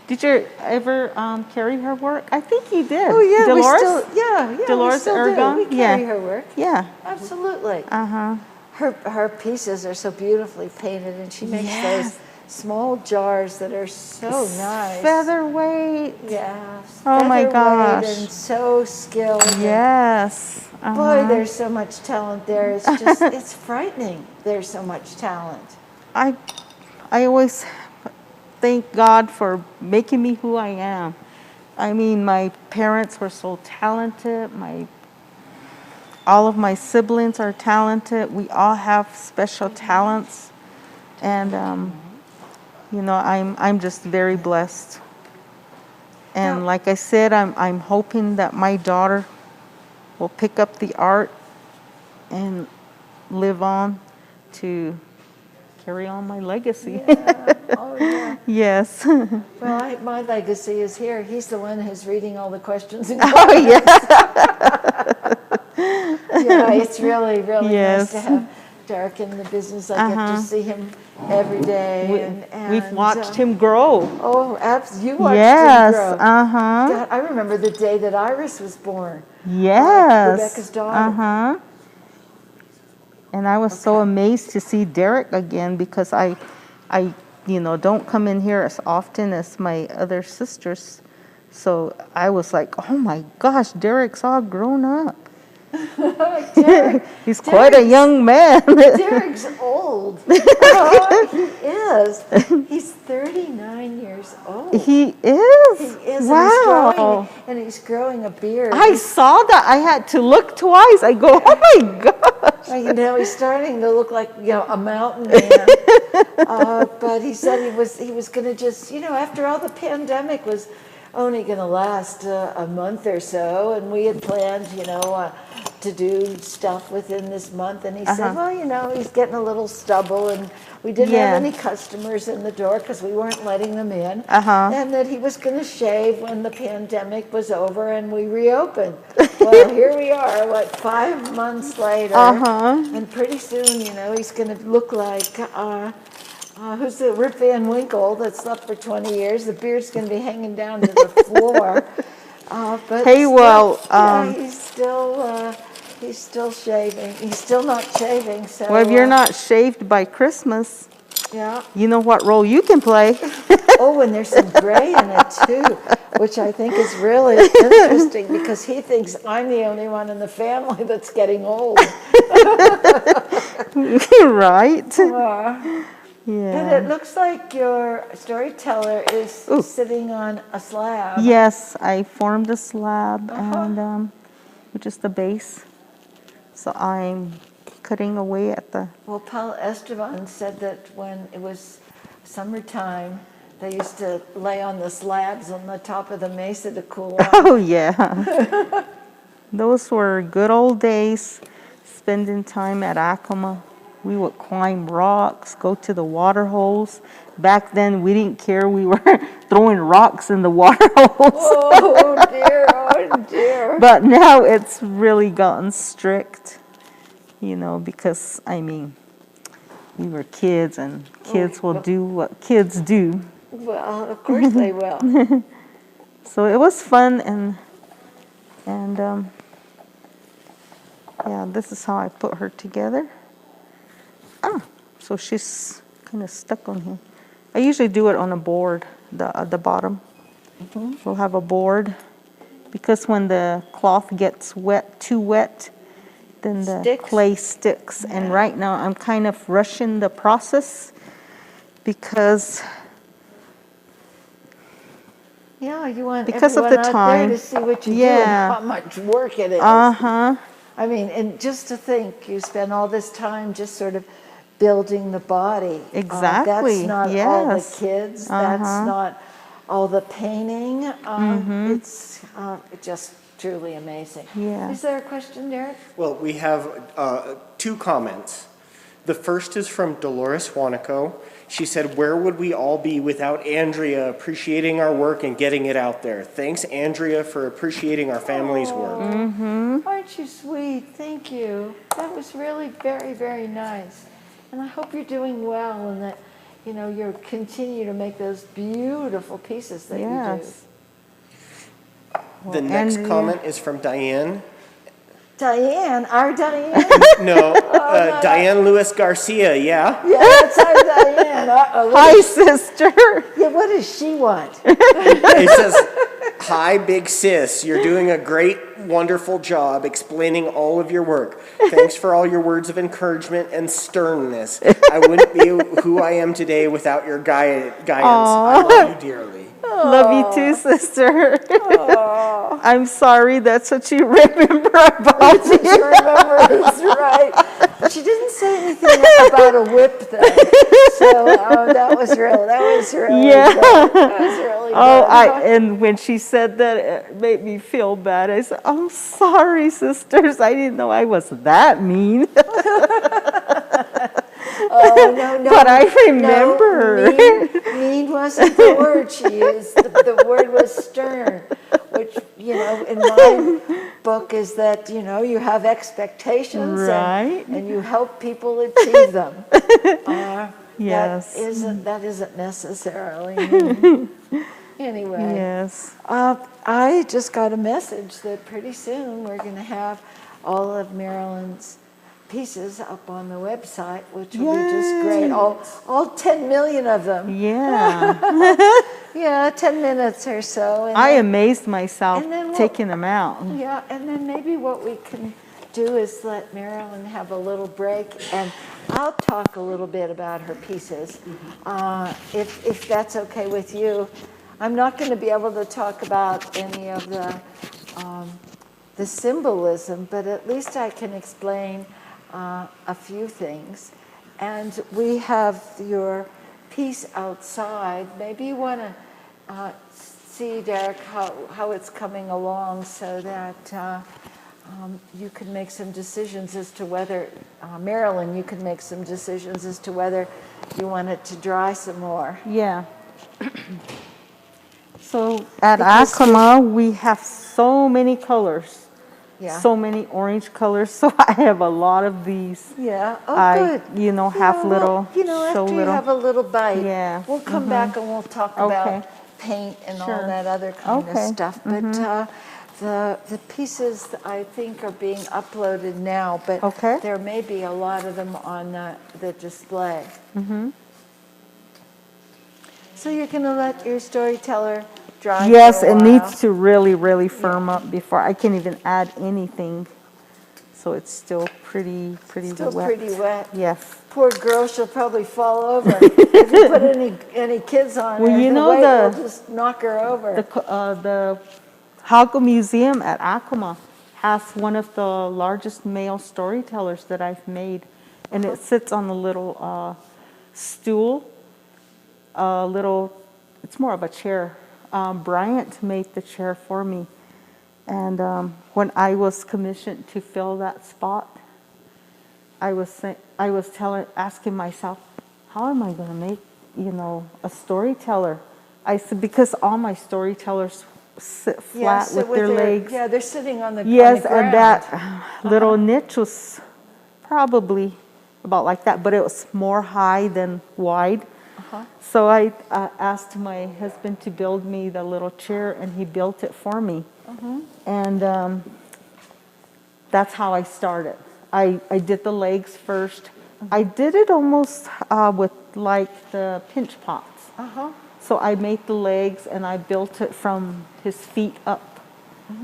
Did you ever carry her work? I think you did. Oh yeah. Dolores? We still, yeah. Dolores we still Ergon? do. We carry Yeah. her work. Yeah. Absolutely. Uh-huh. Her pieces are so beautifully painted, and she makes Yes. those small jars that are so nice. Featherweight. Yeah. Oh, my featherweight gosh. And so skilled. and Yes. Boy, there's so much talent there. It's just, it's frightening. There's so much talent. I always thank God for making me who I am. I mean, my parents were so talented. All of my siblings are talented. We all have special talents, and I'm just very blessed. And like I said, I'm hoping that my daughter will pick up the art and live on to carry on my legacy. Yeah. Oh, yeah. Yes. Well, my legacy is here. He's the one who's reading all the questions and Oh, yeah. yeah, it's really, really nice Yes. to have Derek in the business. I get to see him every day. We've watched him grow. Oh, absolutely. You watched Yes. him grow. God, I remember the day that Iris was born. Yes. Rebecca's daughter. And I was so amazed to see Derek again because I don't come in here as often as my other sisters. So I was like, oh my gosh, Derek's all grown up. He's quite a young man. Derek's old. Oh, he is. He's 39 years old. He is? He is. Wow. And he's growing a beard. I saw that. I had to look twice. I go, oh my gosh. You know, he's starting to look like, a mountain man. But he said he was going to just, after all, the pandemic was only going to last a month or so, and we had planned, to do stuff within this month. And he said, well, he's getting a little stubble, and we didn't have any customers in the door because we weren't letting them in, and that he was going to shave when the pandemic was over and we reopened. Well, here we are, 5 months later, and pretty soon, he's going to look like who's the Rip Van Winkle that slept for 20 years? The beard's going to be hanging down to the floor. But hey, he's still shaving. He's still not shaving. So well, if you're not shaved by Christmas, you know what role you can play. Oh, and there's some gray in it too, which I think is really interesting because he thinks I'm the only one in the family that's getting old. Right. Yeah. And it looks like your storyteller is sitting on a slab. Yes, I formed a slab, and which is the base. So I'm cutting away at the... Well, Paul Esteban said that when it was summertime, they used to lay on the slabs on the top of the mesa to cool off. Oh, yeah. Those were good old days, spending time at Acoma. We would climb rocks, go to the water holes. Back then, we didn't care. We were throwing rocks in the water holes. Oh, dear. Oh, dear. But now it's really gotten strict, because, we were kids, and kids will do what kids do. Well, of course they will. So it was fun, and this is how I put her together. So she's kind of stuck on here. I usually do it on a board, the bottom. We'll have a board, because when the cloth gets too wet, then the clay sticks. Yeah. And right now I'm kind of rushing the process because you want because everyone of the out time there to see what you do and how much work it is. And just to think, you spend all this time just sort of building the body. Exactly. That's not all the kids. That's not all the painting. It's just truly amazing. Yeah. Is there a question, Derek? Well, we have 2 comments. The first is from Dolores Wanico. She said, where would we all be without Andrea appreciating our work and getting it out there? Thanks, Andrea, for appreciating our family's work. Aren't you sweet? Thank you. That was really very, very nice. And I hope you're doing well and that, you continue to make those beautiful pieces that you do. Well, the next comment is from Diane. Diane? Our Diane? No, Diane Lewis Garcia, yeah? Yeah, that's our Diane. Hi, sister. Yeah, what does she want? It says, hi, big sis. You're doing a great, wonderful job explaining all of your work. Thanks for all your words of encouragement and sternness. I wouldn't be who I am today without your guidance. I love you dearly. Love you too, sister. I'm sorry, that's what you remember about me. She remembers, right. But she didn't say anything about a whip, though. So that was really good. That was really good. And when she said that, it made me feel bad. I said, I'm sorry, sisters. I didn't know I was that mean. Oh, no, no. But I remember. No, mean wasn't the word she used. The word was stern, which, in my book is that, you have expectations Right. and you help people achieve them. Yes. That isn't necessarily mean. Anyway. Yes. I just got a message that pretty soon we're going to have all of Marilyn's pieces up on the website, which will be just great. All 10 million of them. Yeah. Yeah, 10 minutes or so. And I then- amazed myself and then taking them out. Yeah, and then maybe what we can do is let Marilyn have a little break, and I'll talk a little bit about her pieces, if that's okay with you. I'm not going to be able to talk about any of the symbolism, but at least I can explain a few things. And we have your piece outside. Maybe you want to see, Derek, how it's coming along so that you can make some decisions as to whether, Marilyn, you can make some decisions as to whether you want it to dry some more. Yeah. So at Acoma, we have so many colors, Yeah. so many orange colors. So I have a lot of these. Yeah. Oh, I, good. have Yeah, little, well, show after you little. have a little bite, Yeah. we'll come back and we'll talk Okay. about paint and all Sure. that other kind of Okay. stuff. But the pieces I think are being uploaded now, but Okay. there may be a lot of them on the display. So you're going to let your storyteller dry Yes, for a it while? needs to really, really firm up before I can even add anything. So it's still pretty Still wet. pretty wet. Yes. Poor girl, she'll probably fall over. If you put any kids on Well, her, you the know weight the- will just knock her over. The Hago Museum at Acoma has one of the largest male storytellers that I've made. And it sits on a little stool, it's more of a chair. Bryant made the chair for me. And when I was commissioned to fill that spot, I was asking myself, how am I going to make, a storyteller? I said, because all my storytellers sit flat sit with their legs. Yeah, they're sitting on the Yes, on the and ground. that little niche was probably about like that, but it was more high than wide. So I asked my husband to build me the little chair, and he built it for me. And that's how I started. I did the legs first. I did it almost with like the pinch pots. So I made the legs, and I built it from his feet up.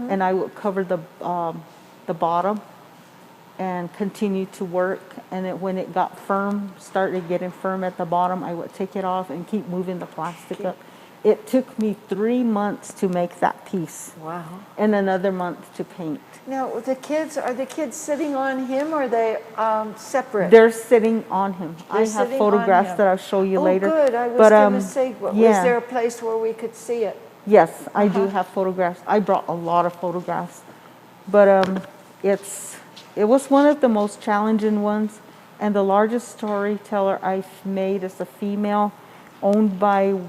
And I would cover the bottom and continue to work. And when it got firm, started getting firm at the bottom, I would take it off and keep moving the plastic up. It took me 3 months to make that piece. Wow. And another month to paint. Now, are the kids sitting on him, or are they separate? They're sitting on him. I have sitting photographs on him. that I'll show you later. Oh, good. I was But, going to say, was yeah. there a place where we could see it? Yes, I do have photographs. I brought a lot of photographs. But it was one of the most challenging ones. And the largest storyteller I've made is a female owned by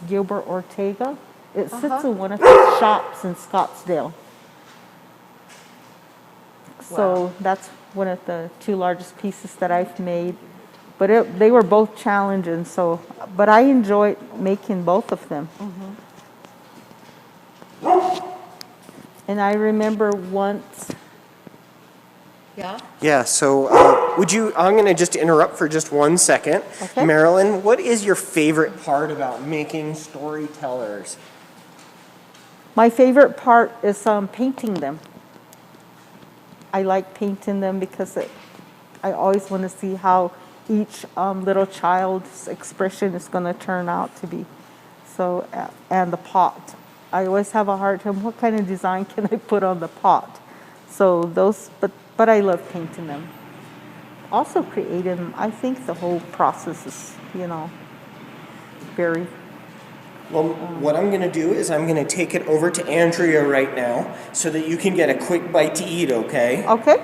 Gilbert Ortega. It sits in one of his shops in Scottsdale. So that's one of the 2 largest pieces that I've made. But they were both challenging, but I enjoyed making both of them. And I remember once. Yeah. Yeah, so I'm going to just interrupt for just 1 second. Okay. Marilyn, what is your favorite part about making storytellers? My favorite part is painting them. I like painting them because I always want to see how each little child's expression is going to turn out to be. So, and the pot. I always have a hard time, what kind of design can I put on the pot? So but I love painting them. Also creating them, I think the whole process is, very. Well, what I'm going to do is I'm going to take it over to Andrea right now so that you can get a quick bite to eat, okay? Okay.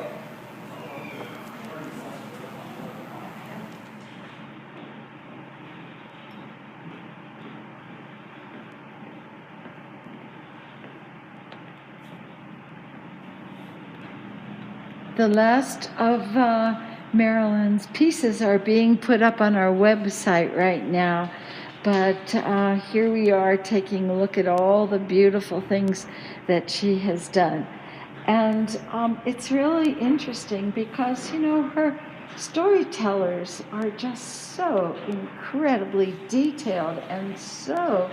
the last of Marilyn's pieces are being put up on our website right now. But here we are taking a look at all the beautiful things that she has done. And it's really interesting because, her storytellers are just so incredibly detailed and so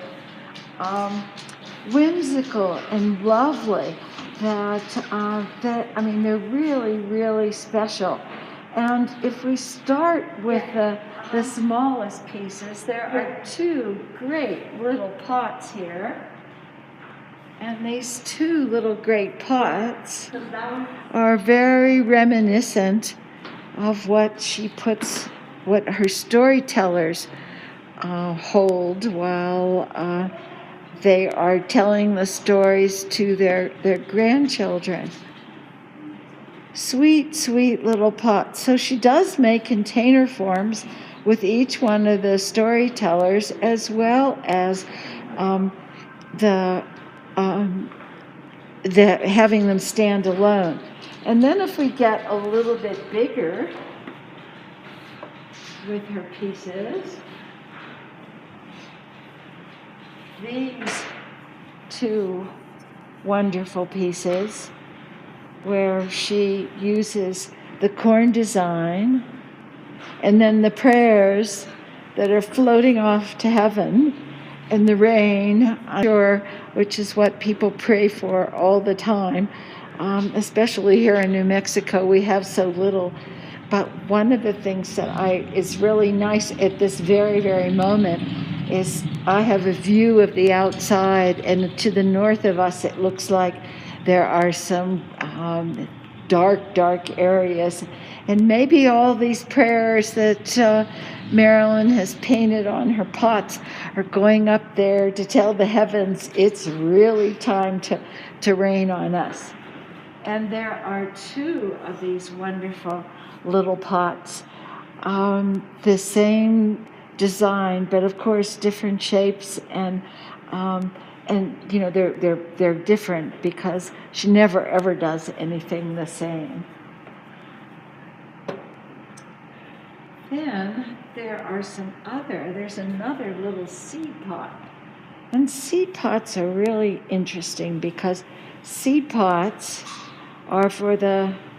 whimsical and lovely that they're really, really special. And if we start with the smallest pieces, there are two great little pots here. And these two little great pots are very reminiscent of what her storytellers hold while they are telling the stories to their grandchildren. Sweet, sweet little pots. So she does make container forms with each one of the storytellers, as well as the having them stand alone. And then if we get a little bit bigger with her pieces, these two wonderful pieces where she uses the corn design and then the prayers that are floating off to heaven and the rain, I'm sure, which is what people pray for all the time, especially here in New Mexico. We have so little. But one of the things that is really nice at this very, very moment is I have a view of the outside, and to the north of us it looks like there are some dark areas. And maybe all these prayers that Marilyn has painted on her pots are going up there to tell the heavens it's really time to rain on us. And there are two of these wonderful little pots, the same design, but of course different shapes, and they're different because she never ever does anything the same. Then there's another little seed pot. And seed pots are really interesting because seed pots are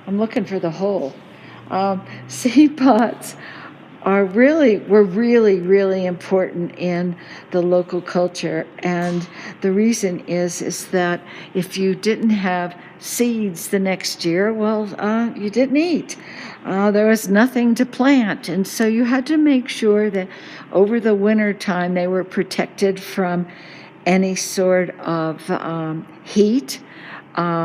I'm looking for the hole. Seed pots were really important in the local culture, and the reason is that if you didn't have seeds the next year, you didn't eat. There was nothing to plant, and so you had to make sure that over the winter time they were protected from any sort of heat,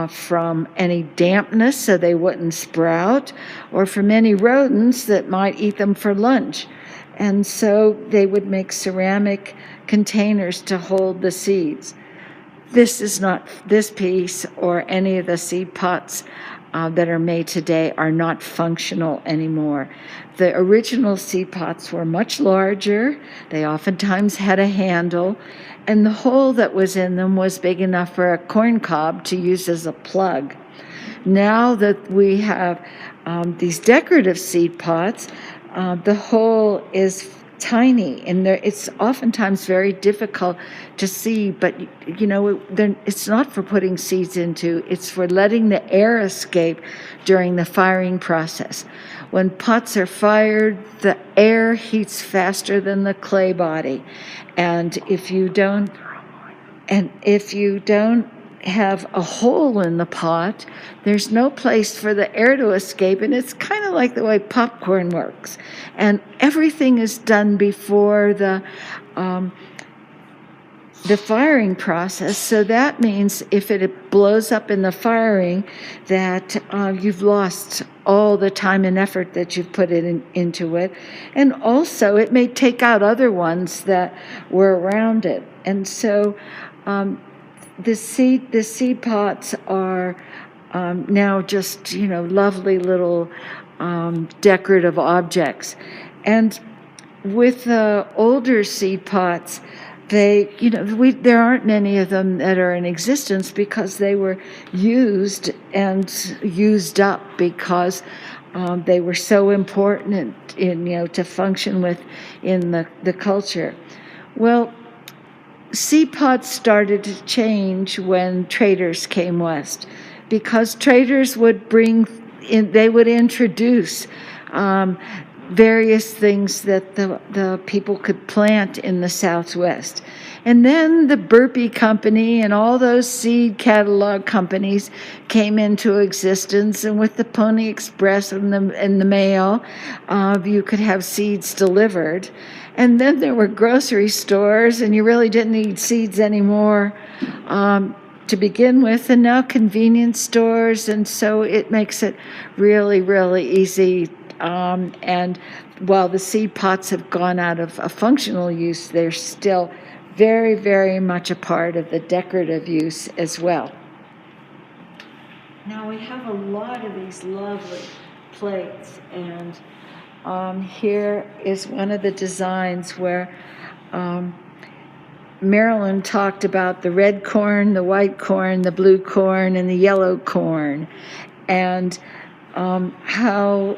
from any dampness so they wouldn't sprout, or from any rodents that might eat them for lunch. And so they would make ceramic containers to hold the seeds. This piece or any of the seed pots that are made today are not functional anymore. The original seed pots were much larger. They oftentimes had a handle, and the hole that was in them was big enough for a corn cob to use as a plug. Now that we have these decorative seed pots, the hole is tiny, and it's oftentimes very difficult to see, but it's not for putting seeds into, it's for letting the air escape during the firing process. When pots are fired, the air heats faster than the clay body, and if you don't have a hole in the pot, there's no place for the air to escape, and it's kind of like the way popcorn works. And everything is done before the firing process, so that means if it blows up in the firing, that you've lost all the time and effort that you've put into it, and also it may take out other ones that were around it. And so the seed pots are now just lovely little decorative objects. And with the older seed pots, there aren't many of them that are in existence because they were used and used up because they were so important to function in the culture. Well, sea pots started to change when traders came west, because traders would they would introduce various things that the people could plant in the Southwest. And then the Burpee Company and all those seed catalog companies came into existence, and with the Pony Express and the mail, you could have seeds delivered. And then there were grocery stores, and you really didn't need seeds anymore to begin with, and now convenience stores, and so it makes it really, really easy. And while the seed pots have gone out of a functional use, they're still very, very much a part of the decorative use as well. Now we have a lot of these lovely plates, and here is one of the designs where Marilyn talked about the red corn, the white corn, the blue corn, and the yellow corn, and how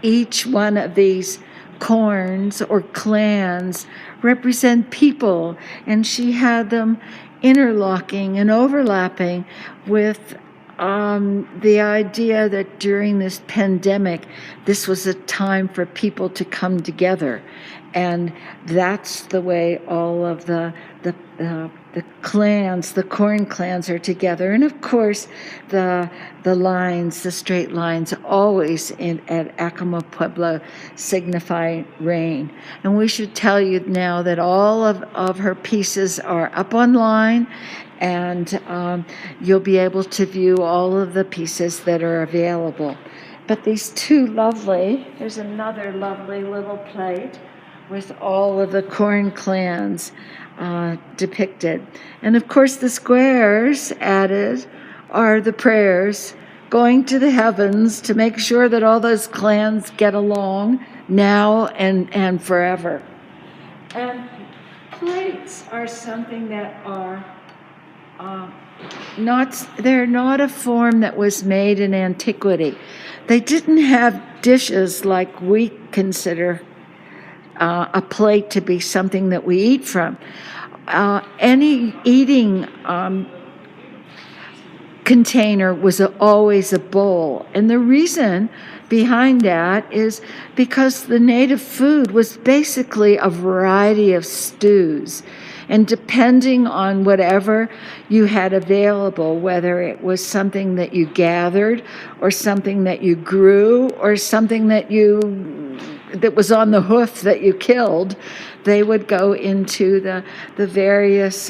each one of these corns or clans represent people, and she had them interlocking and overlapping with the idea that during this pandemic, this was a time for people to come together. And that's the way all of the clans, the corn clans, are together. And of course, the lines, the straight lines, always at Acoma, Pueblo, signify rain. And we should tell you now that all of her pieces are up online, and you'll be able to view all of the pieces that are available. But these two there's another lovely little plate with all of the corn clans depicted. And of course, the squares added are the prayers going to the heavens to make sure that all those clans get along now and forever. And plates are something that are they're not a form that was made in antiquity. They didn't have dishes like we consider a plate to be something that we eat from. Any eating container was always a bowl. And the reason behind that is because the native food was basically a variety of stews. And depending on whatever you had available, whether it was something that you gathered or something that you grew or something that was on the hoof that you killed, they would go into the various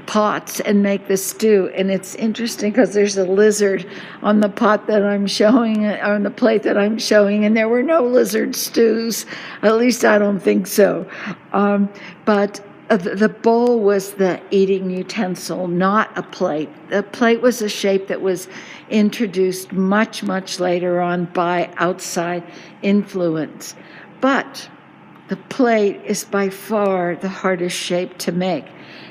pots and make the stew. And it's interesting because there's a lizard on the pot that I'm showing, on the plate that I'm showing, and there were no lizard stews. At least I don't think so. But the bowl was the eating utensil, not a plate. The plate was a shape that was introduced much, much later on by outside influence. But the plate is by far the hardest shape to make.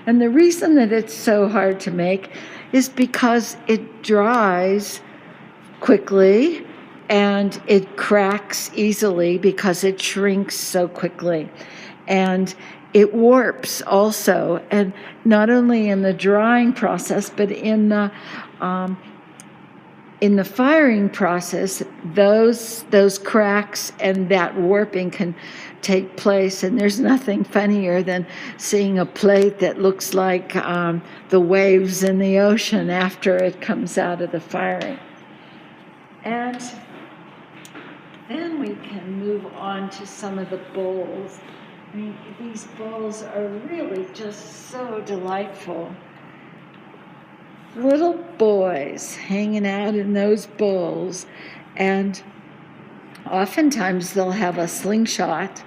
And the reason that it's so hard to make is because it dries quickly and it cracks easily because it shrinks so quickly. And it warps also, and not only in the drying process, but in the firing process, those cracks and that warping can take place. And there's nothing funnier than seeing a plate that looks like the waves in the ocean after it comes out of the firing. And then we can move on to some of the bowls. I mean, these bowls are really just so delightful. Little boys hanging out in those bowls, and oftentimes they'll have a slingshot,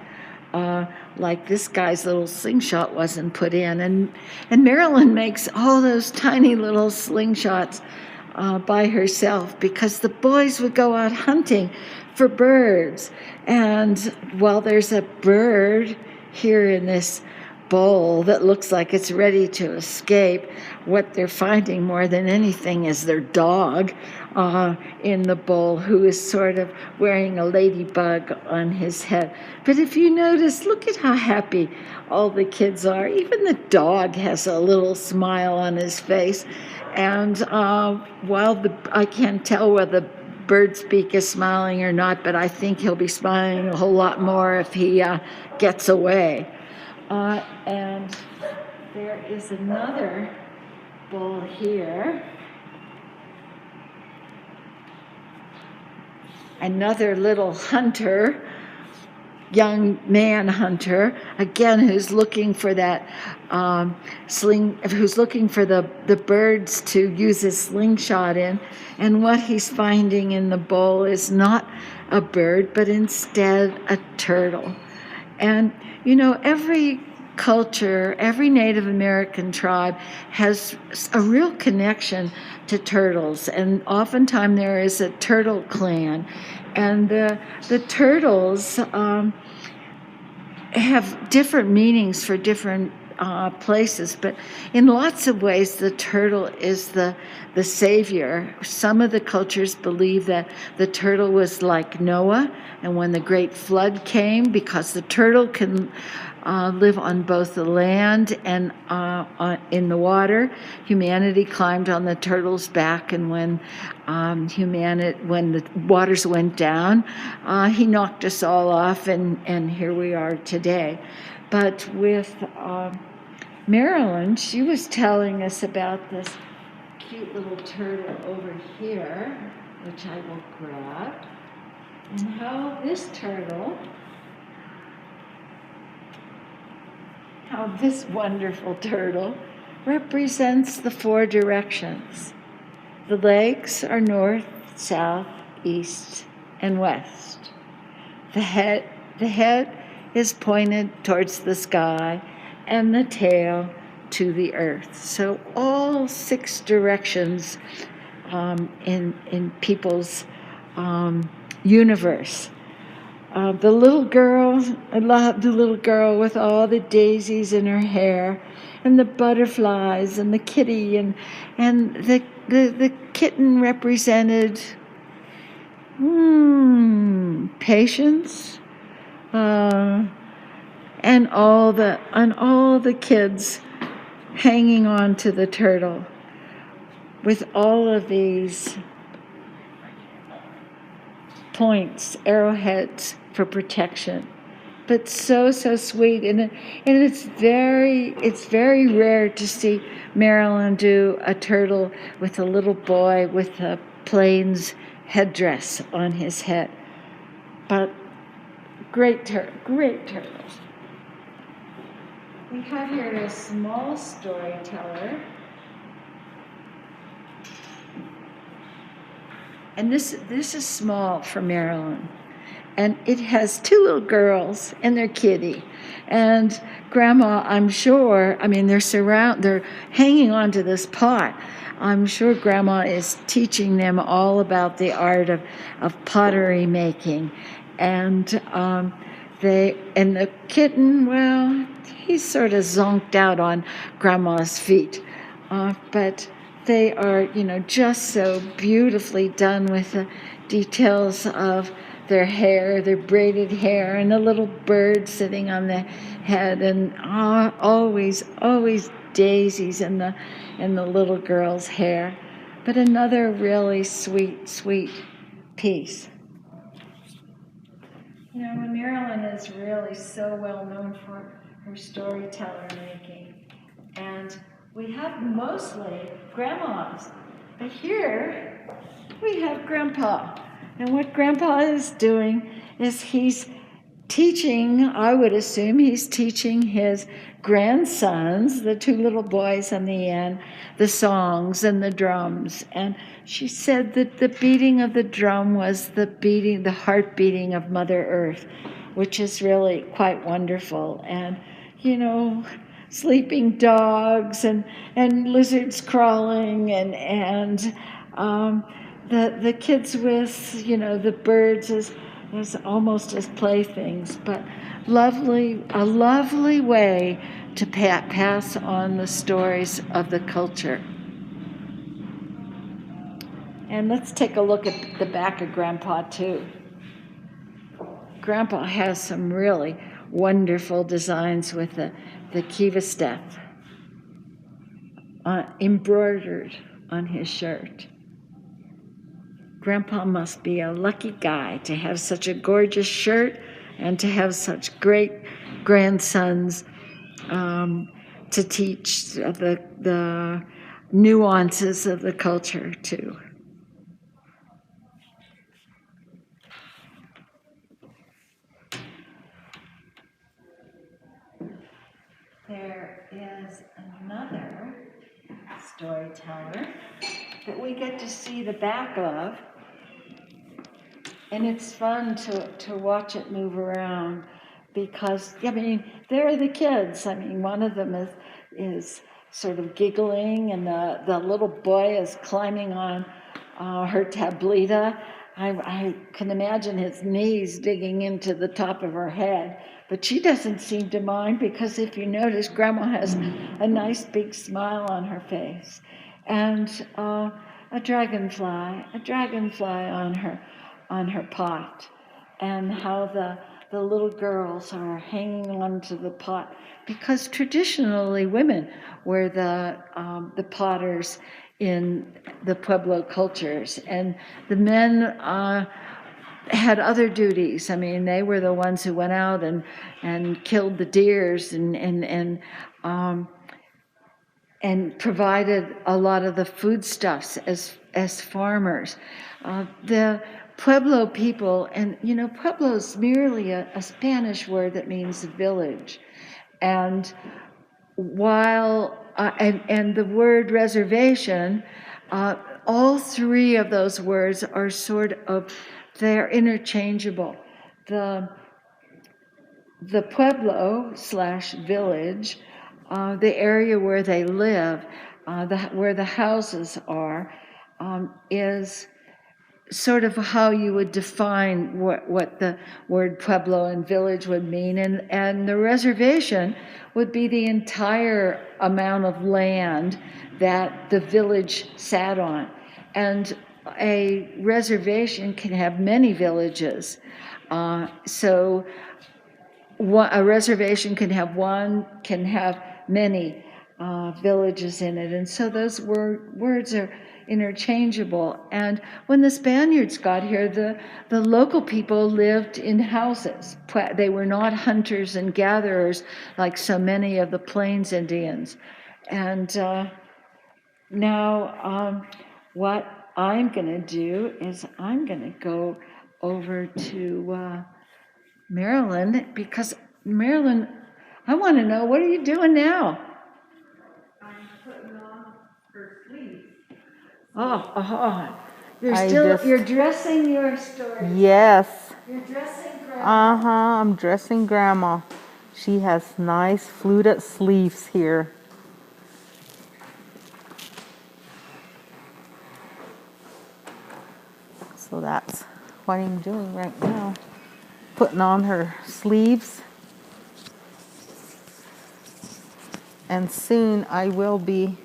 like this guy's little slingshot wasn't put in. And Marilyn makes all those tiny little slingshots by herself because the boys would go out hunting for birds. And while there's a bird here in this bowl that looks like it's ready to escape, what they're finding more than anything is their dog in the bowl, who is sort of wearing a ladybug on his head. But if you notice, look at how happy all the kids are. Even the dog has a little smile on his face. And while I can't tell whether bird's beak is smiling or not, but I think he'll be smiling a whole lot more if he gets away. And there is another bowl here. Another little hunter, young man hunter, again, who's looking for that who's looking for the birds to use his slingshot in. And what he's finding in the bowl is not a bird, but instead a turtle. And, you know, every culture, every Native American tribe has a real connection to turtles. And oftentimes there is a turtle clan. And the turtles have different meanings for different places, but in lots of ways the turtle is the savior. Some of the cultures believe that the turtle was like Noah, and when the great flood came, because the turtle can live on both the land and in the water, humanity climbed on the turtle's back, and when the waters went down, he knocked us all off, and here we are today. But with Marilyn, she was telling us about this cute little turtle over here, which I will grab, and how this wonderful turtle represents the four directions. The legs are north, south, east, and west. The head is pointed towards the sky, and the tail to the earth. So all six directions in people's universe. The little girl, I love the little girl with all the daisies in her hair, and the butterflies, and the kitty, and the kitten represented patience. And all the kids hanging on to the turtle with all of these points, arrowheads for protection. But so sweet, and it's very rare to see Marilyn do a turtle with a little boy with a plains headdress on his head. But great turtles. We have here a small storyteller. And this is small for Marilyn. And it has two little girls and their kitty. And Grandma, I'm sure, they're hanging on to this pot. I'm sure Grandma is teaching them all about the art of pottery making. And the kitten, well, he's sort of zonked out on Grandma's feet. But they are, just so beautifully done with the details of their hair, their braided hair, and the little bird sitting on the head, and always daisies in the little girl's hair. But another really sweet piece. Marilyn is really so well known for her storyteller making, and we have mostly grandmas, but here we have Grandpa. And what Grandpa is doing is he's teaching, I would assume he's teaching his grandsons, the two little boys on the end, the songs and the drums. And she said that the beating of the drum was the heart beating of Mother Earth, which is really quite wonderful. And, sleeping dogs and lizards crawling and the kids with, the birds as almost as playthings, but a lovely way to pass on the stories of the culture. And let's take a look at the back of Grandpa, too. Grandpa has some really wonderful designs with the kiva staff embroidered on his shirt. Grandpa must be a lucky guy to have such a gorgeous shirt and to have such great grandsons to teach the nuances of the culture, too. There is another storyteller that we get to see the back of, and it's fun to watch it move around because, I mean, there are the kids. I mean, one of them is sort of giggling, and the little boy is climbing on her tablita. I can imagine his knees digging into the top of her head, but she doesn't seem to mind because if you notice, Grandma has a nice big smile on her face, and a dragonfly on her pot, and how the little girls are hanging on to the pot because traditionally women were the potters in the Pueblo cultures, and the men had other duties. I mean, they were the ones who went out and killed the deers and provided a lot of the foodstuffs as farmers. The Pueblo people, and you know, Pueblo is merely a Spanish word that means village, and while and the word reservation, all three of those words are they're interchangeable. The Pueblo / village, the area where they live, where the houses are, is sort of how you would define what the word Pueblo and village would mean. And the reservation would be the entire amount of land that the village sat on. And a reservation can have many villages. So a reservation can have one, can have many villages in it. And so those words are interchangeable. And when the Spaniards got here, the local people lived in houses. They were not hunters and gatherers like so many of the Plains Indians. And now what I'm going to do is I'm going to go over to Marilyn, because Marilyn, I want to know, what are you doing now? I'm putting on her sleeves. You're dressing your story. Yes. You're dressing Grandma. I'm dressing Grandma. She has nice fluted sleeves here. So that's what I'm doing right now. Putting on her sleeves. And soon I will be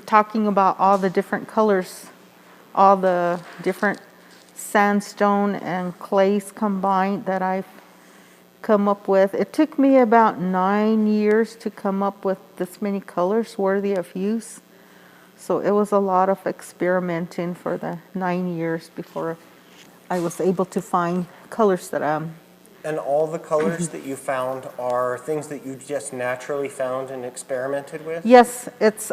talking about all the different colors, all the different sandstone and clays combined that I've come up with. It took me about 9 years to come up with this many colors worthy of use. So it was a lot of experimenting for the 9 years before I was able to find colors that And all the colors that you found are things that you just naturally found and experimented with? Yes, it's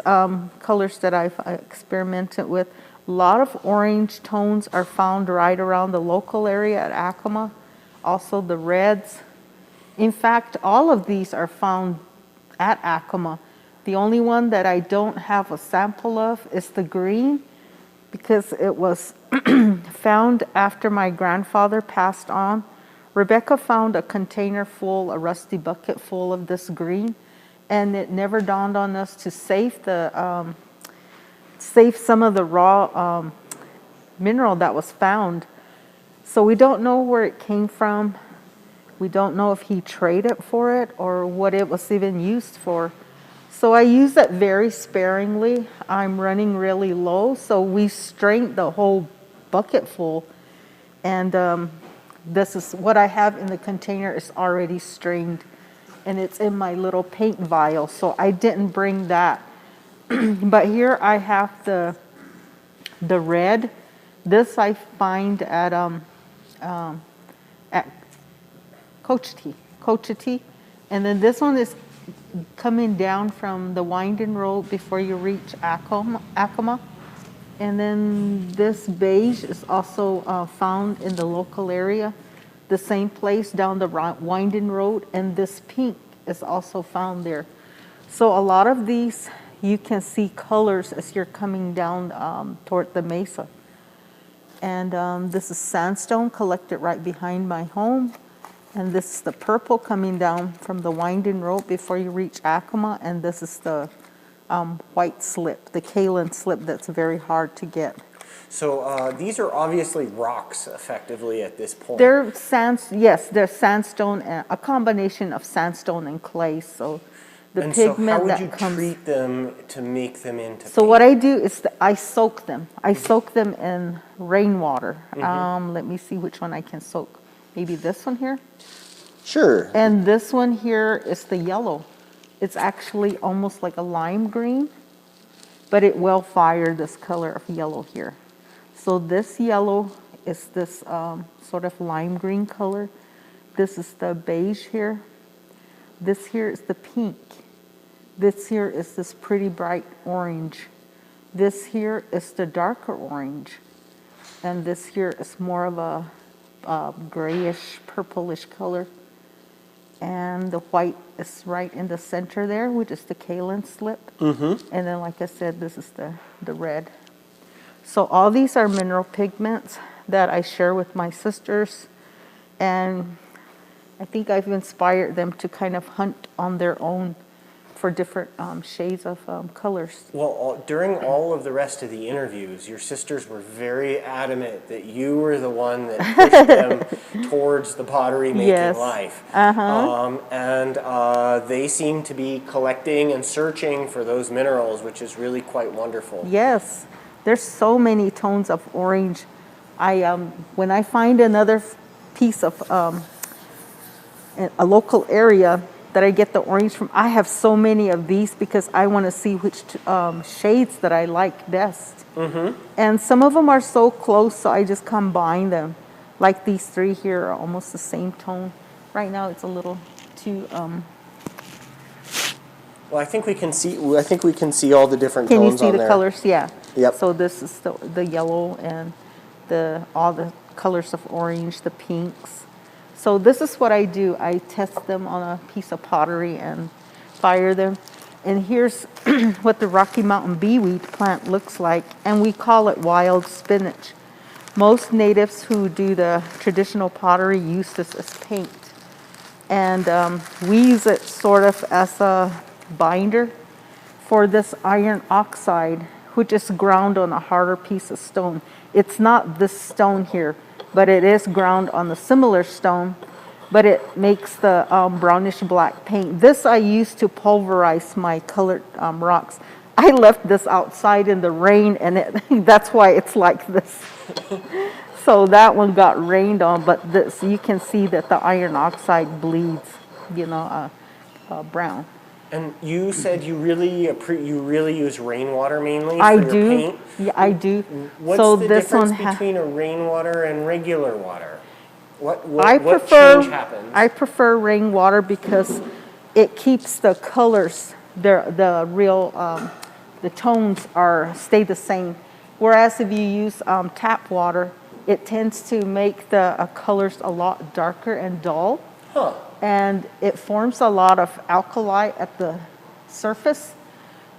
colors that I've experimented with. A lot of orange tones are found right around the local area at Acoma. Also the reds. In fact, all of these are found at Acoma. The only one that I don't have a sample of is the green, because it was found after my grandfather passed on. Rebecca found a container full, a rusty bucket full of this green, and it never dawned on us to save some of the raw mineral that was found. So we don't know where it came from. We don't know if he traded for it or what it was even used for. So I use it very sparingly. I'm running really low, so we strained the whole bucket full. And this is what I have in the container is already strained, and it's in my little paint vial, so I didn't bring that. But here I have the red. This I find at Cochiti. And then this one is coming down from the winding road before you reach Acoma. And then this beige is also found in the local area, the same place down the winding road, and this pink is also found there. So a lot of these, you can see colors as you're coming down toward the mesa. And this is sandstone collected right behind my home. And this is the purple coming down from the winding road before you reach Acoma. And this is the white slip, the kaolin slip that's very hard to get. So these are obviously rocks, effectively, at this point. They're they're sandstone, and a combination of sandstone and clay. So the and pigment so how would that you comes. treat them to make them into So paint? what I do is I soak them. I soak them in rainwater. Let me see which one I can soak. Maybe this one here. Sure. And this one here is the yellow. It's actually almost like a lime green, but it will fire this color of yellow here. So this yellow is this sort of lime green color. This is the beige here. This here is the pink. This here is this pretty bright orange. This here is the darker orange. And this here is more of a grayish, purplish color. And the white is right in the center there, which is the kaolin slip. And then, like I said, this is the red. So all these are mineral pigments that I share with my sisters. And I think I've inspired them to kind of hunt on their own for different shades of colors. Well, during all of the rest of the interviews, your sisters were very adamant that you were the one that pushed them towards the pottery making life. And they seem to be collecting and searching for those minerals, which is really quite wonderful. Yes, there's so many tones of orange. When I find another piece of a local area that I get the orange from, I have so many of these because I want to see which shades that I like best. And some of them are so close, so I just combine them. Like these three here are almost the same tone. Right now it's a little too. Well, I think we can see. I think we can see all the different Can tones you see on the there. colors? Yeah. Yep. So this is the yellow and all the colors of orange, the pinks. So this is what I do. I test them on a piece of pottery and fire them. And here's what the Rocky Mountain beeweed plant looks like. And we call it wild spinach. Most natives who do the traditional pottery use this as paint. And we use it sort of as a binder for this iron oxide, which is ground on a harder piece of stone. It's not this stone here, but it is ground on the similar stone, but it makes the brownish black paint. This I use to pulverize my colored rocks. I left this outside in the rain, and that's why it's like this. So that one got rained on, but this, you can see that the iron oxide bleeds, brown. And you said you really use rainwater mainly for I your do. paint? Yeah, I do. What's So the this difference one between a rainwater and regular water? What prefer, change happens? I prefer rainwater because it keeps the colors, the tones stay the same. Whereas if you use tap water, it tends to make the colors a lot darker and dull. Huh. And it forms a lot of alkali at the surface.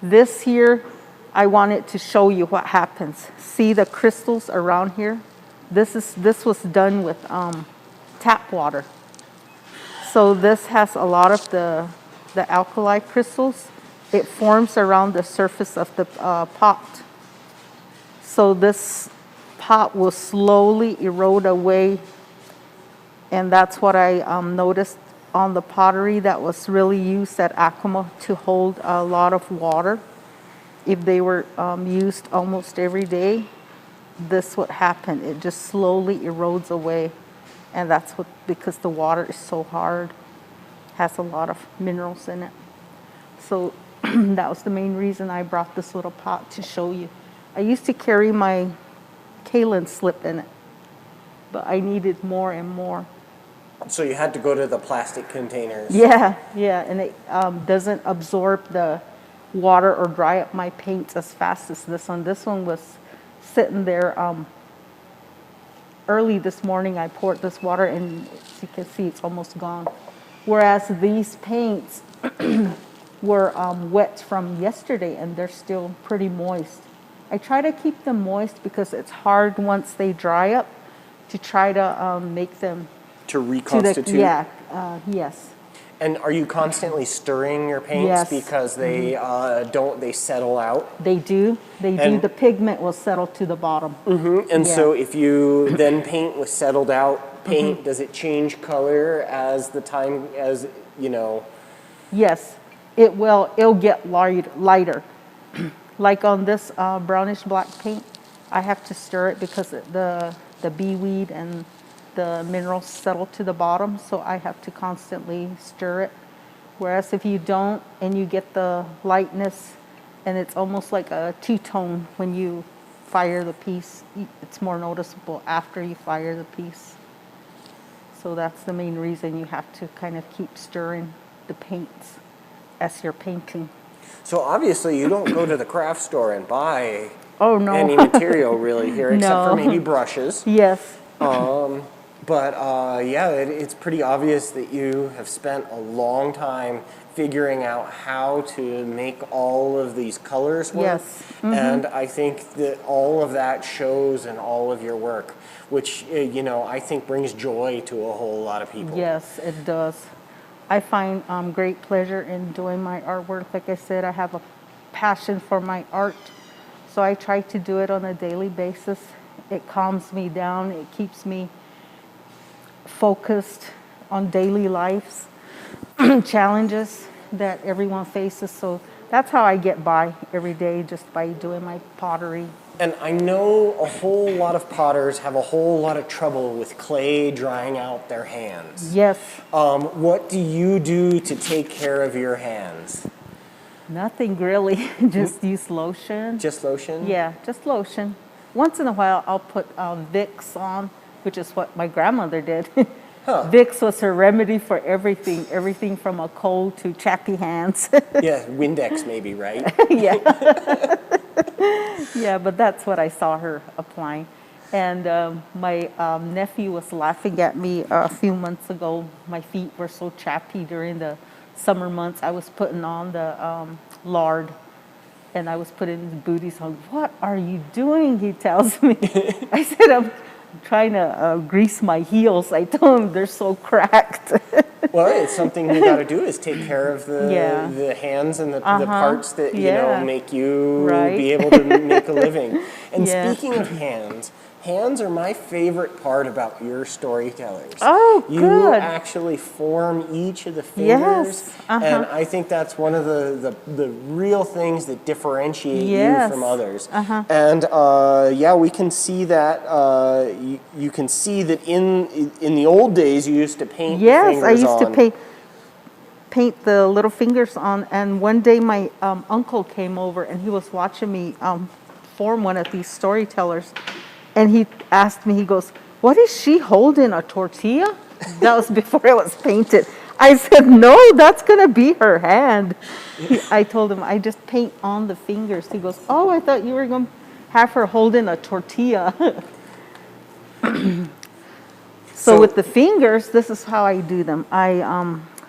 This here, I wanted to show you what happens. See the crystals around here? This was done with tap water. So this has a lot of the alkali crystals. It forms around the surface of the pot. So this pot will slowly erode away And that's what I noticed on the pottery that was really used at Acoma to hold a lot of water. If they were used almost every day, this would happen. It just slowly erodes away. And that's what, because the water is so hard, has a lot of minerals in it. So that was the main reason I brought this little pot to show you. I used to carry my kaolin slip in it, but I needed more and more. So you had to go to the plastic containers. Yeah, and it doesn't absorb the water or dry up my paints as fast as this one. This one was sitting there early this morning. I poured this water and as you can see, it's almost gone. Whereas these paints were wet from yesterday and they're still pretty moist. I try to keep them moist because it's hard once they dry up to try to make them To reconstitute? Yes. And are you constantly stirring your paints Yes. because they they settle out? They do. And- The pigment will settle to the bottom. And Yeah. so if you then paint with settled out paint, does it change color as the time, as you know? Yes, it will. It'll get lighter. Like on this brownish black paint, I have to stir it because the bee weed and the minerals settle to the bottom, so I have to constantly stir it. Whereas if you don't and you get the lightness, and it's almost like a two-tone when you fire the piece, it's more noticeable after you fire the piece. So that's the main reason you have to kind of keep stirring the paints as you're painting. So obviously you don't go to the craft store and buy Oh, no. any material really here, except for No. maybe brushes. Yes. But yeah, it's pretty obvious that you have spent a long time figuring out how to make all of these colors work. Yes. And I think that all of that shows in all of your work, which, I think brings joy to a whole lot of people. Yes, it does. I find great pleasure in doing my artwork. Like I said, I have a passion for my art, so I try to do it on a daily basis. It calms me down. It keeps me focused on daily life's challenges that everyone faces. So that's how I get by every day, just by doing my pottery. And I know a whole lot of potters have a whole lot of trouble with clay drying out their hands. Yes, What do you do to take care of your hands? nothing really. Just use lotion. Just lotion? Yeah, just lotion. Once in a while, I'll put Vicks on, which is what my grandmother did. Huh. Vicks was her remedy for everything from a cold to chappy hands. Yeah, Windex maybe, right? Yeah. Yeah, but that's what I saw her applying. And my nephew was laughing at me a few months ago. My feet were so chappy during the summer months. I was putting on the lard, and I was putting the booties on. What are you doing? He tells me. I said, I'm trying to grease my heels. I told him they're so cracked. Well, it's something you got to do is take care of the Yeah. the hands and the parts that Yeah. make you Right. be able to make a living. And Yeah. speaking of hands are my favorite part about your storytellers. Oh, you good. actually form each of the fingers, Yes, and I think that's one of the real things that differentiate you Yes, from others. And yeah, we can see that. You can see that in the old days you used to paint. the Yes, I fingers used to on. paint the little fingers on, and one day my uncle came over and he was watching me form one of these storytellers, and he asked me, he goes, "What is she holding, a tortilla?" That was before it was painted. I said, "No, that's gonna be her hand." I told him, "I just paint on the fingers." He goes, "Oh, I thought you were gonna have her holding a tortilla." So with the fingers, this is how I do them. I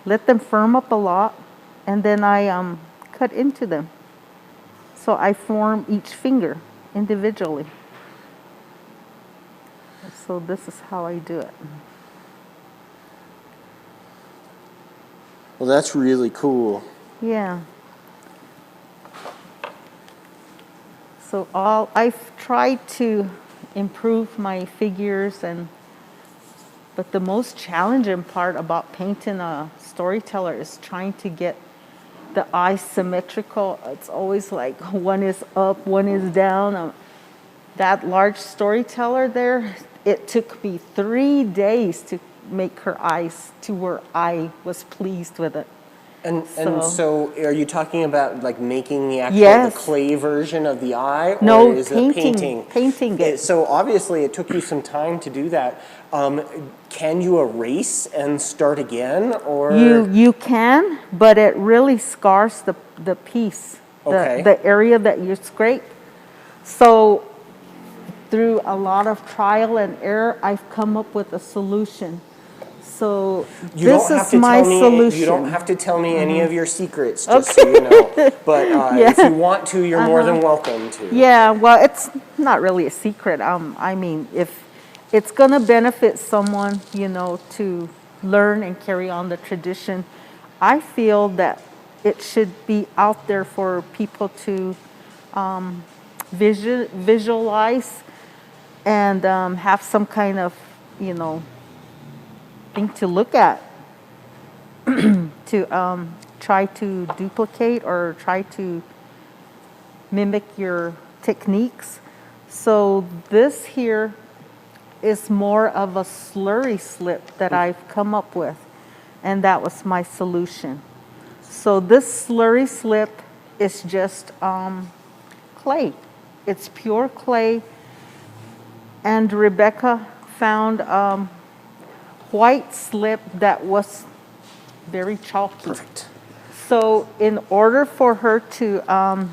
let them firm up a lot, and then I cut into them. So I form each finger individually. So this is how I do it. Well, that's really cool. Yeah. So I've tried to improve my figures and But the most challenging part about painting a storyteller is trying to get the eyes symmetrical. It's always like one is up, one is down. That large storyteller there, it took me 3 days to make her eyes to where I was pleased with it. And so are you talking about like making the actual Yes. the clay version of the eye, or No, is painting, it painting it. So obviously it took you some time to do that. Can you erase and start again, or You can, but it really scars the piece, Okay. the area that you scrape. So through a lot of trial and error, I've come up with a solution. So you this don't have is to my tell me solution. you don't have to tell me any of your secrets, just so you know. But if you want to, you're more than welcome to. Yeah, well, it's not really a secret. I mean, if it's going to benefit someone, you know, to learn and carry on the tradition, I feel that it should be out there for people to visualize and have some kind of, you know, thing to look at to try to duplicate or try to mimic your techniques. So this here is more of a slurry slip that I've come up with, and that was my solution. So this slurry slip is just clay. It's pure clay, and Rebecca found white slip that was very chalky. Perfect. So in order for her to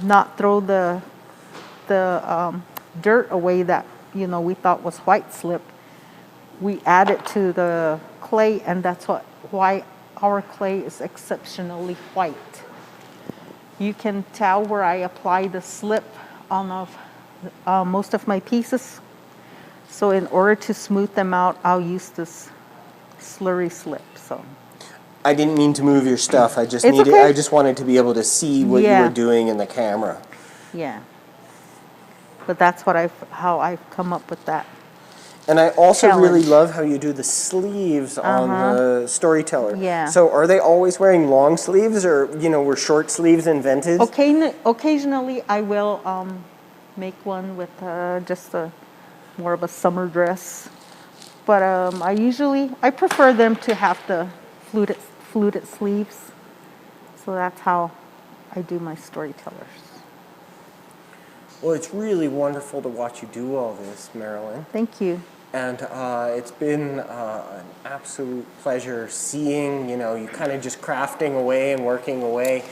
not throw the dirt away that, you know, we thought was white slip, we added to the clay, and that's why our clay is exceptionally white. You can tell where I apply the slip on most of my pieces. So in order to smooth them out, I'll use this slurry slip. So I didn't mean to move your stuff. I just It's needed. okay. I just wanted to be able to see what you Yeah. were doing in the camera. yeah, but that's what how I've come up with that. And I also really Challenge. love how you do the sleeves on the Storyteller. Yeah. So are they always wearing long sleeves, or were short sleeves invented? Occasionally, I will make one with just more of a summer dress, but I prefer them to have the fluted sleeves. So that's how I do my storytellers. Well, it's really wonderful to watch you do all this, Marilyn. Thank you. And it's been an absolute pleasure seeing, you kind of just crafting away and working away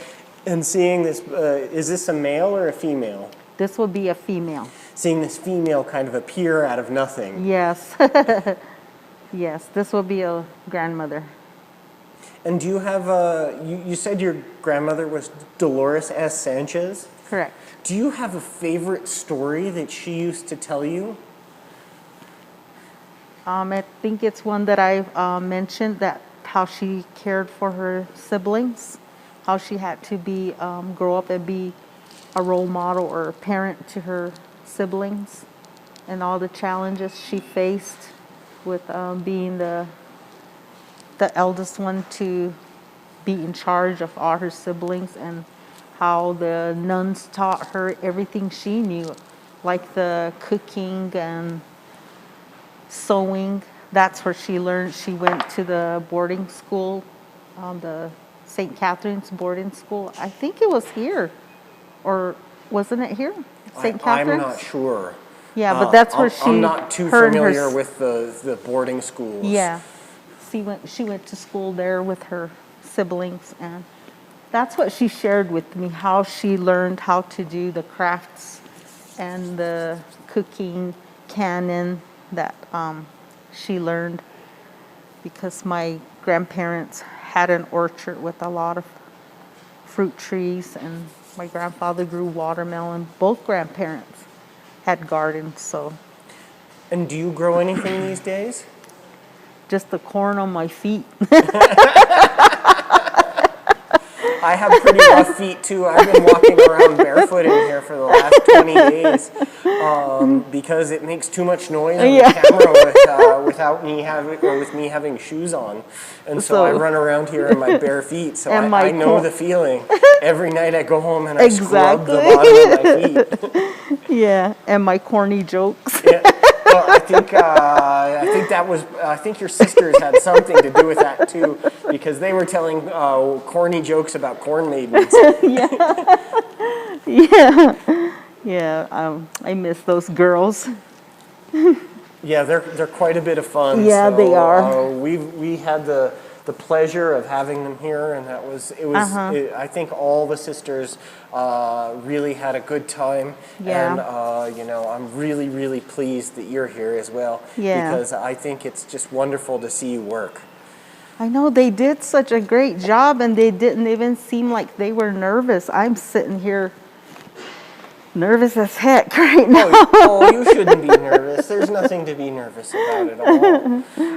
and seeing this. Is this a male or a female? This will be a female. Seeing this female kind of appear out of nothing. Yes. Yes, this will be a grandmother. And do you have you said your grandmother was Dolores S. Sanchez? Correct. Do you have a favorite story that she used to tell you? I think it's one that I mentioned, that how she cared for her siblings, how she had to be grow up and be a role model or a parent to her siblings, and all the challenges she faced with being the eldest one to be in charge of all her siblings, and how the nuns taught her everything she knew, like the cooking and sewing. That's where she learned. She went to the boarding school, the St. Catherine's boarding school. I think it was here, or wasn't it here? St. Catherine's? I'm not sure. Yeah, but that's where I'm not too her and her familiar with the boarding schools. Yeah, she went to school there with her siblings, and that's what she shared with me, how she learned how to do the crafts and the cooking canon that she learned, because my grandparents had an orchard with a lot of fruit trees, and my grandfather grew watermelon. Both grandparents had gardens, so And do you grow anything these days? just the corn on my feet. I have pretty rough feet too. I've been walking around barefoot in here for the last 20 days because it makes too much noise on the camera with me having shoes on, and so I run around here in my bare feet. So I know the feeling. Every night I go home and I scrub the bottom of my feet. Yeah, and my corny jokes. Yeah. Well, I think your sisters had something to do with that too, because they were telling corny jokes about corn maidens. Yeah. I miss those girls. Yeah, they're quite a bit of fun. Yeah, so, they are. We had the pleasure of having them here, and I think all the sisters really had a good time. Yeah. And I'm really, really pleased that you're here as well. Yeah. Because I think it's just wonderful to see you work. I know they did such a great job, and they didn't even seem like they were nervous. I'm sitting here nervous as heck right now. Oh, you shouldn't be nervous. There's nothing to be nervous about at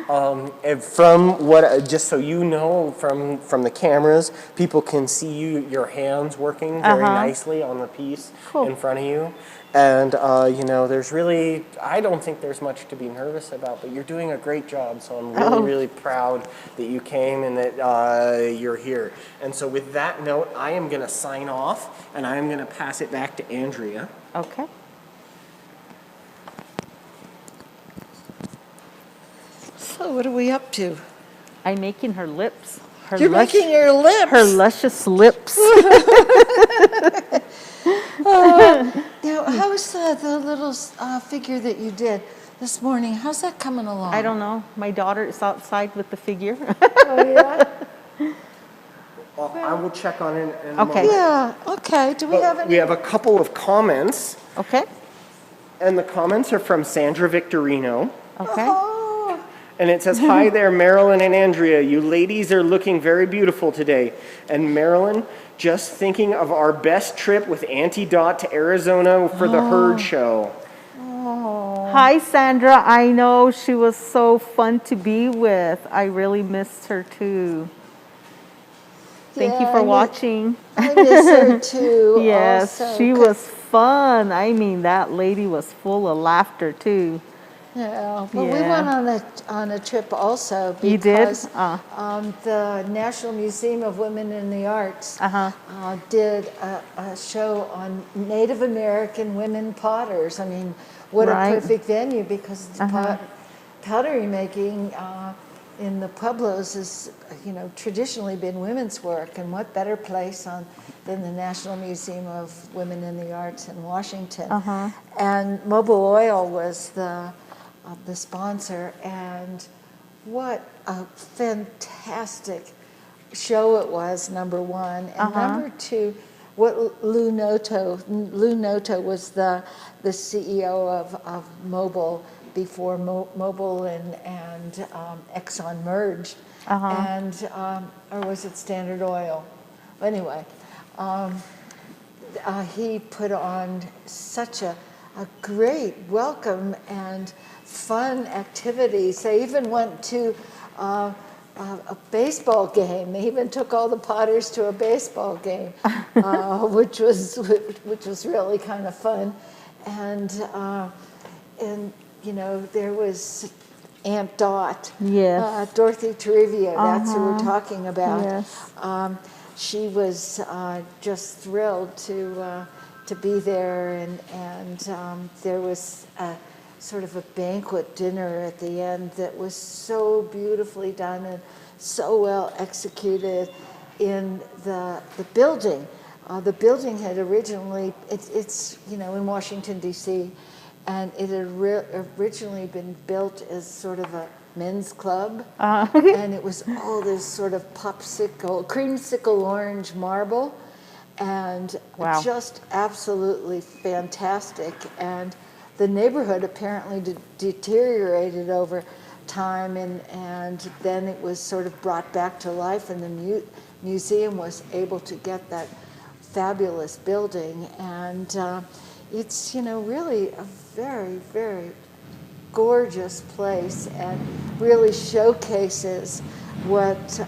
all. And from what, just so you know, from the cameras, people can see your hands working very nicely on the piece in front of you. And, there's really, I don't think there's much to be nervous about, but you're doing a great job. So I'm really, really proud that you came and that you're here. And so with that note, I am going to sign off, and I am going to pass it back to Andrea. Okay. So what are we up to? I'm making her lips. You're making her lips. Her luscious lips. Now, how's the little figure that you did this morning? How's that coming along? I don't know. My daughter is outside with the figure. Oh, yeah? I will check on it in a Okay. moment. Yeah, okay. Do we have any? We have a couple of comments, Okay. and the comments are from Sandra Victorino. Okay. Oh, And it says, "Hi there, Marilyn and Andrea. You ladies are looking very beautiful today. And Marilyn, just thinking of our best trip with Auntie Dot to Arizona for the herd show." Hi, Sandra. I know she was so fun to be with. I really missed her too. Thank you Yeah, for watching. I miss her too. Yes, also, she was fun. I mean, that lady was full of laughter too. Yeah, well, we Yeah. went on a trip also You did? because the National Museum of Women in the Arts did a show on Native American women potters. I mean, what Right. a perfect venue, because pottery making in the Pueblos is, traditionally been women's work, and what better place than the National Museum of Women in the Arts in Washington. And Mobil Oil was the sponsor, and what a fantastic show it was, number one. And number two, what Lou Noto was the CEO of Mobil before Mobil and Exxon merged, and or was it Standard Oil? Anyway, he put on such a great welcome and fun activities. They even went to a baseball game. They even took all the potters to a baseball game, which was really kind of fun. And there was Aunt Dot, Yes. Dorothy Toribio. That's who we're talking about. Yes. She was just thrilled to be there, and there was sort of a banquet dinner at the end that was so beautifully done and so well executed in the building. The building had originally, it's in Washington, D.C., and it had originally been built as sort of a men's club, and it was all this sort of creamsicle orange marble, and just absolutely fantastic. And the neighborhood apparently deteriorated over time, and then it was sort of brought back to life, and the museum was able to get that fabulous building. And it's really a very, very gorgeous place, and really showcases what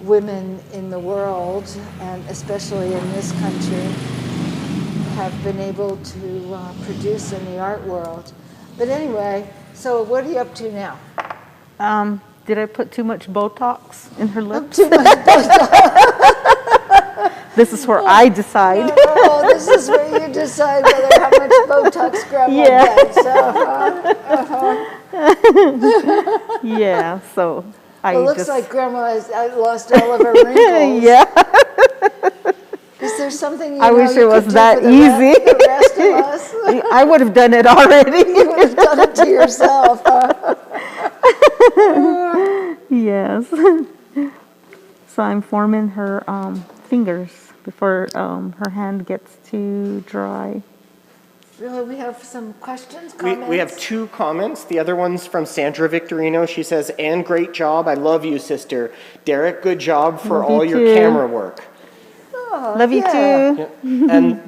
women in the world, and especially in this country, have been able to produce in the art world. But anyway, so what are you up to now? Did I put too much Botox in her lips? Too much This is where I decide. No, this is where you decide whether how much Botox grandma gets. Yeah, so I Well, it looks just, like grandma has lost all of her wrinkles. yeah. Is there something I wish it was that easy. The rest of us? I would have done it already. You would have done it to yourself, huh? Yes. So I'm forming her fingers before her hand gets too dry. Really, we have some questions, comments? We have 2 comments. The other one's from Sandra Victorino. She says, "Anne, great job. I love you, sister. Derek, good job for Love you all your too. camera work." Oh, Love you yeah. too. And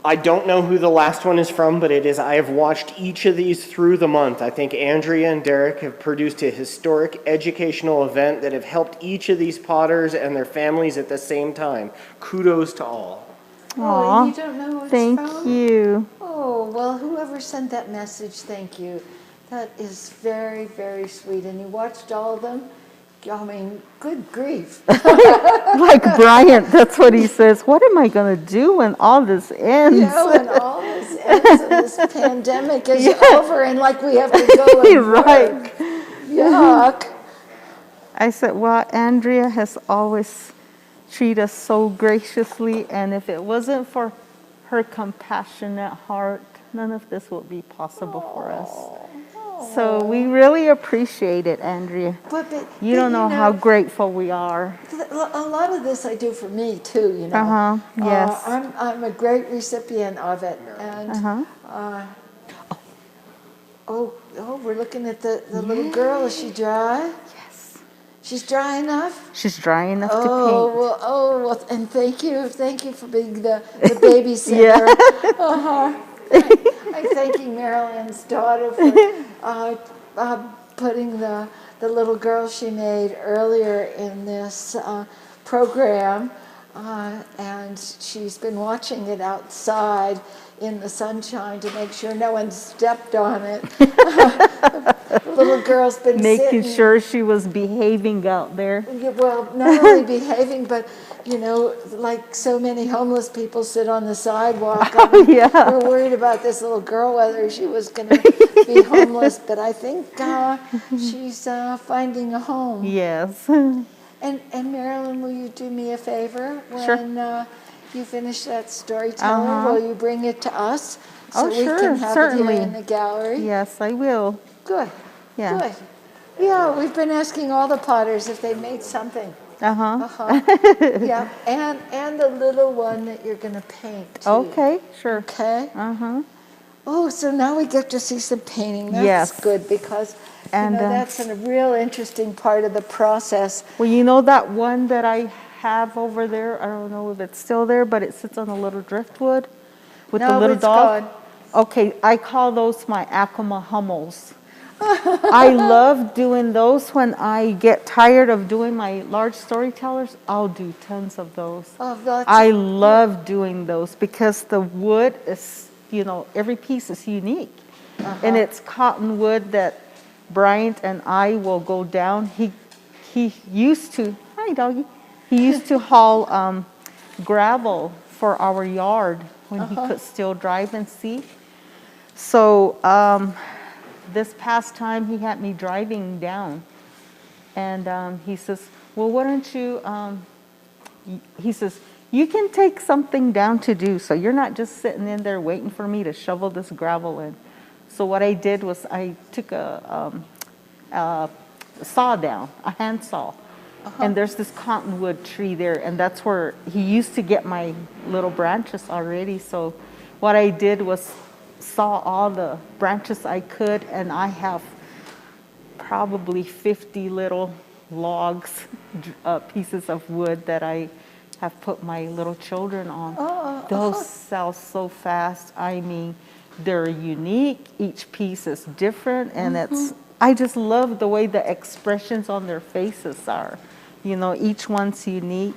I don't know who the last one is from, but it is, I have watched each of these through the month. I think Andrea and Derek have produced a historic educational event that have helped each of these potters and their families at the same time. Kudos to all. Oh, you don't know who it's Thank from? you. Oh, well, whoever sent that message, thank you. That is very, very sweet. And you watched all of them? I mean, good grief. Like Bryant, that's what he says. What am I going to do when all this ends? Yeah, when all this ends and this pandemic is over and like we have to go and Right. work. Yuck. I said, well, Andrea has always treated us so graciously, and if it wasn't for her compassionate heart, none of this would be possible for us. So we really appreciate it, Andrea. But You don't know how grateful we are. A lot of this I do for me too, you know. Uh-huh, yes. I'm a great recipient of it, and we're looking at the little girl. Is she dry? Yes. She's dry enough. She's dry enough to paint. Well, and thank you for being the babysitter. I'm thanking Marilyn's daughter for putting the little girl she made earlier in this program, and she's been watching it outside in the sunshine to make sure no one stepped on it. The little girl's been Making sitting, sure she was behaving out there. well, not only behaving, but you know, like so many homeless people sit on the sidewalk. We're worried about this little girl, whether she was going to be homeless, but I think she's finding a home. Yes. And Marilyn, will you do me a favor? Sure. When you finish that storyteller, will you bring it to us so we sure, can have certainly. it here in the gallery? Yes, I will. Good. Yeah. Good. Yeah, we've been asking all the potters if they made something. Yeah, and the little one that you're going to paint too. Okay, sure. Okay. Oh, so now we get to see some painting. That's good because And, that's a real interesting part of the process. Well, you know that one that I have over there? I don't know if it's still there, but it sits on a little driftwood with the little dog. Gone. Okay, I call those my Acoma Hummels. I love doing those when I get tired of doing my large storytellers. I'll do tons of those. I love doing those because the wood is, every piece is unique. And it's cottonwood that Bryant and I will go down. He used to, hi doggy, he used to haul gravel for our yard when he could still drive and see. So this past time he had me driving down, and he says, well, why don't you, he says, you can take something down to do, so you're not just sitting in there waiting for me to shovel this gravel in. So what I did was I took a saw down, a hand saw, and there's this cottonwood tree there, and that's where he used to get my little branches already. So what I did was saw all the branches I could, and I have probably 50 little logs, pieces of wood that I have put my little children on. Those sell so fast. I mean, they're unique. Each piece is different, and I just love the way the expressions on their faces are. You know, each one's unique.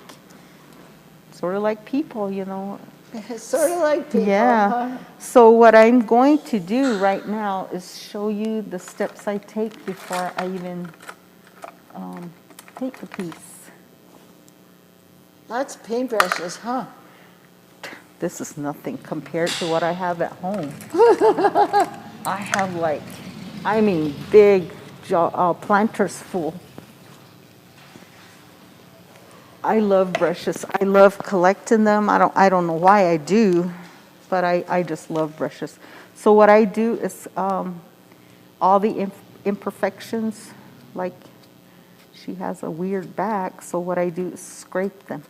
Sort of like people, you know. It's sort of like people, Yeah. huh? So what I'm going to do right now is show you the steps I take before I even paint the piece. Lots of paintbrushes, huh? This is nothing compared to what I have at home. I have like, I mean, big planters full. I love brushes. I love collecting them. I don't know why I do, but I just love brushes. So what I do is all the imperfections, like she has a weird back, so what I do is scrape them.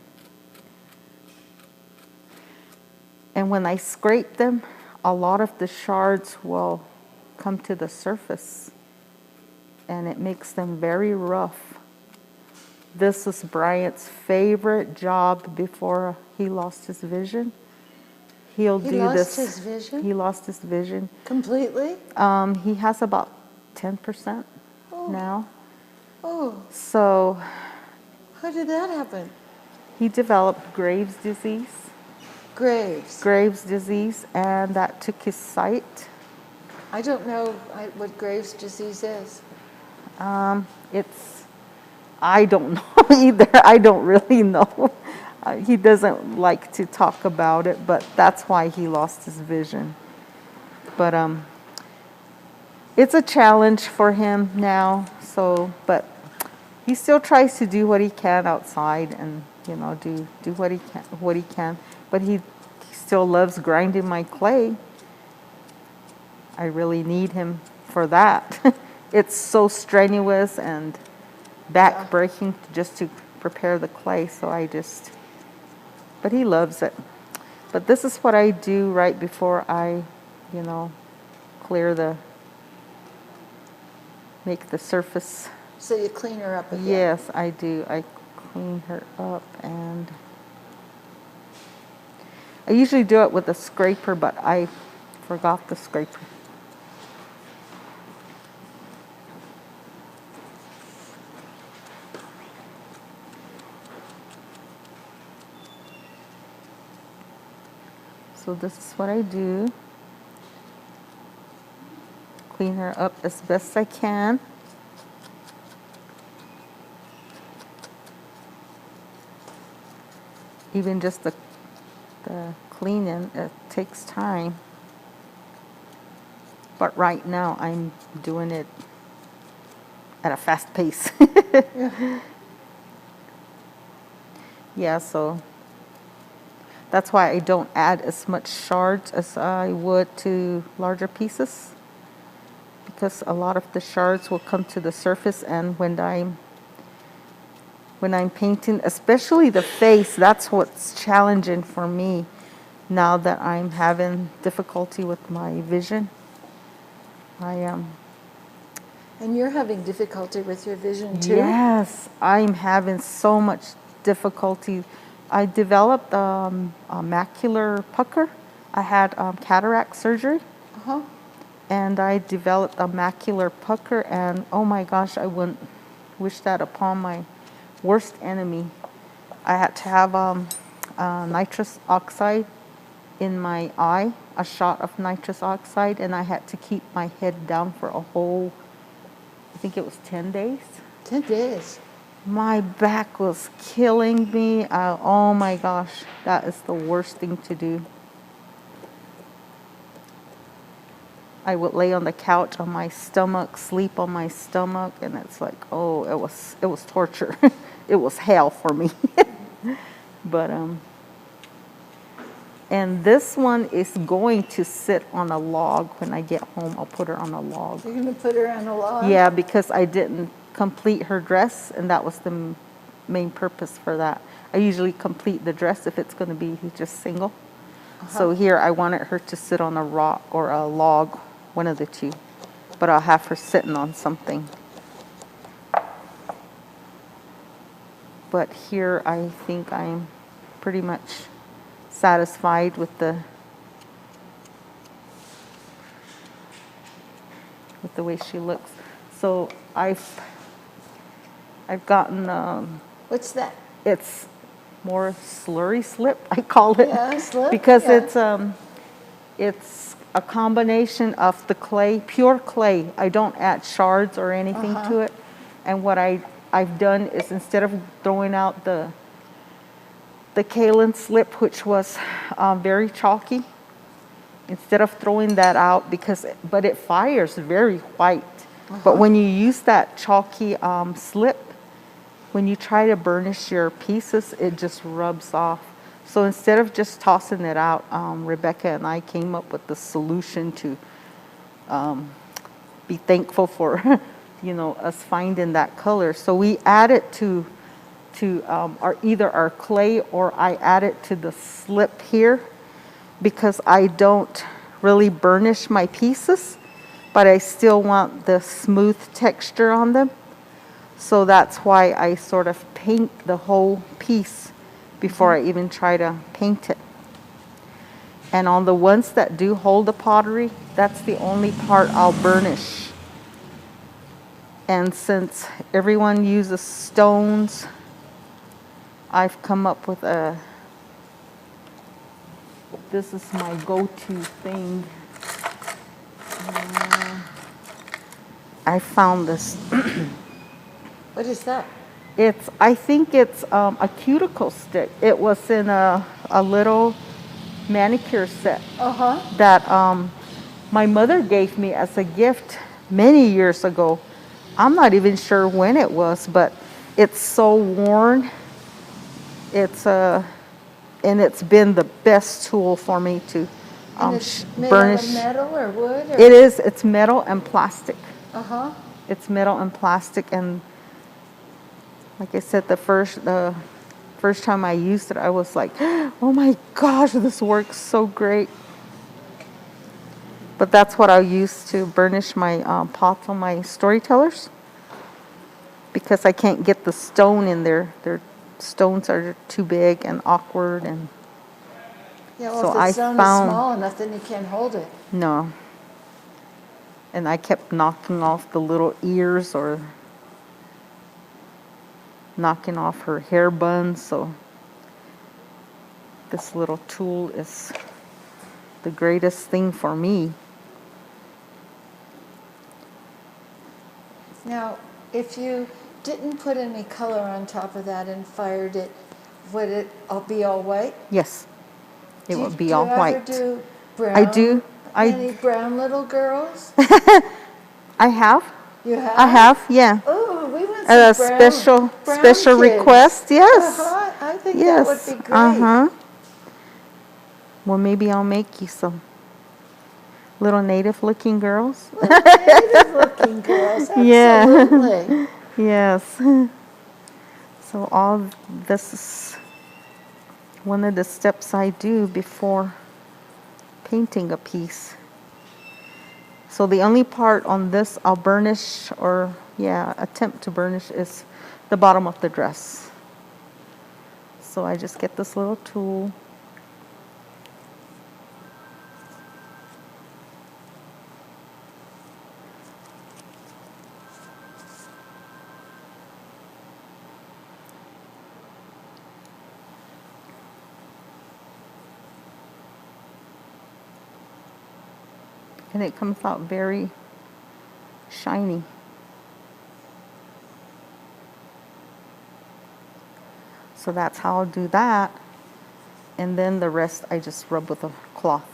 And when I scrape them, a lot of the shards will come to the surface, and it makes them very rough. This is Bryant's favorite job before he lost his vision. He'll He do lost this. his vision? He lost his vision. Completely? He has about 10% now. Oh, So how did that happen? he developed Graves' disease. Graves' disease, and that took his sight. I don't know what Graves' disease is. I don't know either. I don't really know. He doesn't like to talk about it, but that's why he lost his vision. But it's a challenge for him now. So, but he still tries to do what he can outside, and you know, do what he can. But he still loves grinding my clay. I really need him for that. It's so strenuous and back-breaking just to prepare the clay, so but he loves it. But this is what I do right before I, you know, make the surface. So you clean her up again? Yes, I do. I clean her up, and I usually do it with a scraper, but I forgot the scraper. So this is what I do. Clean her up as best I can. Even just the cleaning, it takes time. But right now I'm doing it at a fast pace. Yeah, so that's why I don't add as much shards as I would to larger pieces, because a lot of the shards will come to the surface, and when I'm painting, especially the face, that's what's challenging for me now that I'm having difficulty with my vision. And you're having difficulty with your vision too? Yes, I'm having so much difficulty. I developed a macular pucker. I had cataract surgery. Uh-huh. And I developed a macular pucker, and oh my gosh, I wouldn't wish that upon my worst enemy. I had to have nitrous oxide in my eye, a shot of nitrous oxide, and I had to keep my head down for a whole, I think it was 10 days. 10 days. My back was killing me. Oh my gosh, that is the worst thing to do. I would lay on the couch on my stomach, sleep on my stomach, and it's like, oh, it was torture. It was hell for me. But and this one is going to sit on a log when I get home. I'll put her on a log. You're going to put her on a log? Yeah, because I didn't complete her dress, and that was the main purpose for that. I usually complete the dress if it's going to be just single. So here I wanted her to sit on a rock or a log, one of the two. But I'll have her sitting on something. But here I think I'm pretty much satisfied with the way she looks. So I've gotten What's that? It's more slurry slip, I call it. Yeah, slip, Because yeah. it's a combination of the clay, pure clay. I don't add shards or anything to it. And what I've done is instead of throwing out the kaolin slip, which was very chalky, instead of throwing that out, but it fires very white. But when you use that chalky slip, when you try to burnish your pieces, it just rubs off. So instead of just tossing it out, Rebecca and I came up with the solution to be thankful for, us finding that color. So we add it to either our clay, or I add it to the slip here, because I don't really burnish my pieces, but I still want the smooth texture on them. So that's why I sort of paint the whole piece before I even try to paint it. And on the ones that do hold the pottery, that's the only part I'll burnish. And since everyone uses stones, I've come up with this is my go-to thing. I found this. What is that? I think it's a cuticle stick. It was in a little manicure set that my mother gave me as a gift many years ago. I'm not even sure when it was, but it's so worn. And it's been the best tool for me to And it's made burnish. out of metal or wood? Or? It is. It's metal and plastic. Uh-huh. It's metal and plastic, and like I said, the first time I used it, I was like, oh my gosh, this works so great. But that's what I use to burnish my pots on my storytellers, because I can't get the stone in there. Their stones are too big and awkward, and Yeah, well, so if the I stone is found small enough, then you can't hold it. no. And I kept knocking off the little ears or knocking off her hair buns. So this little tool is the greatest thing for me. Now, if you didn't put any color on top of that and fired it, would it all be all white? Yes, it Do you- would be all white. Do you ever do brown? I do. Any brown little girls? I have. You have? I have, yeah. Oh, we want A some brown, special brown special kids. request, yes. Uh-huh. I think Yes. that would be great. Uh-huh. Well, maybe I'll make you some little native-looking girls. Native-looking girls, Yeah. absolutely. Yes. So all this is one of the steps I do before painting a piece. So the only part on this I'll burnish, or attempt to burnish, is the bottom of the dress. So I just get this little tool. And it comes out very shiny. So that's how I'll do that. And then the rest I just rub with a cloth.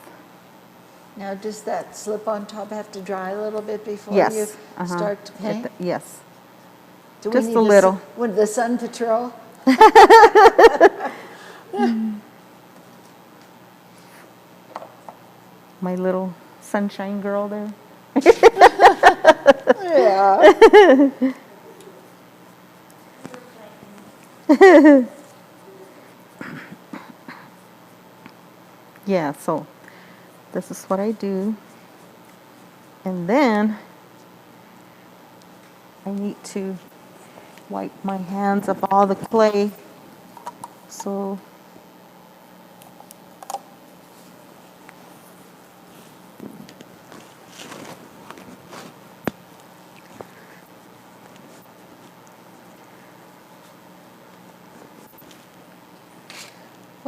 Now, does that slip on top have to dry a little bit before Yes. you Uh-huh. start to paint? Yes. Do we just need a little. Would the sun patrol? My little sunshine girl there. Yeah. Yeah, so this is what I do. And then I need to wipe my hands of all the clay. So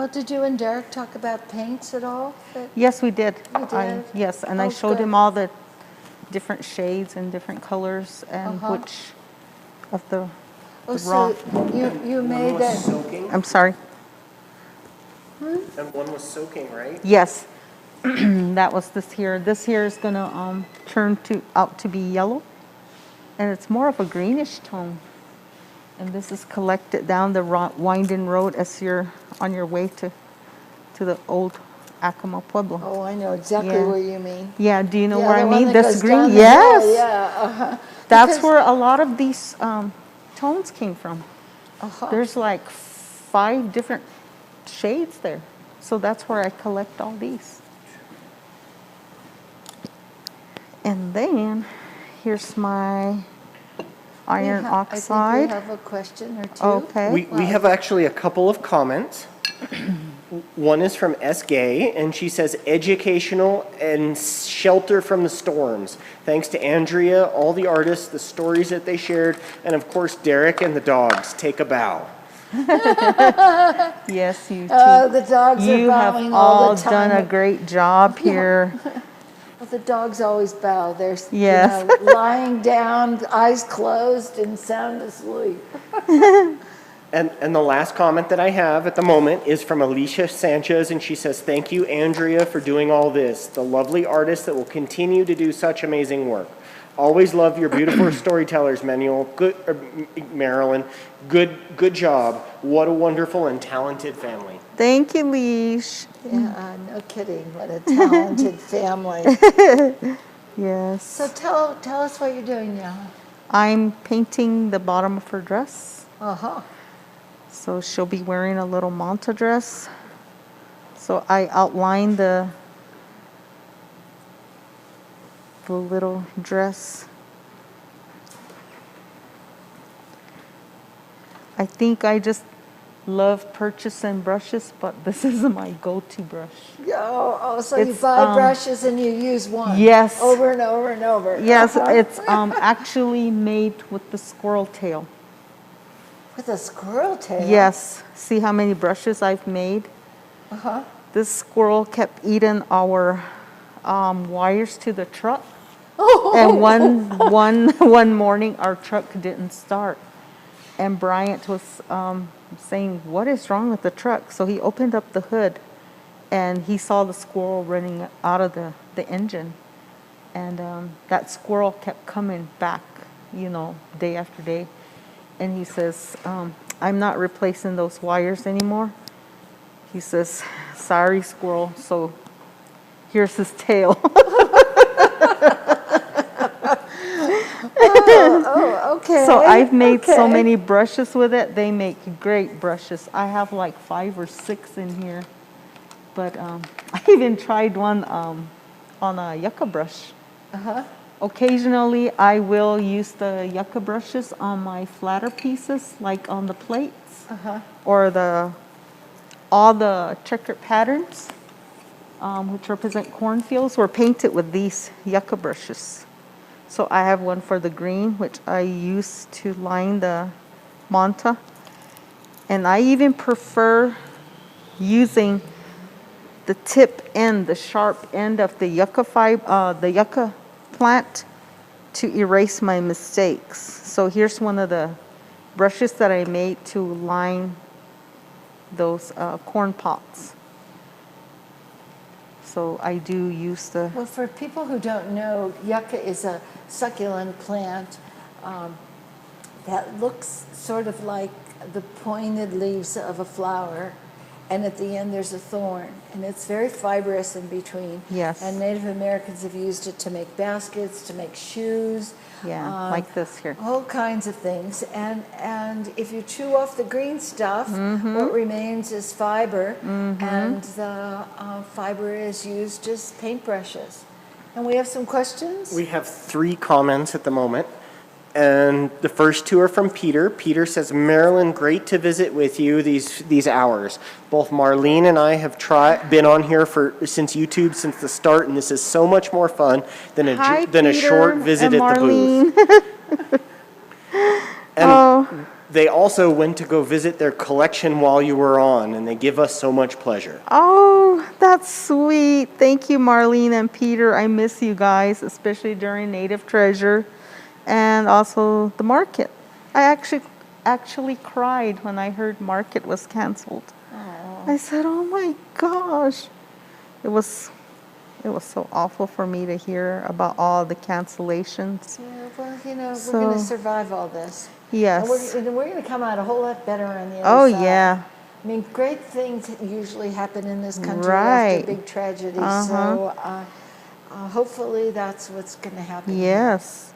Well, did you and Derek talk about paints at all? Yes, we did. You did? Yes, and I Oh, showed good. him all the different shades and different colors and which of the Oh, raw. so you One made was that. soaking, I'm sorry. and one was soaking, right? Yes, that was this here. This here is gonna turn out to be yellow, and it's more of a greenish tone. And this is collected down the winding road as you're on your way to the old Acoma Pueblo. Oh, I know exactly Yeah. where you mean. Yeah, do you know Yeah, where the I one mean? that This goes green? down the Yes. hill, yeah. That's Because- where a lot of these tones came from. There's like 5 different shades there. So that's where I collect all these. And then here's my iron oxide. I think we have a question or two. Okay. We have actually a couple of comments. One is from S. Gay, and she says, educational and shelter from the storms. Thanks to Andrea, all the artists, the stories that they shared, and of course, Derek and the dogs. Take a bow. Yes, you too. The dogs You are have bowing all all the time. done a great job here. Well, the dogs always bow. They're Yes. lying down, eyes closed, and sound asleep. And the last comment that I have at the moment is from Alicia Sanchez, and she says, thank you, Andrea, for doing all this. The lovely artist that will continue to do such amazing work. Always love your beautiful storytellers, Manuel. Marilyn. Good job. What a wonderful and talented family. Thank you, Leash. Yeah, no kidding. What a talented family. Yes. So tell us what you're doing now. I'm painting the bottom of her dress. Uh-huh. So she'll be wearing a little manta dress. So I outlined the little dress. I think I just love purchasing brushes, but this is my go-to brush. So you It's, buy brushes and you use one. Yes. Over and over and over. Yes, Uh-huh. it's actually made with the squirrel tail. With a squirrel tail. Yes. See how many brushes I've made? Uh-huh. This squirrel kept eating our wires to the truck. And one morning our truck didn't start. And Bryant was saying, what is wrong with the truck? So he opened up the hood and he saw the squirrel running out of the engine. And that squirrel kept coming back, day after day. And he says, I'm not replacing those wires anymore. He says, sorry, squirrel. So here's his tail. Okay. So I've made so many brushes with it. They make great brushes. I have like 5 or 6 in here. But I even tried one on a yucca brush. Occasionally, I will use the yucca brushes on my flatter pieces, like on the plates, or all the checkered patterns, which represent cornfields, were painted with these yucca brushes. So I have one for the green, which I use to line the manta. And I even prefer using the tip end, the sharp end of the yucca plant to erase my mistakes. So here's one of the brushes that I made to line those corn pots. So I do use the... Well, for people who don't know, yucca is a succulent plant that looks sort of like the pointed leaves of a flower, and at the end there's a thorn, and it's very fibrous in between. Yes. And Native Americans have used it to make baskets, to make shoes. Yeah, like this here. All kinds of things. And if you chew off the green stuff, what remains is fiber, and the fiber is used as paintbrushes. And we have some questions? We have 3 comments at the moment. And the first 2 are from Peter. Peter says, Marilyn, great to visit with you these hours. Both Marlene and I have been on here since YouTube since the start, and this is so much more fun than a short visit and at the Marlene. booth. And They also went to go visit their collection while you were on, and they give us so much pleasure. Oh, that's sweet. Thank you, Marlene and Peter. I miss you guys, especially during Native Treasure and also the market. I actually cried when I heard market was canceled. I said, "Oh my gosh." It was so awful for me to hear about all the cancellations. Yeah, well, you know, So- we're going to survive all this. Yes. And we're going to come out a whole lot better on the Oh other side. yeah. I mean, great things usually happen in this country Right. after big tragedies. Uh-huh. So hopefully that's what's going to happen. Yes.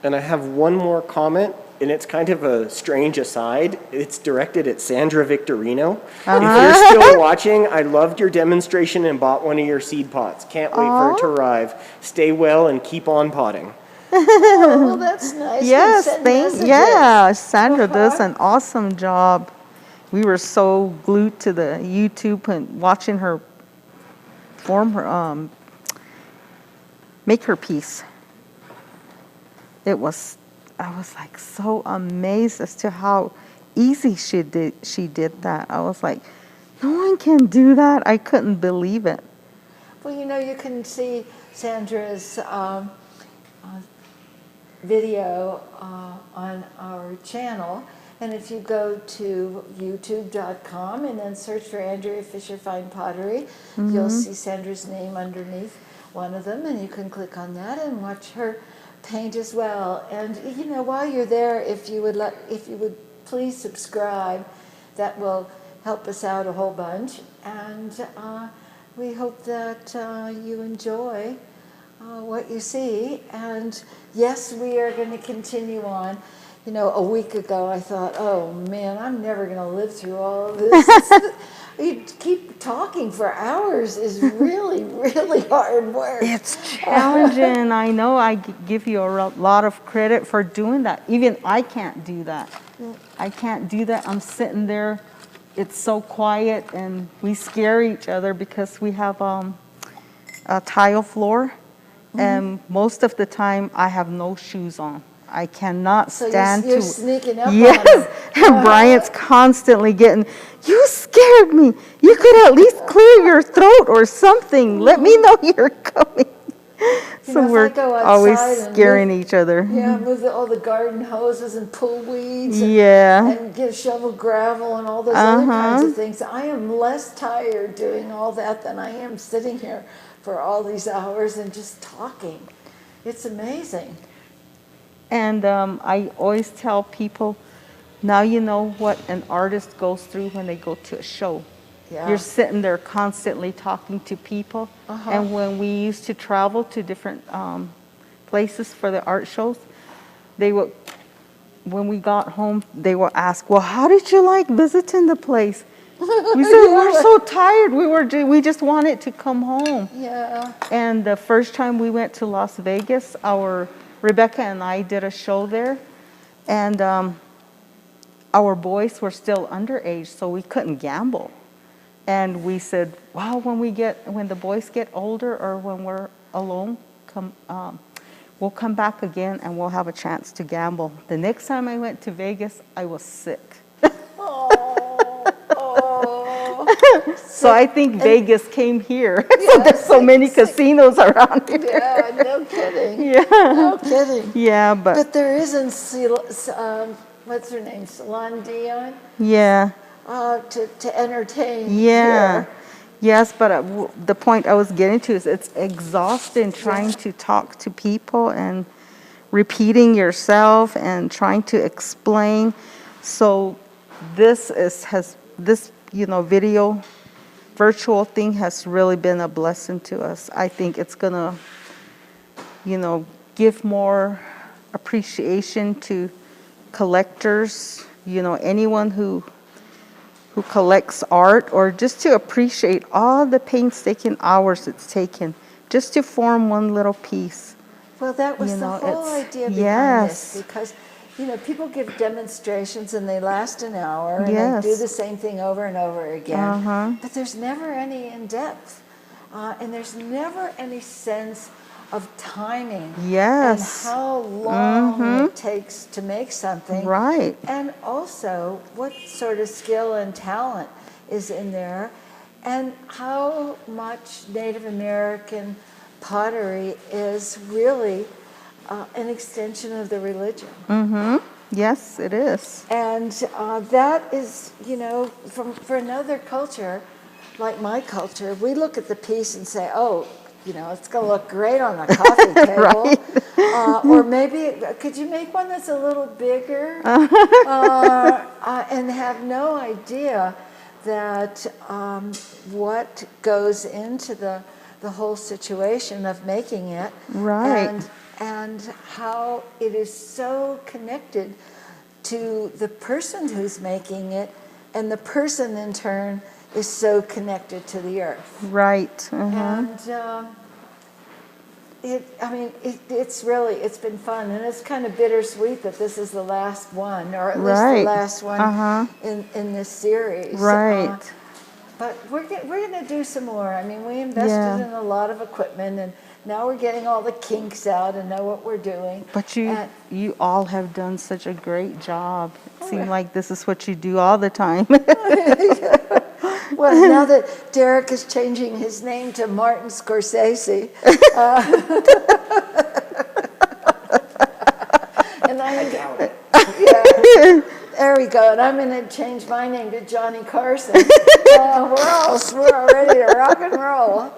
And I have one more comment, and it's kind of a strange aside. It's directed at Sandra Victorino. If you're still watching, I loved your demonstration and bought one of your seed pots. Can't wait for it to arrive. Stay well and keep on potting. Oh, well, that's nice. Yes, Send messages. yeah, Sandra does an awesome job. We were so glued to the YouTube and watching her form her, make her piece. I was like so amazed as to how easy she did that. I was like, no one can do that. I couldn't believe it. Well, you know, you can see Sandra's video on our channel. And if you go to youtube.com and then search for Andrea Fisher Fine Pottery, you'll see Sandra's name underneath one of them, and you can click on that and watch her paint as well. And you know, while you're there, if you would please subscribe, that will help us out a whole bunch. And we hope that you enjoy what you see. And yes, we are going to continue on. You know, a week ago I thought, oh man, I'm never going to live through all of this. You keep talking for hours is really, really hard work. It's challenging. I know I give you a lot of credit for doing that. Even I can't do that. I can't do that. I'm sitting there. It's so quiet, and we scare each other because we have a tile floor, and most of the time I have no shoes on. I cannot stand you're sneaking up on Yes, them. and Bryant's constantly getting, you scared me. You could at least clear your throat or something. Let me know you're coming. So know, if I we're go always outside and scaring each other. Yeah, move all the garden hoses and pull weeds. Yeah. And get shovel gravel and all those other kinds of things. I am less tired doing all that than I am sitting here for all these hours and just talking. It's amazing. And I always tell people, now you know what an artist goes through when they go to a show. Yeah. You're sitting there constantly talking to people. And when we used to travel to different places for the art shows, when we got home, they would ask, well, how did you like visiting the place? We said, we're so tired. We just wanted to come home. Yeah. And the first time we went to Las Vegas, Rebecca and I did a show there, and our boys were still underage, so we couldn't gamble. And we said, well, when the boys get older or when we're alone, we'll come back again and we'll have a chance to gamble. The next time I went to Vegas, I was sick. So I think Vegas came here. So there's so many casinos around here. Yeah, no kidding. Yeah. No kidding. Yeah, But there isn't, what's her name, Celine Dion, yeah. to entertain Yeah. here. Yes, but the point I was getting to is it's exhausting trying to talk to people and repeating yourself and trying to explain. So this video virtual thing has really been a blessing to us. I think it's gonna, give more appreciation to collectors, anyone who collects art, or just to appreciate all the painstaking hours it's taken just to form one little piece. Well, that was the whole idea behind yes. this, because people give demonstrations and they last an hour and Yes. they do the same thing over and over again. But there's never any in depth, and there's never any sense of timing. Yes. And how long it takes to make something. Right. And also what sort of skill and talent is in there, and how much Native American pottery is really an extension of the religion. Yes, it is. And that is, for another culture, like my culture, we look at the piece and say, oh, it's going to look great on a coffee table. Or maybe, could you make one that's a little bigger? And have no idea that what goes into the whole situation of making it. Right. And how it is so connected to the person who's making it, and the person in turn is so connected to the earth. Right. And it's been fun, and it's kind of bittersweet that this is the last one, or at least the last one in this series. Right. But we're going to do some more. I mean, we invested in a lot of equipment, and now we're getting all the kinks out and know what we're doing. But you all have done such a great job. It seems like this is what you do all the time. Well, now that Derek is changing his name to Martin Scorsese, and there we go. And I'm going to change my name to Johnny Carson. We're ready to rock and roll.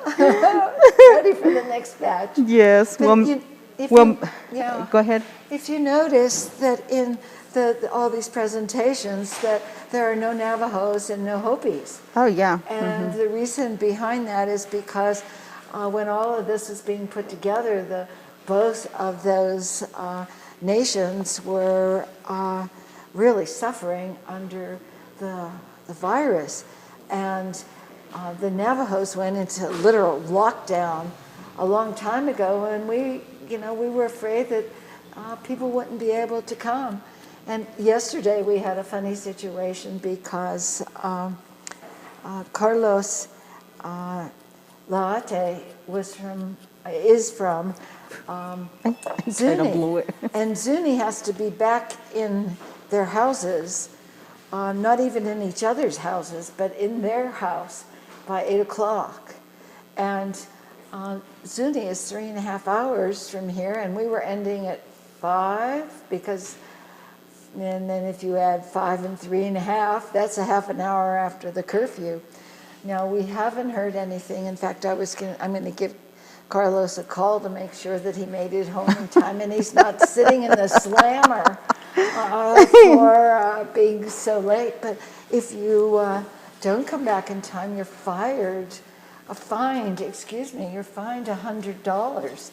Ready for the next batch. Yes. But Go ahead. If you notice that in all these presentations that there are no Navajos and no Hopis. Oh, yeah. And the reason behind that is because when all of this was being put together, both of those nations were really suffering under the virus. And the Navajos went into literal lockdown a long time ago, and we were afraid that people wouldn't be able to come. And yesterday we had a funny situation because Carlos Laate is from Zuni, and Zuni has to be back in their houses, not even in each other's houses, but in their house by 8 o'clock. And Zuni is 3.5 hours from here, and we were ending at 5 and then if you add 5 and 3.5, that's a half an hour after the curfew. Now, we haven't heard anything. In fact, I'm going to give Carlos a call to make sure that he made it home in time, and he's not sitting in the slammer for being so late. But if you don't come back in time, you're fined $100.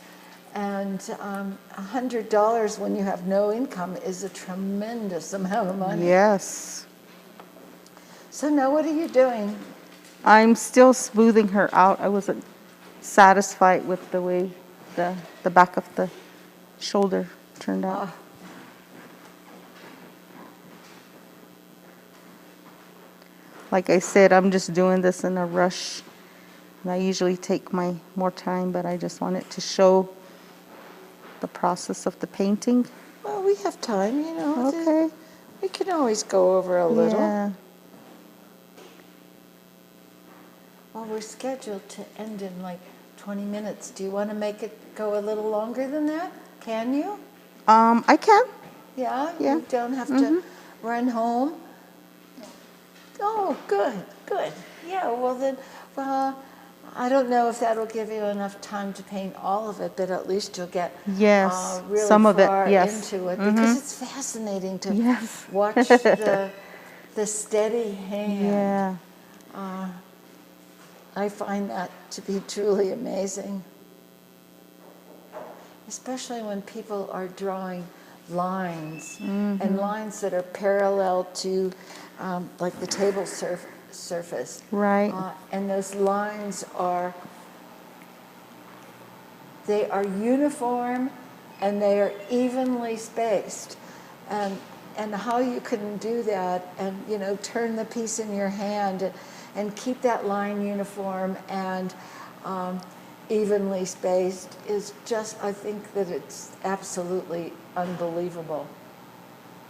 And $100 when you have no income is a tremendous amount of money. Yes. So now what are you doing? I'm still smoothing her out. I wasn't satisfied with the way the back of the shoulder turned out. Like I said, I'm just doing this in a rush. And I usually take more time, but I just wanted to show the process of the painting. Well, we have time, Okay. We can always go over a little. Yeah. Well, we're scheduled to end in like 20 minutes. Do you want to make it go a little longer than that? Can you? I can. Yeah? Yeah. You don't have to run home? Oh, good. Yeah, well then, I don't know if that'll give you enough time to paint all of it, but at least you'll get really some of far it, yes. into it, because it's fascinating to watch the steady hand. Yeah. I find that to be truly amazing, especially when people are drawing lines and lines that are parallel to like the table surface. Right. And those lines are uniform and they are evenly spaced. And how you can do that and, turn the piece in your hand and keep that line uniform and evenly spaced is just, I think that it's absolutely unbelievable.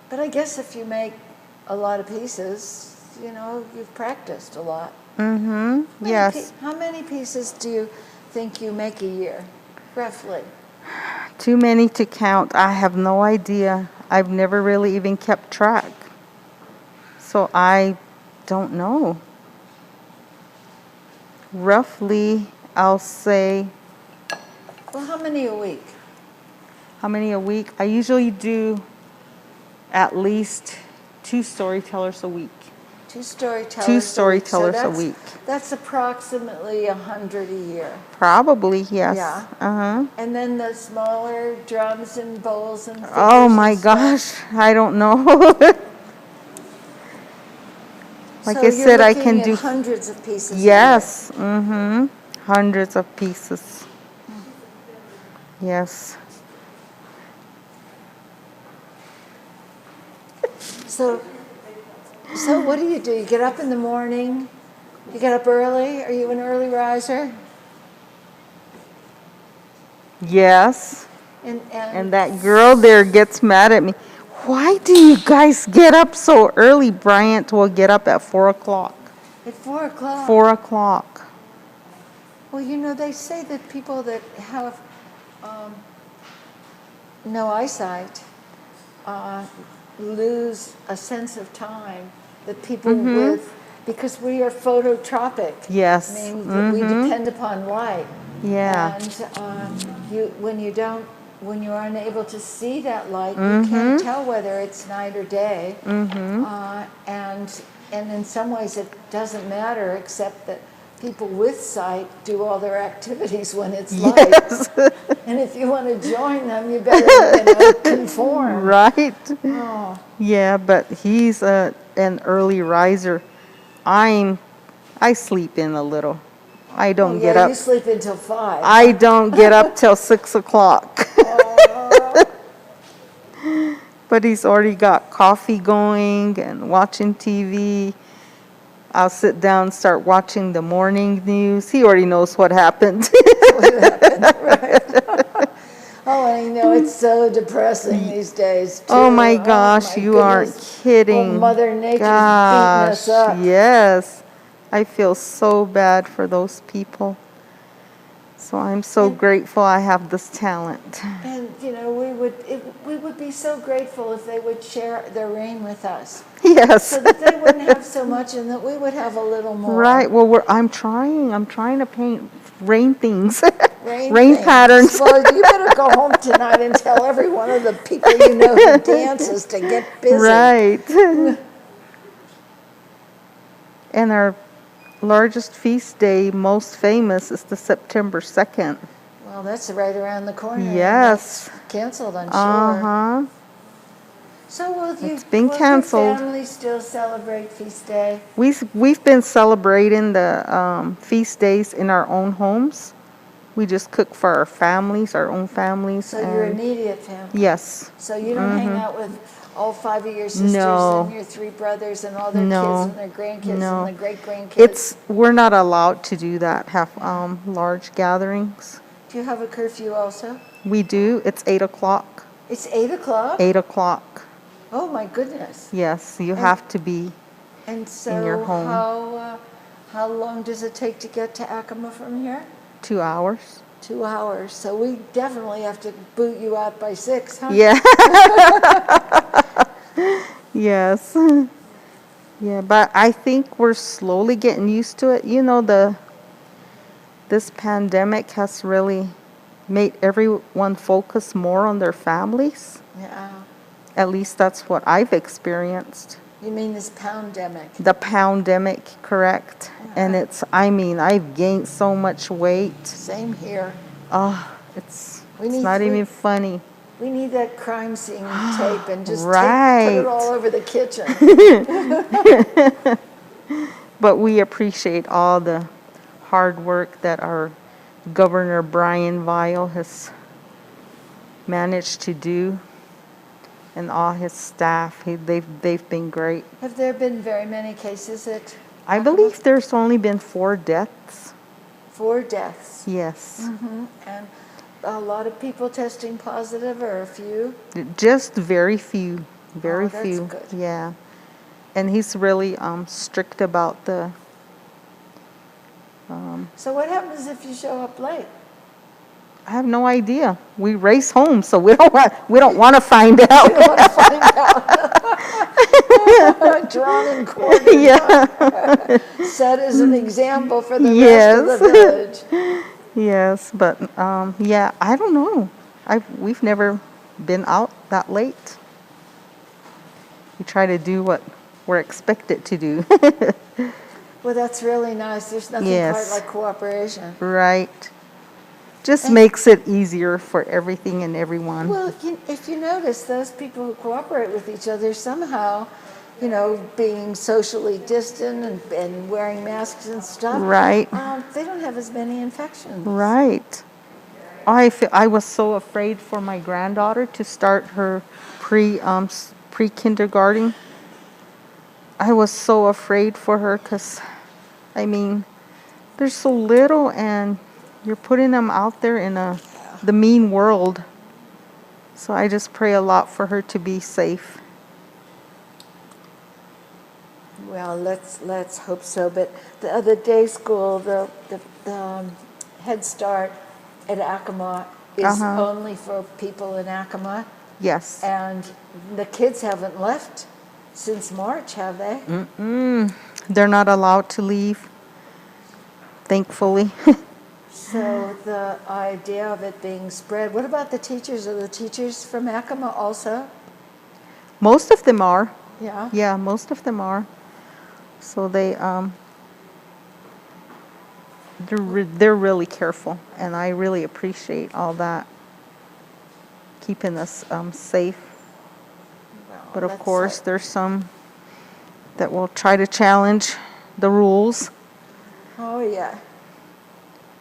But I guess if you make a lot of pieces, you know, you've practiced a lot. Mm-hmm. Yes. How many pieces do you think you make a year, roughly? Too many to count. I have no idea. I've never really even kept track. So I don't know. Roughly, I'll say, Well, how many a week? how many a week? I usually do at least 2 storytellers a week. 2 storytellers. 2 a week. storytellers So a week. That's approximately 100 a year. Probably, yes. Yeah. Uh-huh. And then the smaller drums and bowls and figures Oh my and stuff. gosh, I don't know. Like So I you're said, I looking can at do. hundreds of pieces. a Yes. Mm-hmm. Hundreds of pieces. Yes. year. So what do? You get up in the morning? You get up early? Are you an early riser? Yes. And And that girl there gets mad at me. Why do you guys get up so early? Bryant will get up at 4 o'clock. at 4 o'clock. 4 o'clock. Well, you know, they say that people that have no eyesight lose a sense of time that people with, because we are phototropic. Yes. I mean, we depend upon light. Yeah. And when you're unable to see that light, you can't tell whether it's night or day. And in some ways it doesn't matter, except that people with sight do all their activities when it's light. Yes. And if you want to join them, you better conform. Right? Oh. Yeah, but he's an early riser. I sleep in a little. I don't get Yeah, up. you sleep until 5. I don't get up till 6 o'clock. But he's already got coffee going and watching TV. I'll sit down and start watching the morning news. He already knows what happened. Oh, I know, it's so depressing these days, too. Oh my gosh, my you aren't goodness. kidding. Oh, Mother Nature's beating us up. Yes. I feel so bad for those people. So I'm so grateful I have this talent. And, you know, we would be so grateful if they would share their rain with us. Yes. So that they wouldn't have so much and that we would have a little more. Right. Well, I'm trying to paint rain things. Rain things. Patterns. Well, you better go home tonight and tell every one of the people you know who dances to get busy. Right. And our largest feast day, most famous, is the September 2nd. Well, that's right around the corner. Yes. And that's canceled, I'm sure. Uh-huh. So It's been canceled. Your family still celebrate Feast Day? We've been celebrating the feast days in our own homes. We just cook for our families, our own families. So your immediate family? Yes. So you don't hang out with all 5 of your sisters and your 3 brothers and all their kids and their grandkids and the great-grandkids? We're not allowed to do that, have large gatherings. Do you have a curfew also? We do. It's 8 o'clock. It's 8 o'clock? 8 o'clock. Oh my goodness. Yes, you have to be and so in your home. How long does it take to get to Acoma from here? 2 hours. 2 hours. So we definitely have to boot you out by 6, huh? Yeah. Yes. Yeah, but I think we're slowly getting used to it. You know, this pandemic has really made everyone focus more on their families. Yeah. At least that's what I've experienced. You mean this pandemic? The pandemic, correct. And I've gained so much weight. Same here. Oh, it's We not even funny. We need that crime scene tape and just put Right. it all over the kitchen. But we appreciate all the hard work that our Governor Brian Vial has managed to do, and all his staff. They've been great. Have there been very many cases at I believe there's only been 4 deaths. 4 deaths. Yes. And a lot of people testing positive, or a few? Just very few. Very Oh, that's few. good. Yeah. And he's really strict about the. So what happens if you show up late? I have no idea. We race home, so we don't want to find out. You want to find out. Drawn and quartered. Yeah. Set as an example for the Yes. rest of the village. Yes, but yeah, I don't know. We've never been out that late. We try to do what we're expected to do. Well, that's really nice. There's nothing Yes. quite like cooperation. Right. Just makes it easier for everything and everyone. Well, if you notice, those people who cooperate with each other somehow, you know, being socially distant and wearing masks and stuff, Right. They don't have as many infections. Right. I was so afraid for my granddaughter to start her pre-kindergarten. I was so afraid for her because, I mean, they're so little and you're putting them out there in the mean world. So I just pray a lot for her to be safe. Well, let's hope so. But the other day school, the Head Start at Acoma is only for people in Acoma, Yes. and the kids haven't left since March, have they? They're not allowed to leave, thankfully. So the idea of it being spread. What about the teachers? Are the teachers from Acoma also? Most of them are. Yeah. Yeah, most of them are. So they're really careful, and I really appreciate all that, keeping us safe. But of course, there's some that will try to challenge the rules. Oh yeah.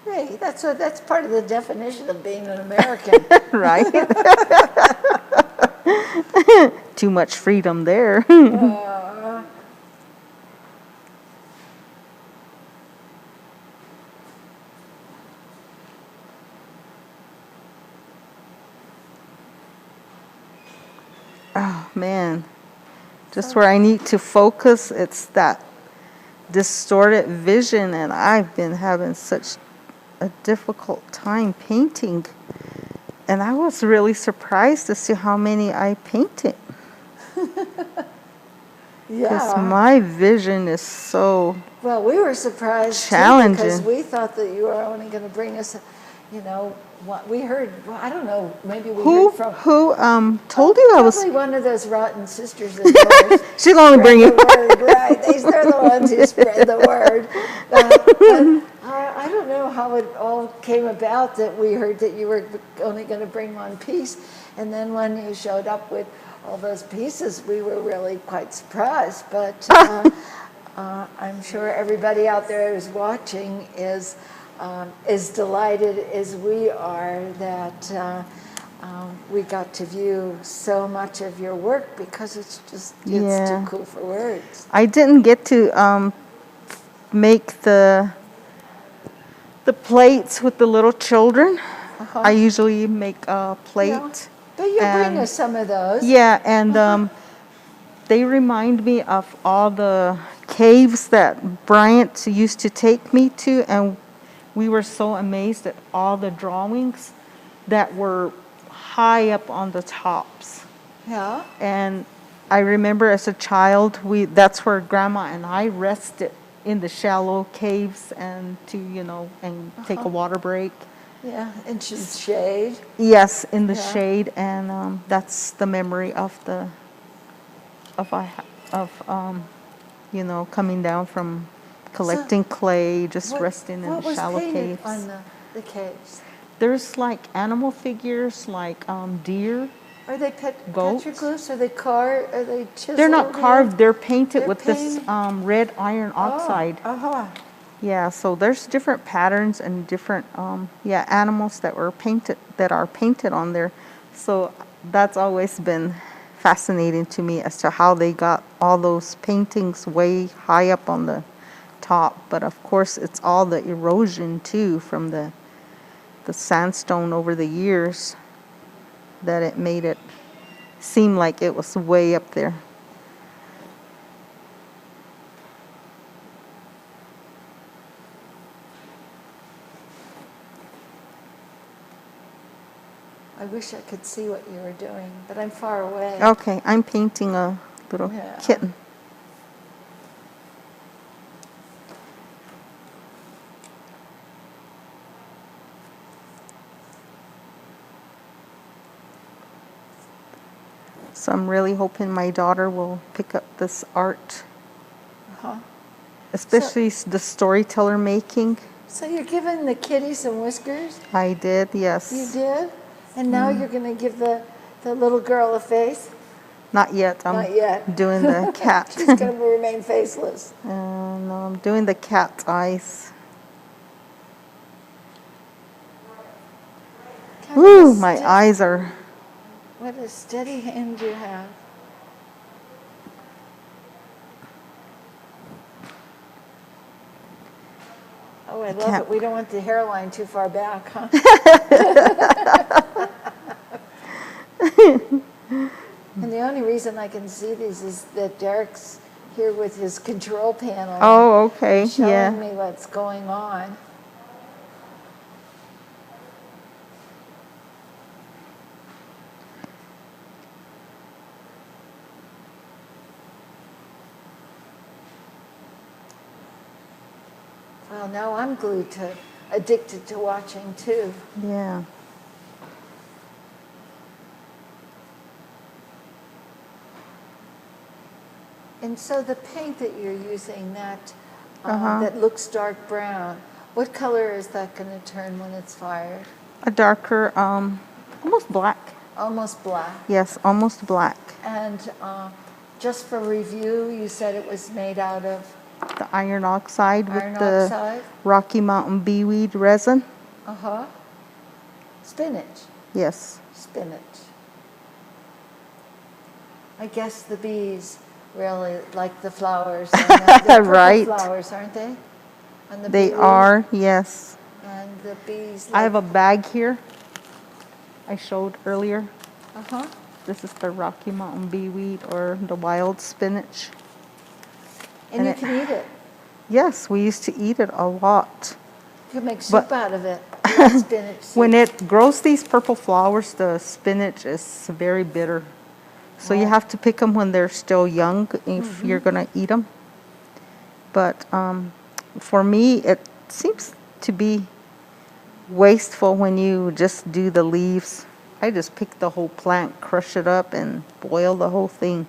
Hey, that's part of the definition of being an American. Right? Too much freedom there. Oh man, just where I need to focus, it's that distorted vision, and I've been having such a difficult time painting. And I was really surprised to see how many I painted. Because Yeah. my vision is so Well, we were surprised too, challenging. because we thought that you were only going to bring us, you know, what we heard. Well, I don't know. Maybe we Who heard from. told you I was? Probably one of those rotten sisters of yours. She'll only bring Spread you. the word, right? They're the ones who spread the word. I don't know how it all came about that we heard that you were only going to bring one piece, and then when you showed up with all those pieces, we were really quite surprised. But I'm sure everybody out there who's watching is delighted as we are that we got to view so much of your work, because it's too cool for words. I didn't get to make the plates with the little children. I usually make a plate. Yeah. But you bring us some of those. Yeah, and they remind me of all the caves that Bryant used to take me to, and we were so amazed at all the drawings that were high up on the tops. Yeah. And I remember as a child, that's where Grandma and I rested in the shallow caves and take a water break. Yeah, and shade. Yes, in the Yeah. shade, and that's the memory of coming down from collecting clay, just resting in the shallow caves. What was painted on the caves? There's like animal figures, like deer. Are they Goats? petroglyphs? Are they carved? Are they chiseled? They're not carved. They're painted They're with this red iron oxide. Yeah, so there's different patterns and different animals that are painted on there. So that's always been fascinating to me as to how they got all those paintings way high up on the top, but of course it's all the erosion too from the sandstone over the years that it made it seem like it was way up there. I wish I could see what you were doing, but I'm far away. Okay, I'm painting a little Yeah. kitten. So I'm really hoping my daughter will pick up this art, Uh-huh. especially the storyteller making. So you're giving the kitty some whiskers? I did, yes. You did? And now you're going to give the little girl a face? Not yet. I'm Not yet. doing the cat. She's going to remain faceless. No, I'm doing the cat's eyes. Kind of Woo, a my steady- eyes are. What a steady hand you have. Oh, I love can't- it. We don't want the hairline too far back, huh? And the only reason I can see these is that Derek's here with his control panel. Oh, okay, Showing yeah. me what's going on. Well, now I'm addicted to watching too. Yeah. And so the paint that you're using, that Uh-huh. that looks dark brown, what color is that going to turn when it's fired? A darker, almost black. Almost black. Yes, almost black. And just for review, you said it was made out of The iron oxide iron with the oxide? Rocky Mountain beeweed resin. Uh-huh. Spinach. Yes. Spinach. I guess the bees really like the flowers. And they're purple Right. flowers, aren't they? On the They beeweed. are, yes. And the bees I have a like, bag here I showed earlier. uh-huh. This is the Rocky Mountain beeweed or the wild spinach. And And you it- can eat it. Yes, we used to eat it a lot. You can make soup But- out of it. Red spinach soup. When it grows these purple flowers, the spinach is very bitter. So you have to pick them when they're still young if you're going to eat them. But for me, it seems to be wasteful when you just do the leaves. I just pick the whole plant, crush it up, and boil the whole thing.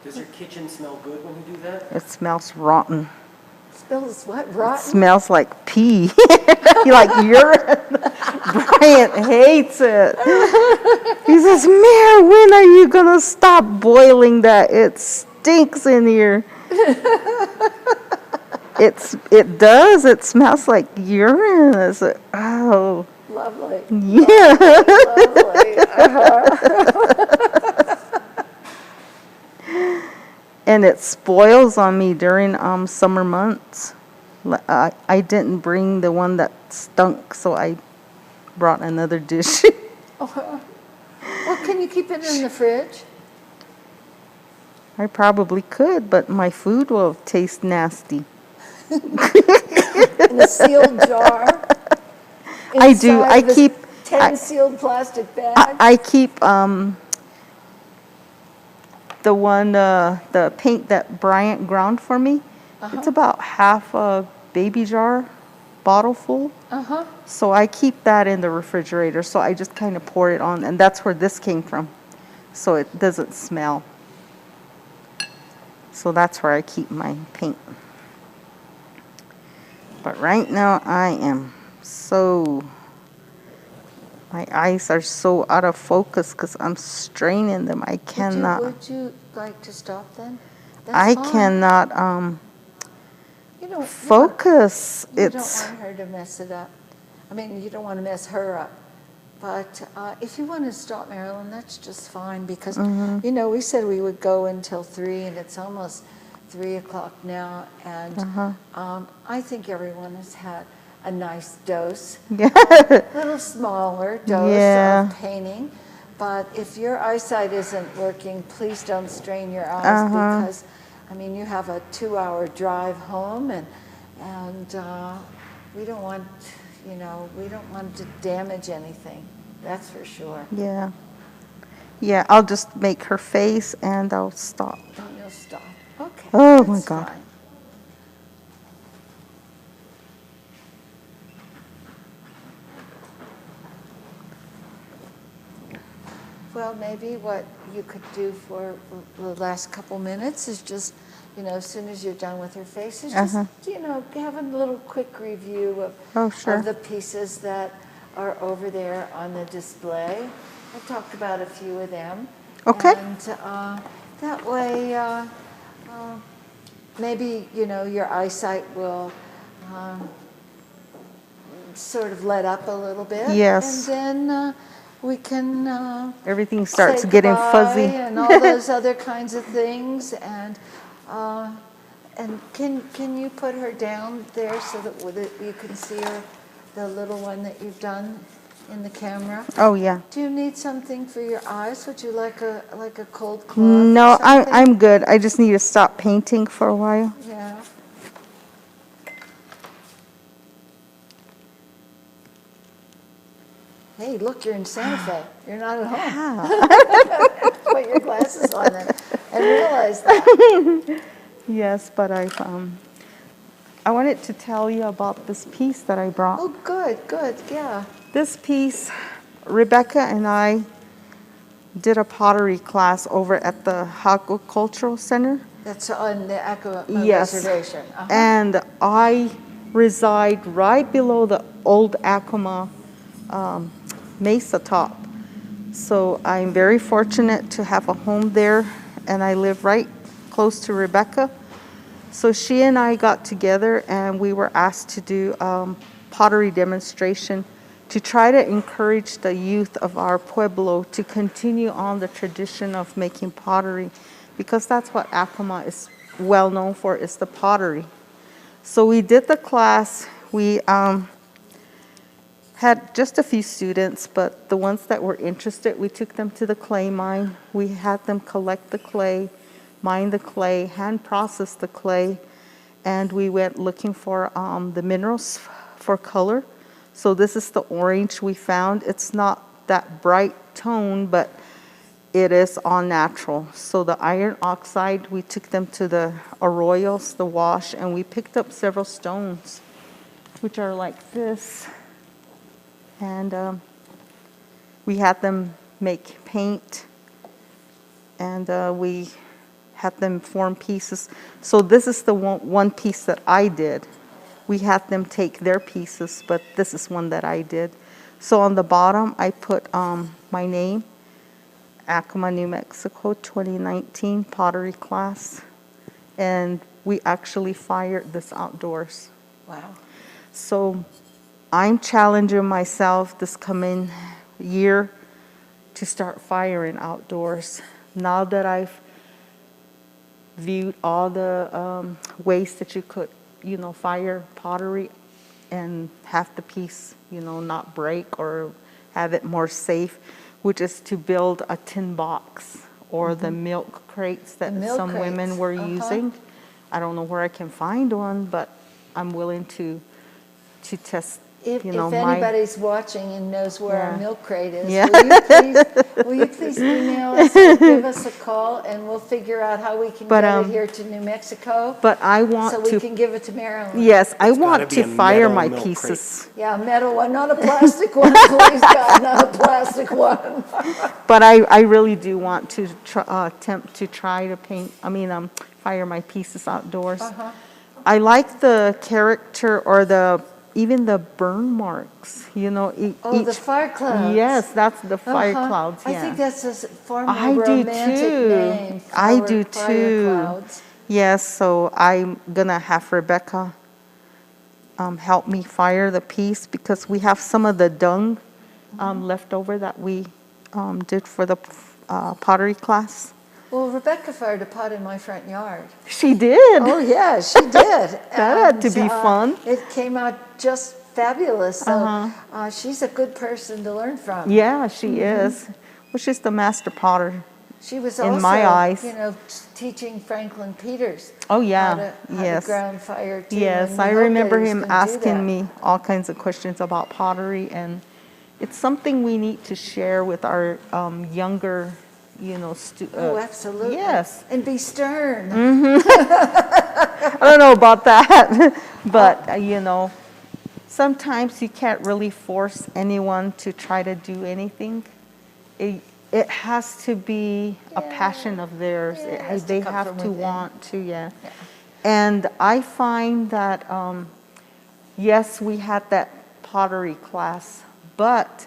Does your kitchen smell good when you do that? It smells rotten. Smells what? It Rotten? smells like pee. Like urine. Bryant hates it. He says, Mare, when are you going to stop boiling that? It stinks in here. It does. It smells like urine. It's like, oh, Lovely. yeah. Lovely. Uh-huh. And it spoils on me during summer months. I didn't bring the one that stunk, so I brought another dish. Well, can you keep it in the fridge? I probably could, but my food will taste nasty. In a sealed jar? I do. Inside I of a keep 10 sealed plastic bags? I keep the one the paint that Bryant ground for me. It's about half a baby jar bottle full. Uh-huh. So I keep that in the refrigerator. So I just kind of pour it on, and that's where this came from. So it doesn't smell. So that's where I keep my paint. But right now I am my eyes are so out of focus because I'm straining them. I cannot. Would you like to stop then? I That's fine. cannot You don't, focus. You don't It's want her to mess it up. I mean, you don't want to mess her up. But if you want to stop, Marilyn, that's just fine because, you know, we said we would go until 3 and it's almost 3 o'clock now. And I think everyone has had a nice dose, a little smaller dose of painting. But if your eyesight isn't working, please don't strain your eyes because, I mean, you have a 2-hour drive home and we don't want, you know, we don't want to damage anything. That's for sure. Yeah. Yeah, I'll just make her face and I'll stop. And you'll stop. Okay. Oh my that's God. fine. Well, maybe what you could do for the last couple minutes is just, you know, as soon as you're done with her face, is just, you know, have a little quick review of the pieces that are over there on the display. I talked about a few of them. Okay. And that way, maybe, you know, your eyesight will sort of let up a little bit. Yes. And then we can Everything starts say getting goodbye fuzzy. and all those other kinds of things. And can you put her down there so that you can see her, the little one that you've done in the camera? Oh yeah. Do you need something for your eyes? Would you like a cold cloth? No, or something? I'm good. I just need to stop painting for a while. Yeah. Hey, look, you're in Santa Fe. You're not at home. Put your glasses on and realize that. Yes, but I wanted to tell you about this piece that I brought. Oh, good, yeah. This piece, Rebecca and I did a pottery class over at the Acoma Cultural Center. That's on the Acoma Yes. reservation. And I reside right below the old Acoma Mesa top. So I'm very fortunate to have a home there, and I live right close to Rebecca. So she and I got together and we were asked to do pottery demonstration to try to encourage the youth of our Pueblo to continue on the tradition of making pottery, because that's what Acoma is well known for, is the pottery. So we did the class. We had just a few students, but the ones that were interested, we took them to the clay mine. We had them collect the clay, mine the clay, hand process the clay, and we went looking for the minerals for color. So this is the orange we found. It's not that bright tone, but it is all natural. So the iron oxide, we took them to the arroyos, the wash, and we picked up several stones, which are like this. And we had them make paint, and we had them form pieces. So this is the one piece that I did. We had them take their pieces, but this is one that I did. So on the bottom, I put my name, Acoma, New Mexico, 2019 pottery class. And we actually fired this outdoors. Wow. So I'm challenging myself this coming year to start firing outdoors. Now that I've viewed all the ways that you could, you know, fire pottery and have the piece, you know, not break or have it more safe, which is to build a tin box or the milk crates that some women were using. I don't know where I can find one, but I'm willing to test. If You know, anybody's watching and knows where our Yeah. milk crate is, Yeah. will you please email us or give us a call, and we'll figure out how we can But, get it here to New Mexico But I want so we to, can give it to Marilyn. yes, I It's gotta want be to a fire metal my milk crate. pieces. Yeah, a metal one, not a plastic one, please God, not a plastic one. But I really do want to attempt to try to paint, fire my pieces outdoors. I like the character or even the burn marks, you know. Oh, the fire clouds. Yes, that's the fire clouds, yeah. I think that's a far more I do romantic too. name. I do fire too. clouds. Yes, so I'm gonna have Rebecca help me fire the piece, because we have some of the dung left over that we did for the pottery class. Well, Rebecca fired a pot in my front yard. She did. Oh, yeah, she did. That had to be fun. It came out just fabulous. So she's a good person to learn from. Yeah, she is. Well, she's the master potter. She was in also, my eyes. teaching Franklin Peters. Oh, yeah. How to ground fire too. Yes, and we I hope that remember he's him gonna do asking that. me all kinds of questions about pottery, and it's something we need to share with our younger, Oh, absolutely. Yes. And be stern. I don't know about that, but sometimes you can't really force anyone to try to do anything. It has to be a passion of theirs. Yeah, it has to They come have from to within. want to, yeah. And I find that, yes, we had that pottery class, but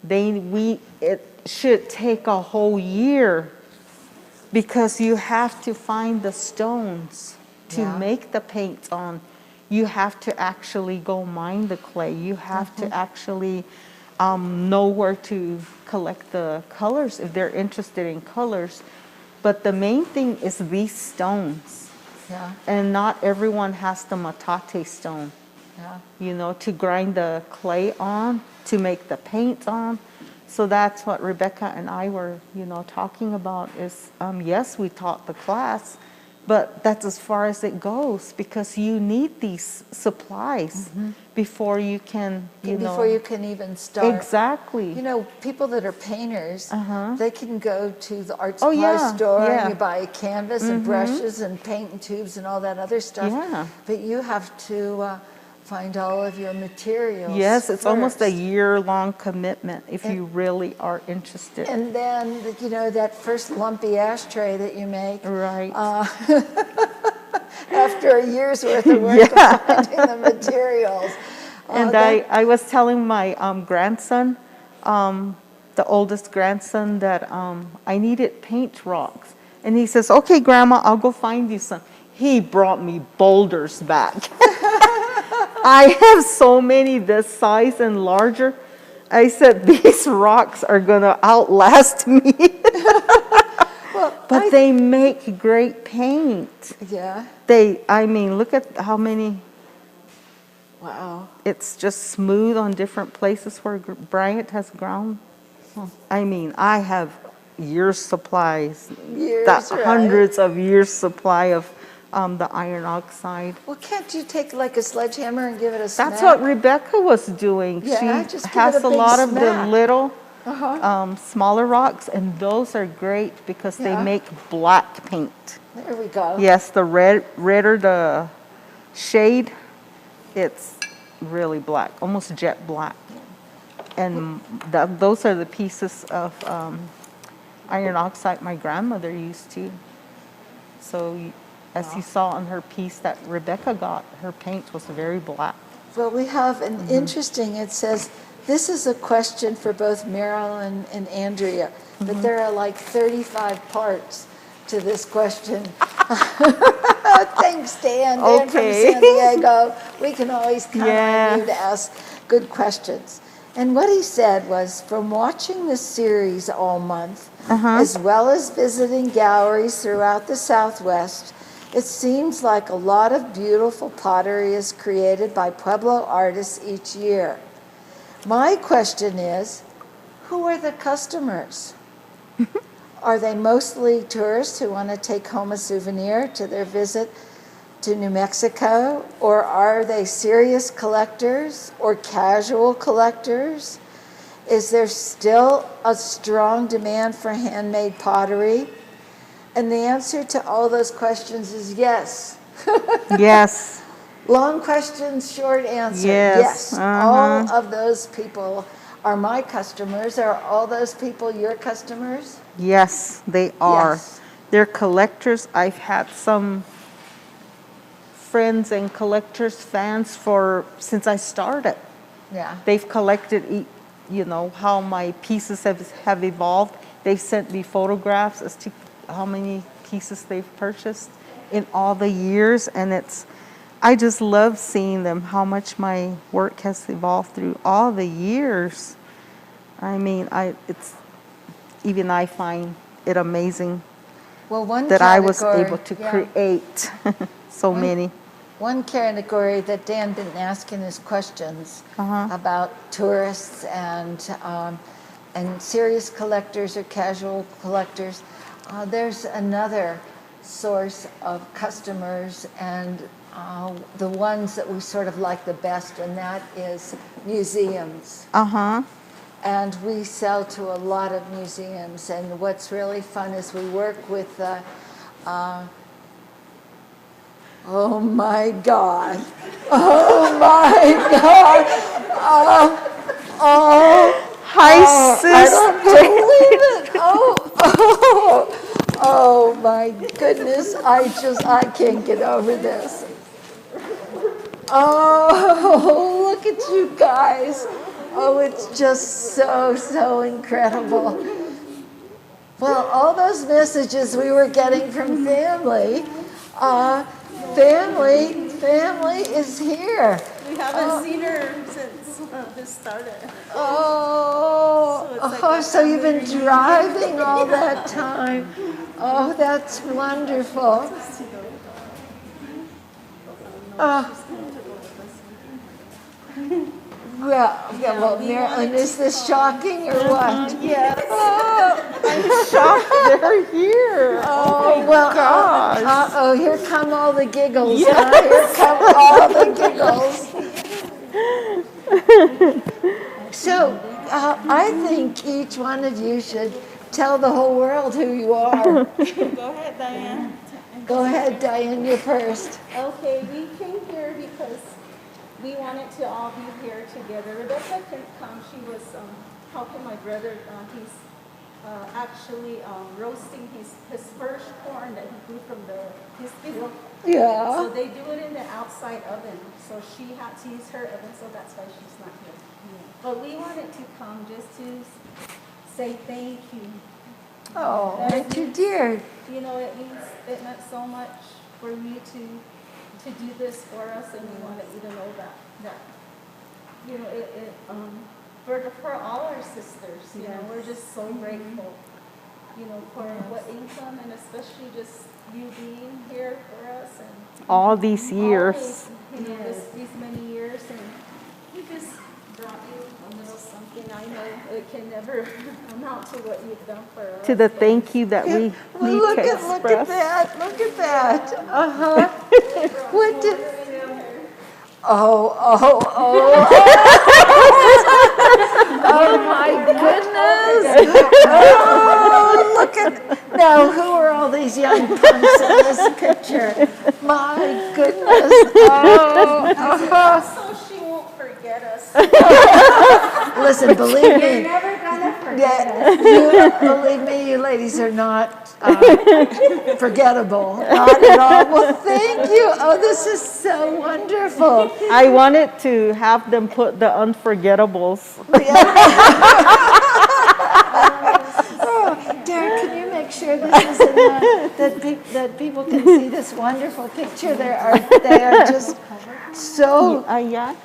it should take a whole year because you have to find the stones to Yeah. make the paints on. You have to actually go mine the clay. You have to actually know where to collect the colors if they're interested in colors. But the main thing is these stones. Yeah, And not everyone has the matate stone, yeah. to grind the clay on, to make the paint on. So that's what Rebecca and I were, talking about is, yes, we taught the class, but that's as far as it goes because you need these supplies before you can, Before you can even start. Exactly. People that are painters, they can go to the art Oh, supply yeah, store yeah. and you buy canvas and brushes and paint and tubes and all that other stuff. Yeah. But you have to find all of your materials. Yes, it's almost a first. year-long commitment if you really are interested. And then, that first lumpy ashtray that you make. Right. After a year's worth of work of finding the materials. And I was telling my grandson, the oldest grandson, that I needed paint rocks. And he says, okay, Grandma, I'll go find you some. He brought me boulders back. I have so many this size and larger. I said, these rocks are going to outlast me. But they make great paint. Yeah. Look at how many. Wow. It's just smooth on different places where Bryant has ground. I have years supplies. Right? Hundreds of years supply of the iron oxide. Well, can't you take like a sledgehammer and give it a smack? That's what Rebecca was doing. Yeah, She just give has it a a big lot of the smack. little smaller rocks, and those are great because they Yeah. make black paint. There we go. Yes, the redder the shade, it's really black, almost jet black. And those are the pieces of iron oxide my grandmother used to. So as you saw on her piece that Rebecca got, her paint was very black. Well, we have an interesting, it says, this is a question for both Marilyn and Andrea, but there are like 35 parts to this question. Thanks, Dan. Dan from Okay. San Diego. We can always count Yeah. on you to ask good questions. And what he said was, from watching this series all month, as well as visiting galleries throughout the Southwest, it seems like a lot of beautiful pottery is created by Pueblo artists each year. My question is, who are the customers? Are they mostly tourists who want to take home a souvenir to their visit to New Mexico? Or are they serious collectors or casual collectors? Is there still a strong demand for handmade pottery? And the answer to all those questions is yes. Yes. Long questions, short answer. Yes. All of those people are my customers. Are all those people your customers? Yes, they are. Yes. They're collectors. I've had some friends and collectors, fans since I started. Yeah. They've collected, how my pieces have evolved. They've sent me photographs as to how many pieces they've purchased in all the years, and I just love seeing them, how much my work has evolved through all the years. I mean, even I find it amazing Well, one that I was category- able to yeah. create so many. One category that Dan didn't ask in his questions Uh-huh. about tourists and serious collectors or casual collectors, there's another source of customers and the ones that we sort of like the best, and that is museums. Uh-huh. And we sell to a lot of museums, and what's really fun is we work with oh my God. Oh my God. Hi, I sis. don't believe it. Oh my goodness. I can't get over this. Oh, look at you guys. Oh, it's just so incredible. Well, all those messages we were getting from family, family is here. We haven't seen her since this started. So you've been driving all that time. Oh, that's wonderful. Well, Marilyn, is this shocking or what? Yes. I'm shocked they're here. Oh, well, gosh. here come all the giggles. Huh? Here come all the giggles. So, I think each one of you should tell the whole world who you are. Go ahead, Diane. Go ahead, Diane, you're first. Okay, we came here because we wanted to all be here together. Rebecca couldn't come. She was helping my brother. He's actually roasting his first corn that he grew from his field. Yeah. So they do it in the outside oven. So she had to use her oven, so that's why she's not here. But we wanted to come just to say thank you. Oh, aren't you dear? You know, it meant so much for you to do this for us, and we wanted you to know that you know for all our sisters, you know, we're just so grateful, you know, for what income and especially just you being here for us and All these years. always, you know, these many years, and we just brought you a little something. I know it can never amount to what you've done for us. To the thank you that we Well, need look to at express. that. Look at that. What did... Oh my goodness. Oh, look at... Now, who are all these young punks in this picture? My goodness. So she won't forget us. Listen, believe me. You're never gonna forget us. Believe me, you ladies are not forgettable. Not at all. Well, thank you. Oh, this is so wonderful. I wanted to have them put the unforgettables. Derek, can you make sure this is in that people can see this wonderful picture? They are just so... Yeah.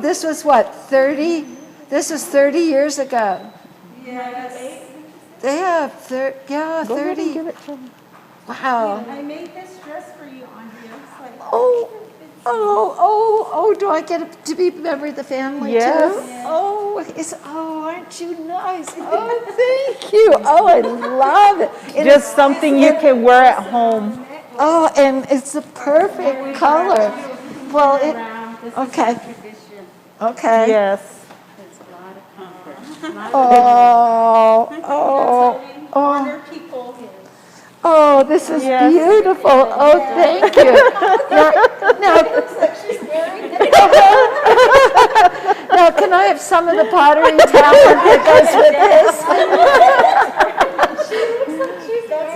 This was what, 30? This is 30 years ago. Yes. They have, 30. Go ahead and 30. give it to them. Wow. I made this dress for you, Andrea. It's like, Oh, do I get to be a member of the family Yes. too? Aren't you nice? Oh, thank you. Oh, I love it. Just something you can wear at home. Oh, and it's the perfect color. Well, okay. Okay. Yes. honor people. Oh, this is Yes. beautiful. Oh, thank you. Now, can I have some of the pottery talent that goes with this?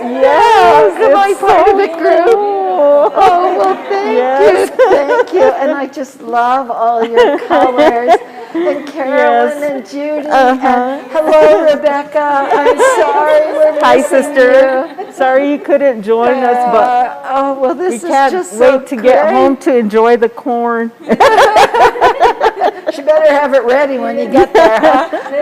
Yes, am I part of the group? Oh, well, thank you. And I just love all your colors. And Carolyn and Judy. And hello, Rebecca. I'm sorry we're Hi, missing sister. you. Sorry you couldn't join us, but Oh, well, this we is can't just wait so to get great. home to enjoy the corn. She better have it ready when you get there, huh? This was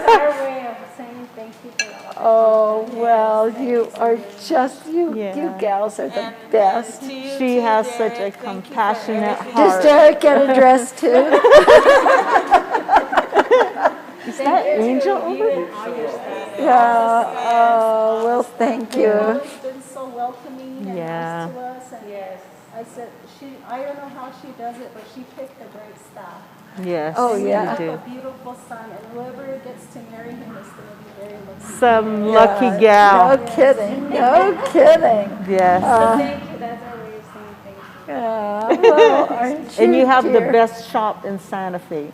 our way of saying thank you for all that. Oh, well, you are just, you Yeah. gals are the best. She has such a compassionate Does heart. Derek get a dress too? Is that Angel over You there? and all your staff. Yeah, oh, well, thank They've you. always been so welcoming and Yeah. nice to us. And Yes. I said, I don't know how she does it, but she picked a great staff. Yes. Oh, We yeah. have You a do. beautiful son, and whoever gets to marry him is going to be very lucky. Some lucky Yeah, gal. No kidding, no kidding. Yes. Thank you. That's our way of saying thank you. Yeah, well, aren't you, And you have the dear? best shop in Santa Fe.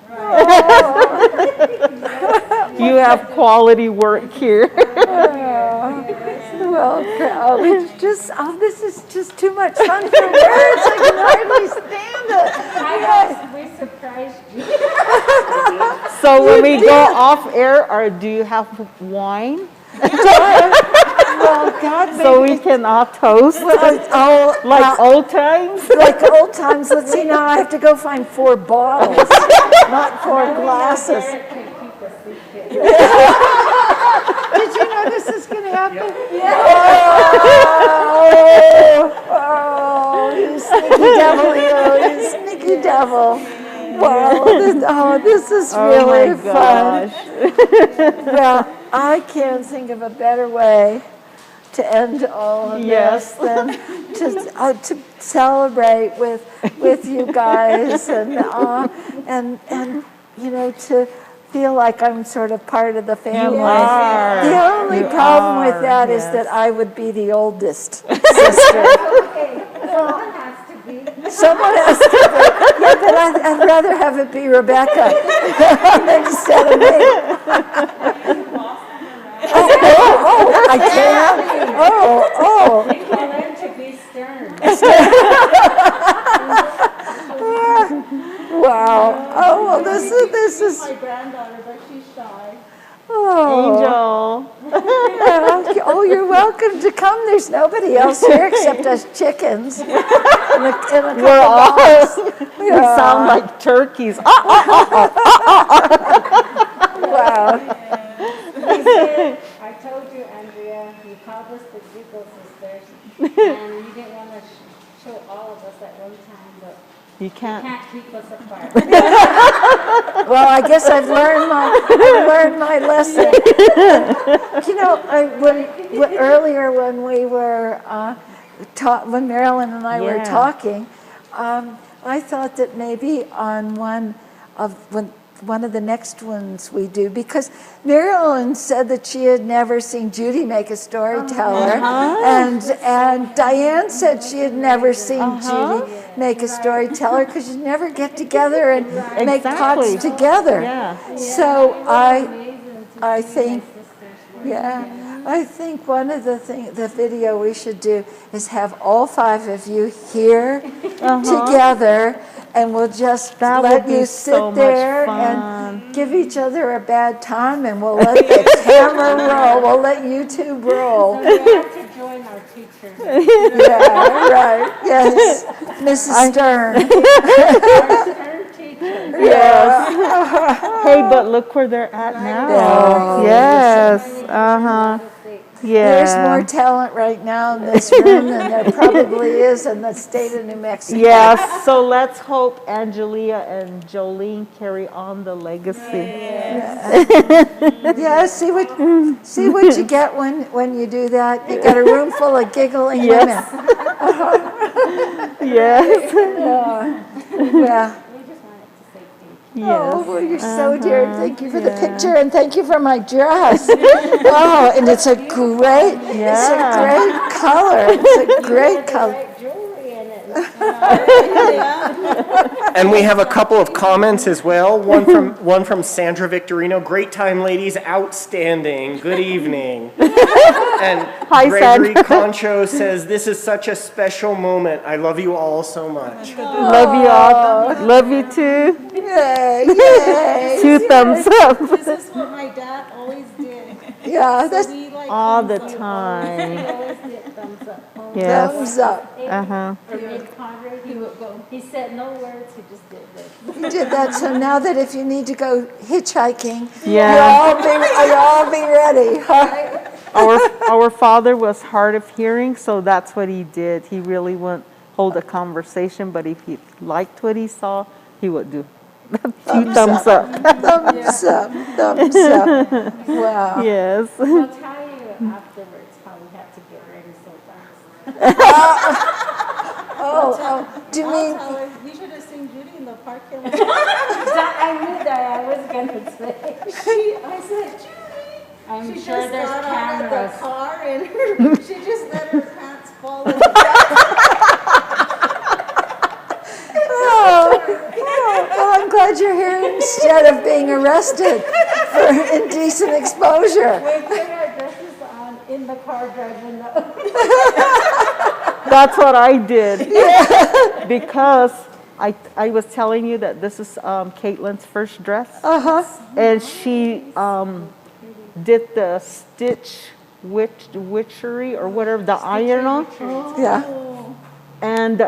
You have quality work here. Well, it's just, this is just too much fun for words. I can hardly stand it. We surprised you. So when we go off air, or do you have wine? Well, God, So we can all toast like old times? like old times. Let's see, now I have to go find 4 bottles, not 4 glasses. Did you know this is going to happen? Oh, you sneaky devil, you sneaky devil. Wow, this is really Oh my fun. gosh. Well, I can't think of a better way to end all of Yes. this than to celebrate with you guys and you know, to feel like I'm sort of part of the family. are. The only You problem are, with that is yes. that I would be the oldest sister. Okay, someone has to be. Someone has to be. Yeah, but I'd rather have it be Rebecca instead of me. Oh, I can. Oh. We call them to be stern. Wow. Oh, well, this is. My granddaughter, but she's shy. Oh. Angel. Yeah. Oh, you're welcome to come. There's nobody else here except us chickens. In a couple We're all, box. we sound like turkeys. Wow. I told you, Andrea, you called us the Giggle Sisters, and you didn't want to show all of us at one time, but You you can't. can't keep us apart. Well, I guess I've learned my lesson. You know, earlier when we were when Marilyn and I were Yeah. talking, I thought that maybe on one of the next ones we do, because Marilyn said that she had never seen Judy make a storyteller, and Diane said she had never seen Judy make a storyteller because you never get together and make pots Exactly. together. Yeah. So I think, yeah, I think one of the video we should do is have all 5 of you here together, and we'll just That let would be you so sit much there fun. and give each other a bad time, and we'll let the camera roll. We'll let YouTube roll. So you have to join our teacher. Yeah, right. Yes, Mrs. Stern. Our stern teacher. Yeah. Hey, but look where they're at now. Oh, Yes. Uh-huh. Yeah. There's more talent right now in this room than there probably is in the state of New Mexico. Yes. So let's hope Angelia and Jolene carry on the legacy. Yeah, see what you get when you do that. You got a room full of giggling Yes. women. Yes. Yeah. We just wanted to say thank you. Yes. Oh, well, you're so dear. Thank you for the picture, and thank you for my dress. Oh, and it's a great color. It's a great color. Like jewelry in it. And we have a couple of comments as well. One from Sandra Victorino. Great time, ladies. Outstanding. Good evening. And Hi, Gregory Sandra. Concho says, this is such a special moment. I love you all so much. Love you all. Love you too. Yay, yay. 2 thumbs up. This is what my dad always did. Yeah, that's We like All the thumbs up. time. We always get thumbs up. Yes. Thumbs up. Uh-huh. Or mid Conrad, he would go, he said no words, he just did this. You did that, so now that if you need to go hitchhiking, Yeah. you'll all be ready, huh? Our father was hard of hearing, so that's what he did. He really wouldn't hold a conversation, but if he liked what he saw, he would do two thumbs up. Thumbs up, thumbs up. Wow. Yes. We'll tell you afterwards how we had to get ready so fast. Oh, do you mean, Tell her, you should have seen Judy in the parking lot. I knew that I was gonna say. I said, Judy. I'm She sure just there's got out of cameras. the car and she just let her pants fall. And well, I'm glad you're here instead of being arrested for indecent exposure. we put our dresses on in the car driving up. That's what I did. Because I was telling you that this is Caitlin's first dress. Uh-huh. And she did the stitch witchery or whatever, the iron on. Yeah. And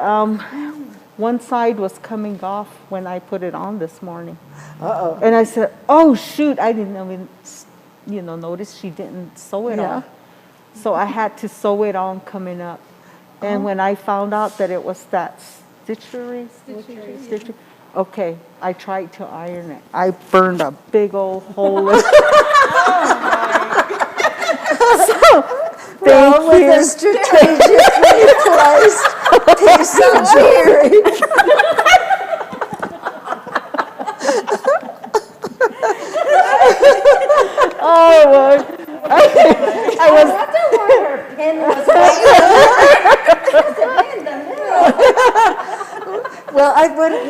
one side was coming off when I put it on this morning. Uh-oh. And I said, oh, shoot, I didn't even, notice she didn't sew it Yeah. on. So I had to sew it on coming up. And when I found out that it was that stitchery, okay, I tried to iron it. I burned a big old hole in it. Well, with a strategically placed piece of jewelry. Oh, well, I was, Pin was Well,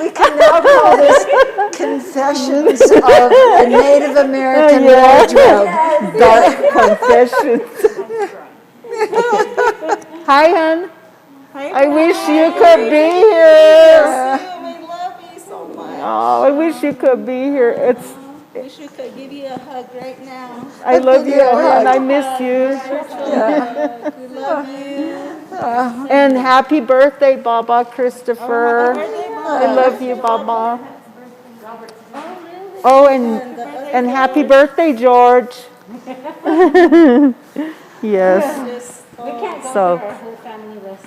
we can now call this Confessions of a Native American Wardrobe. dark confessions. Hi, hon. I wish you could be here. We love you so much. Oh, I wish you could be here. Wish we could give you a hug right now. I love you and I miss you. We love you. And happy birthday, Baba Christopher. I love you, Baba. Oh, and happy birthday, George. Yes. We can't go So- through our whole family list.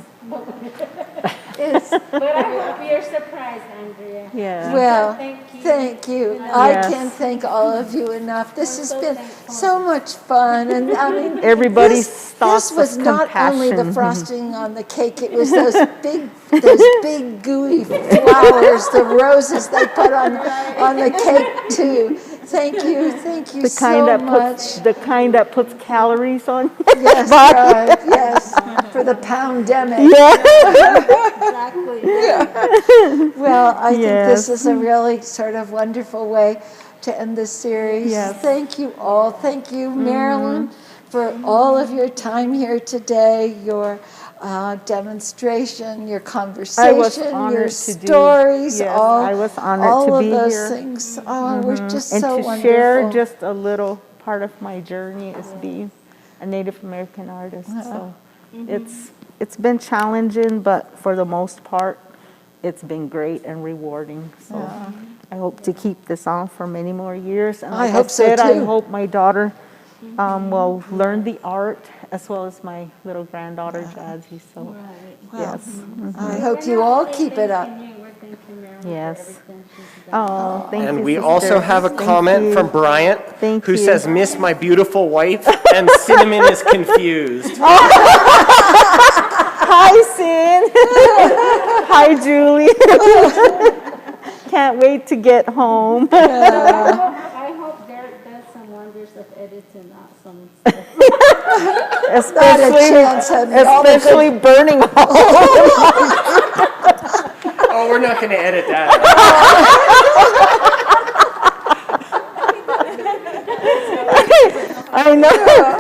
It's, But I hope you're surprised, Andrea. Yeah. well, Thank you. thank you. I Yes. can't thank all of you enough. This has been so much fun, and I mean, Everybody's this thoughts was of not only the compassion. frosting on the cake; it was those big gooey flowers, the roses they put on the cake too. Thank you The kind so that much. puts the calories on. Yes, right, yes, for the pandemic. Yeah. Exactly. Well, I think this Yes. is a really sort of wonderful way to end this series. Yes. Thank you all. Thank you, Marilyn, for all of your time here today, your demonstration, your conversation, honored your to do- stories, yes, all, I was honored all to of be those here. things. Oh, we're just And so to wonderful. share just a little part of my journey as being a Native American artist. So it's been challenging, but for the most part, it's been great and rewarding. So I hope to keep this on for many more years. And I like hope so, said, I too. hope my daughter will learn the art as well as my little granddaughter, Jazzy. So yes. I hope you all keep it up. We're thanking Marilyn for Yes. everything she's done. Oh, thank you, And we sister. also have a Thank comment you. from Bryant Thank who you. says, "Miss my beautiful wife," and Cinnamon is confused. Hi, Sin. Hi, Julie. Can't wait to get home. I hope Derek does some wonders of editing out some stuff. Not a chance. honey. All the good- Especially burning home. Oh, we're not going to edit that. I know.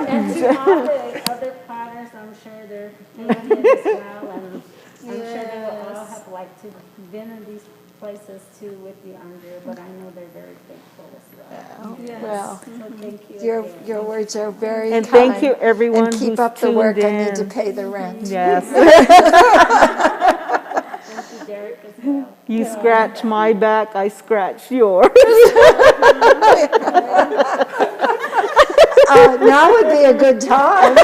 And to all the other potters, I'm sure they're doing it as well, and I'm sure they will all have like like to been in these places too with you, Andrea, but I know they're very thankful as well. Yes. Well, So thank you your again. words are very And kind. thank you, everyone And keep who's up the work. tuned I need to in. pay the rent. Yes. Thank you, Derek, as well. You scratch my back, I scratch yours. Now would be a good time.